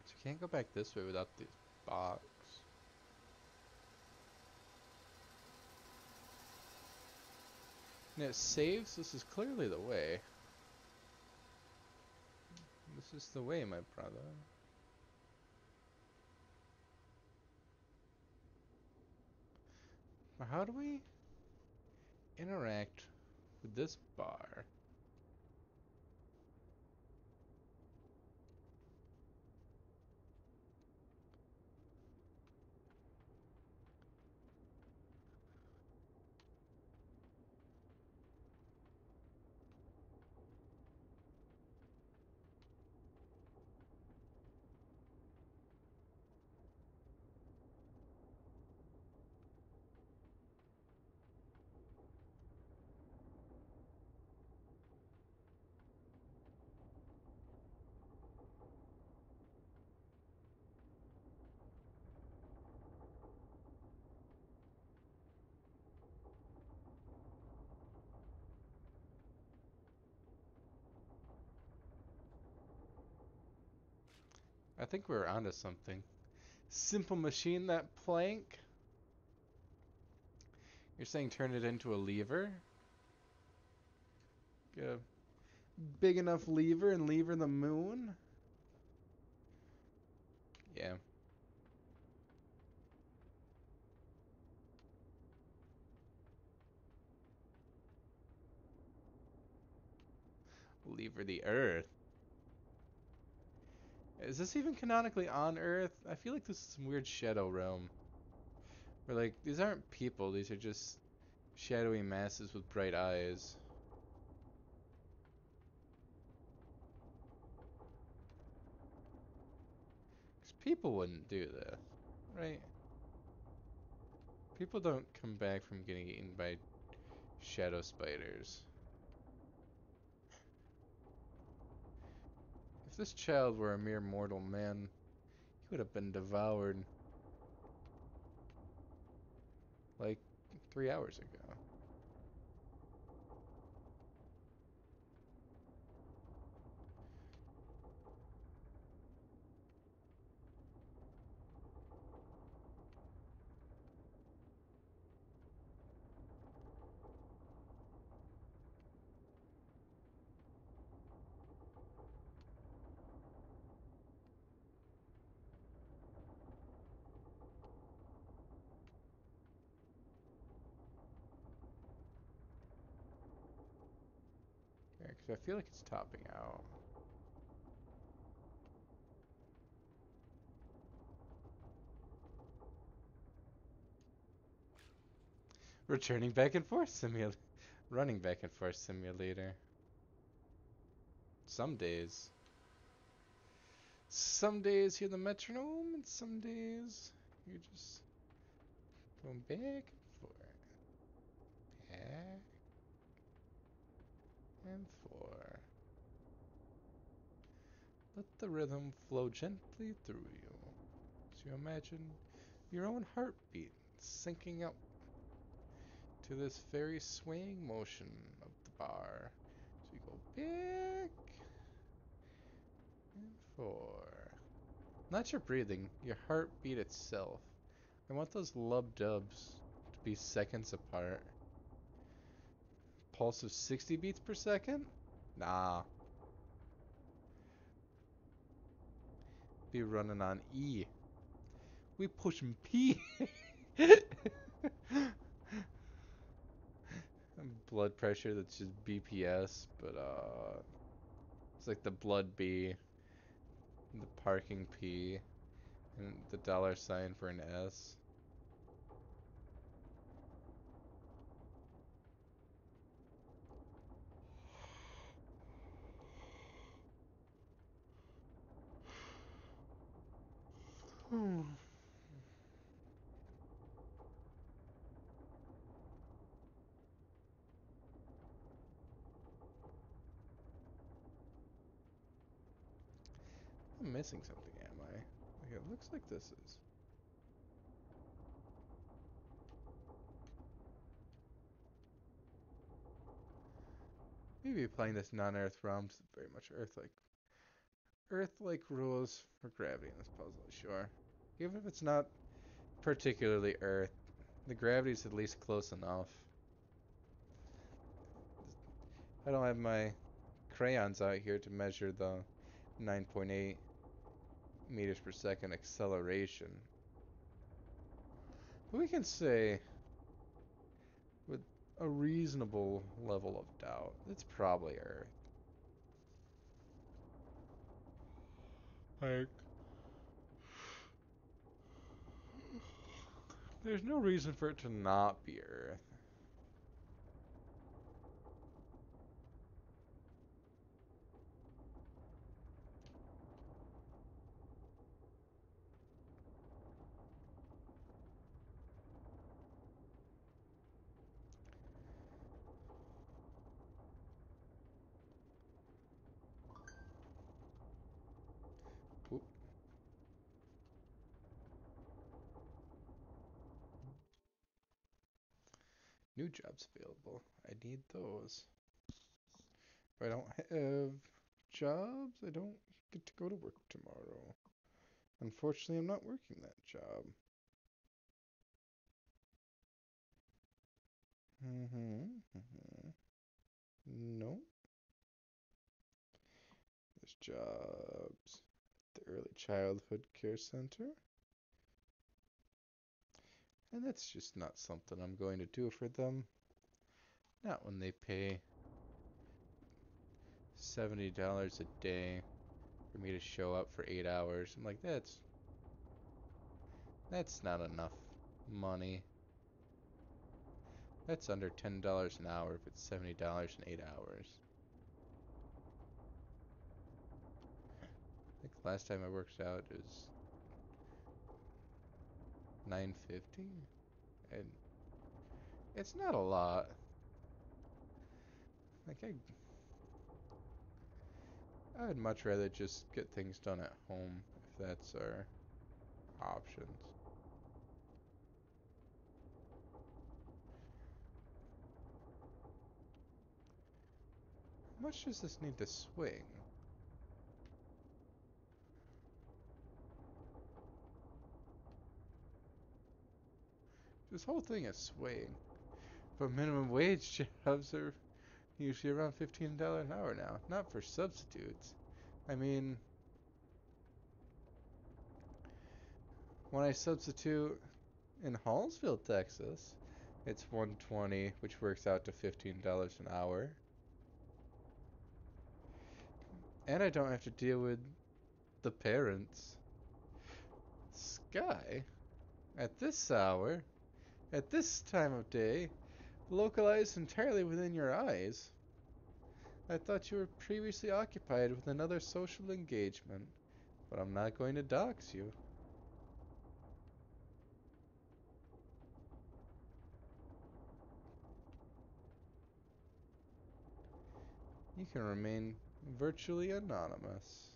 So you can't go back this way without this box. And it saves. This is clearly the way. This is the way, my brother. But how do we interact with this bar? I think we're onto something. Simple machine, that plank. You're saying turn it into a lever? Get a big enough lever and lever the moon? Yeah. Lever the earth. Is this even canonically on Earth? I feel like this is some weird shadow realm. Where like, these aren't people, these are just shadowy masses with bright eyes. Because people wouldn't do this, right? People don't come back from getting eaten by shadow spiders. If this child were a mere mortal man, he would have been devoured like 3 hours ago. Yeah, because I feel like it's topping out. Returning back and forth simulator. Running back and forth simulator. Some days. Some days you're the metronome, and some days you're just going back and forth. Back and forth. Let the rhythm flow gently through you as you imagine your own heartbeat syncing up to this very swaying motion of the bar. So you go back and forth. Not your breathing, your heartbeat itself. I want those lub dubs to be seconds apart. Pulse of 60 beats per second? Nah. Be running on E. We pushing P. Blood pressure, that's just BPS, but it's like the blood B, the parking P, and the dollar sign for an S. Hmm. I'm missing something, am I? Okay, it looks like this is. Maybe applying this non-Earth realm to very much Earth-like rules for gravity in this puzzle, sure. Even if it's not particularly Earth, the gravity's at least close enough. I don't have my crayons out here to measure the 9.8 meters per second acceleration. But we can say, with a reasonable level of doubt, it's probably Earth. Like, there's no reason for it to not be Earth. Oop. New jobs available. I need those. If I don't have jobs, I don't get to go to work tomorrow. Unfortunately, I'm not working that job. No. There's jobs. The Early Childhood Care Center. And that's just not something I'm going to do for them. Not when they pay $70 a day for me to show up for 8 hours. I'm like, that's not enough money. That's under $10 an hour if it's $70 in 8 hours. I think last time I worked out is $9.50, and it's not a lot. Like I would much rather just get things done at home if that's our options. How much does this need to swing? This whole thing is swaying. But minimum wage jobs are usually around $15 an hour now. Not for substitutes. I mean, when I substitute in Hallsville, Texas, it's 120, which works out to $15 an hour. And I don't have to deal with the parents. Sky, at this hour, at this time of day, localized entirely within your eyes. I thought you were previously occupied with another social engagement, but I'm not going to dox you. You can remain virtually anonymous.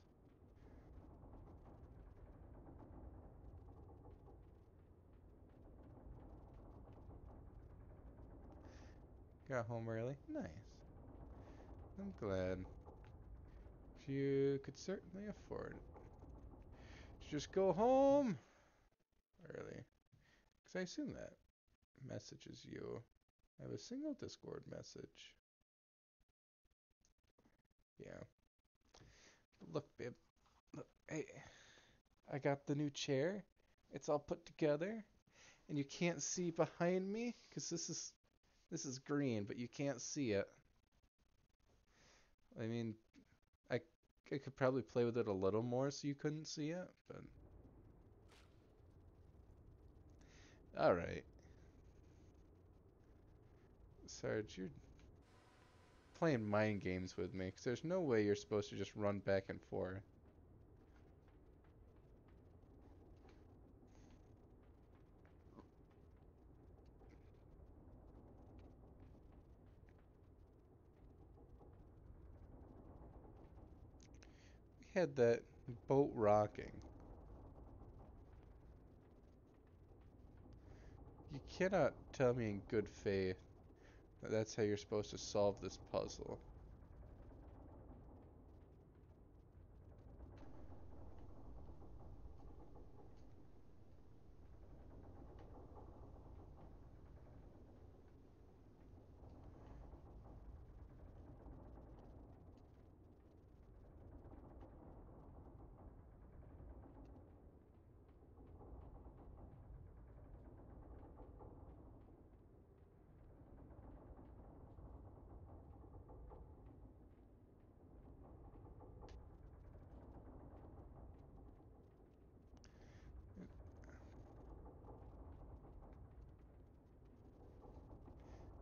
Got home early? Nice. I'm glad. You could certainly afford it. Just go home early. Because I assume that message is you. I have a single Discord message. Yeah. But look, babe. Look, hey, I got the new chair. It's all put together, and you can't see behind me because this is green, but you can't see it. I mean, I I could probably play with it a little more so you couldn't see it, but all right. Sarge, you're playing mind games with me because there's no way you're supposed to just run back and forth. We had that boat rocking. You cannot tell me in good faith that that's how you're supposed to solve this puzzle.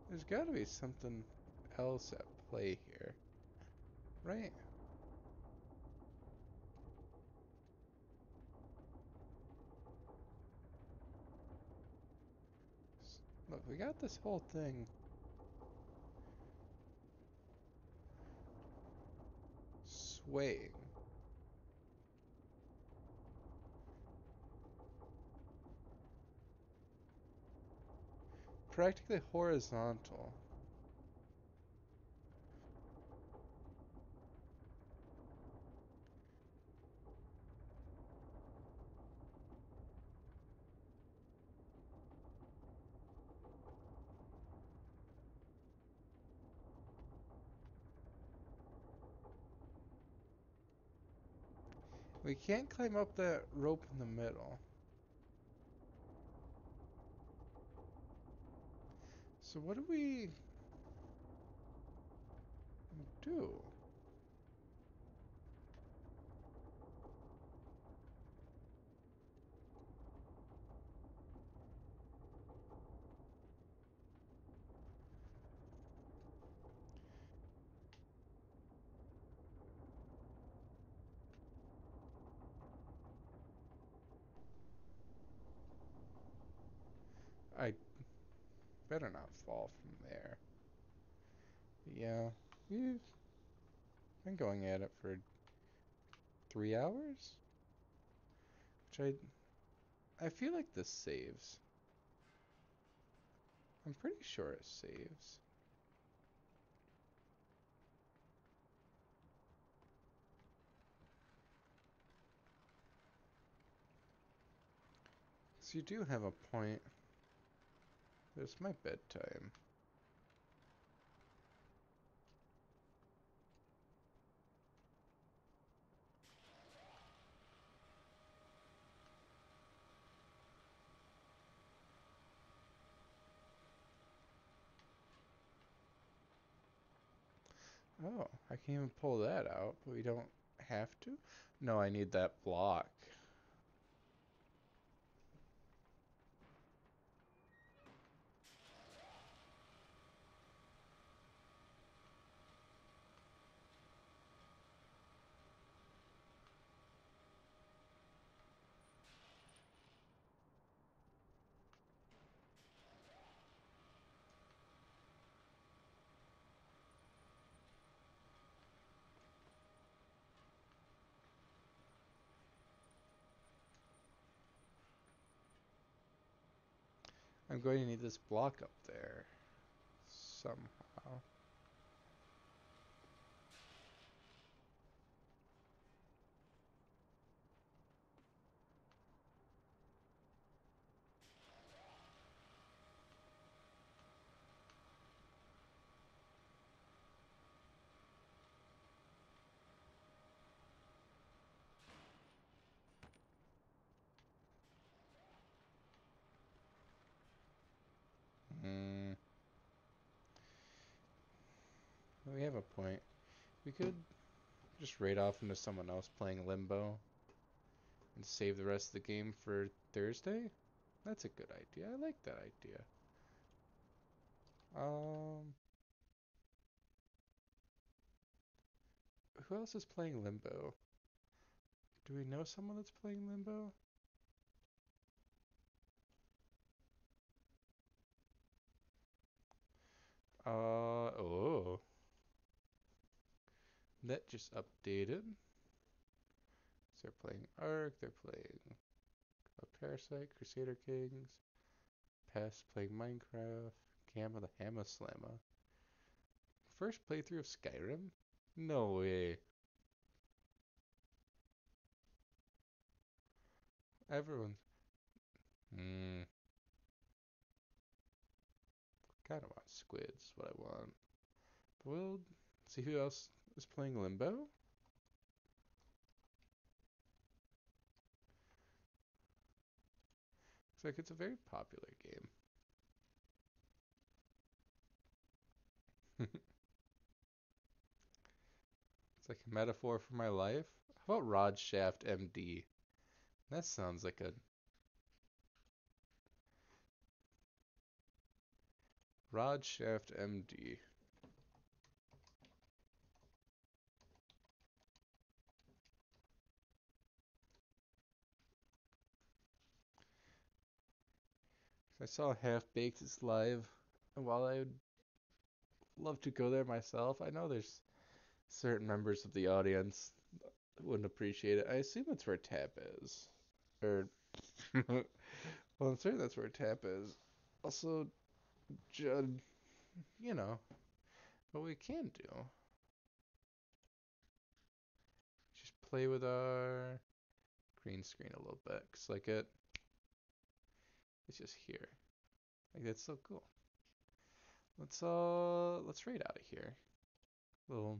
There's got to be something else at play here, right? Look, we got this whole thing swaying. Practically horizontal. We can't climb up that rope in the middle. So what do we do? I better not fall from there. Yeah, we've been going at it for 3 hours, which I feel like this saves. I'm pretty sure it saves. So you do have a point. It's my bedtime. Oh, I can even pull that out, but we don't have to? No, I need that block. I'm going to need this block up there somehow. We have a point. We could just raid off into someone else playing Limbo and save the rest of the game for Thursday. That's a good idea. I like that idea. Um, who else is playing Limbo? Do we know someone that's playing Limbo? Oh. That just updated. So they're playing Ark, they're playing Parasite, Crusader Kings, Pest playing Minecraft, Gamma the Hamma Slamma. First playthrough of Skyrim? No way. Everyone. Hmm. Kinda want squids, what I want. But we'll see who else is playing Limbo. Looks like it's a very popular game. It's like a metaphor for my life. How about Rod Shaft MD? That sounds like a Rod Shaft MD. I saw Half Baked's live, and while I would love to go there myself, I know there's certain members of the audience that wouldn't appreciate it. I assume that's where Tap is. Or, well, I'm certain that's where Tap is. Also, Judd, you know, what we can do, just play with our green screen a little bit. 'Cause like it's just here. Like that's so cool. Let's raid out of here. Little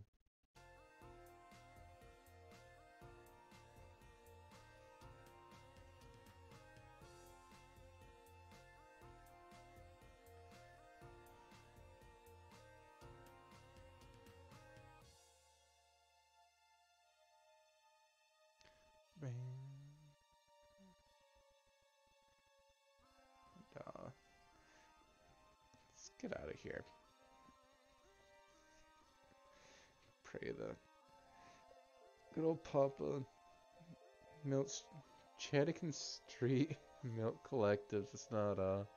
let's get out of here. Pray the good old Papa Milk Chadican Street Milk Collective. It's not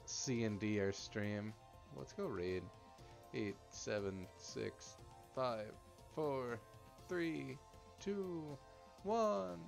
C&D our stream. Let's go raid. 8, 7, 6, 5, 4, 3, 2, 1.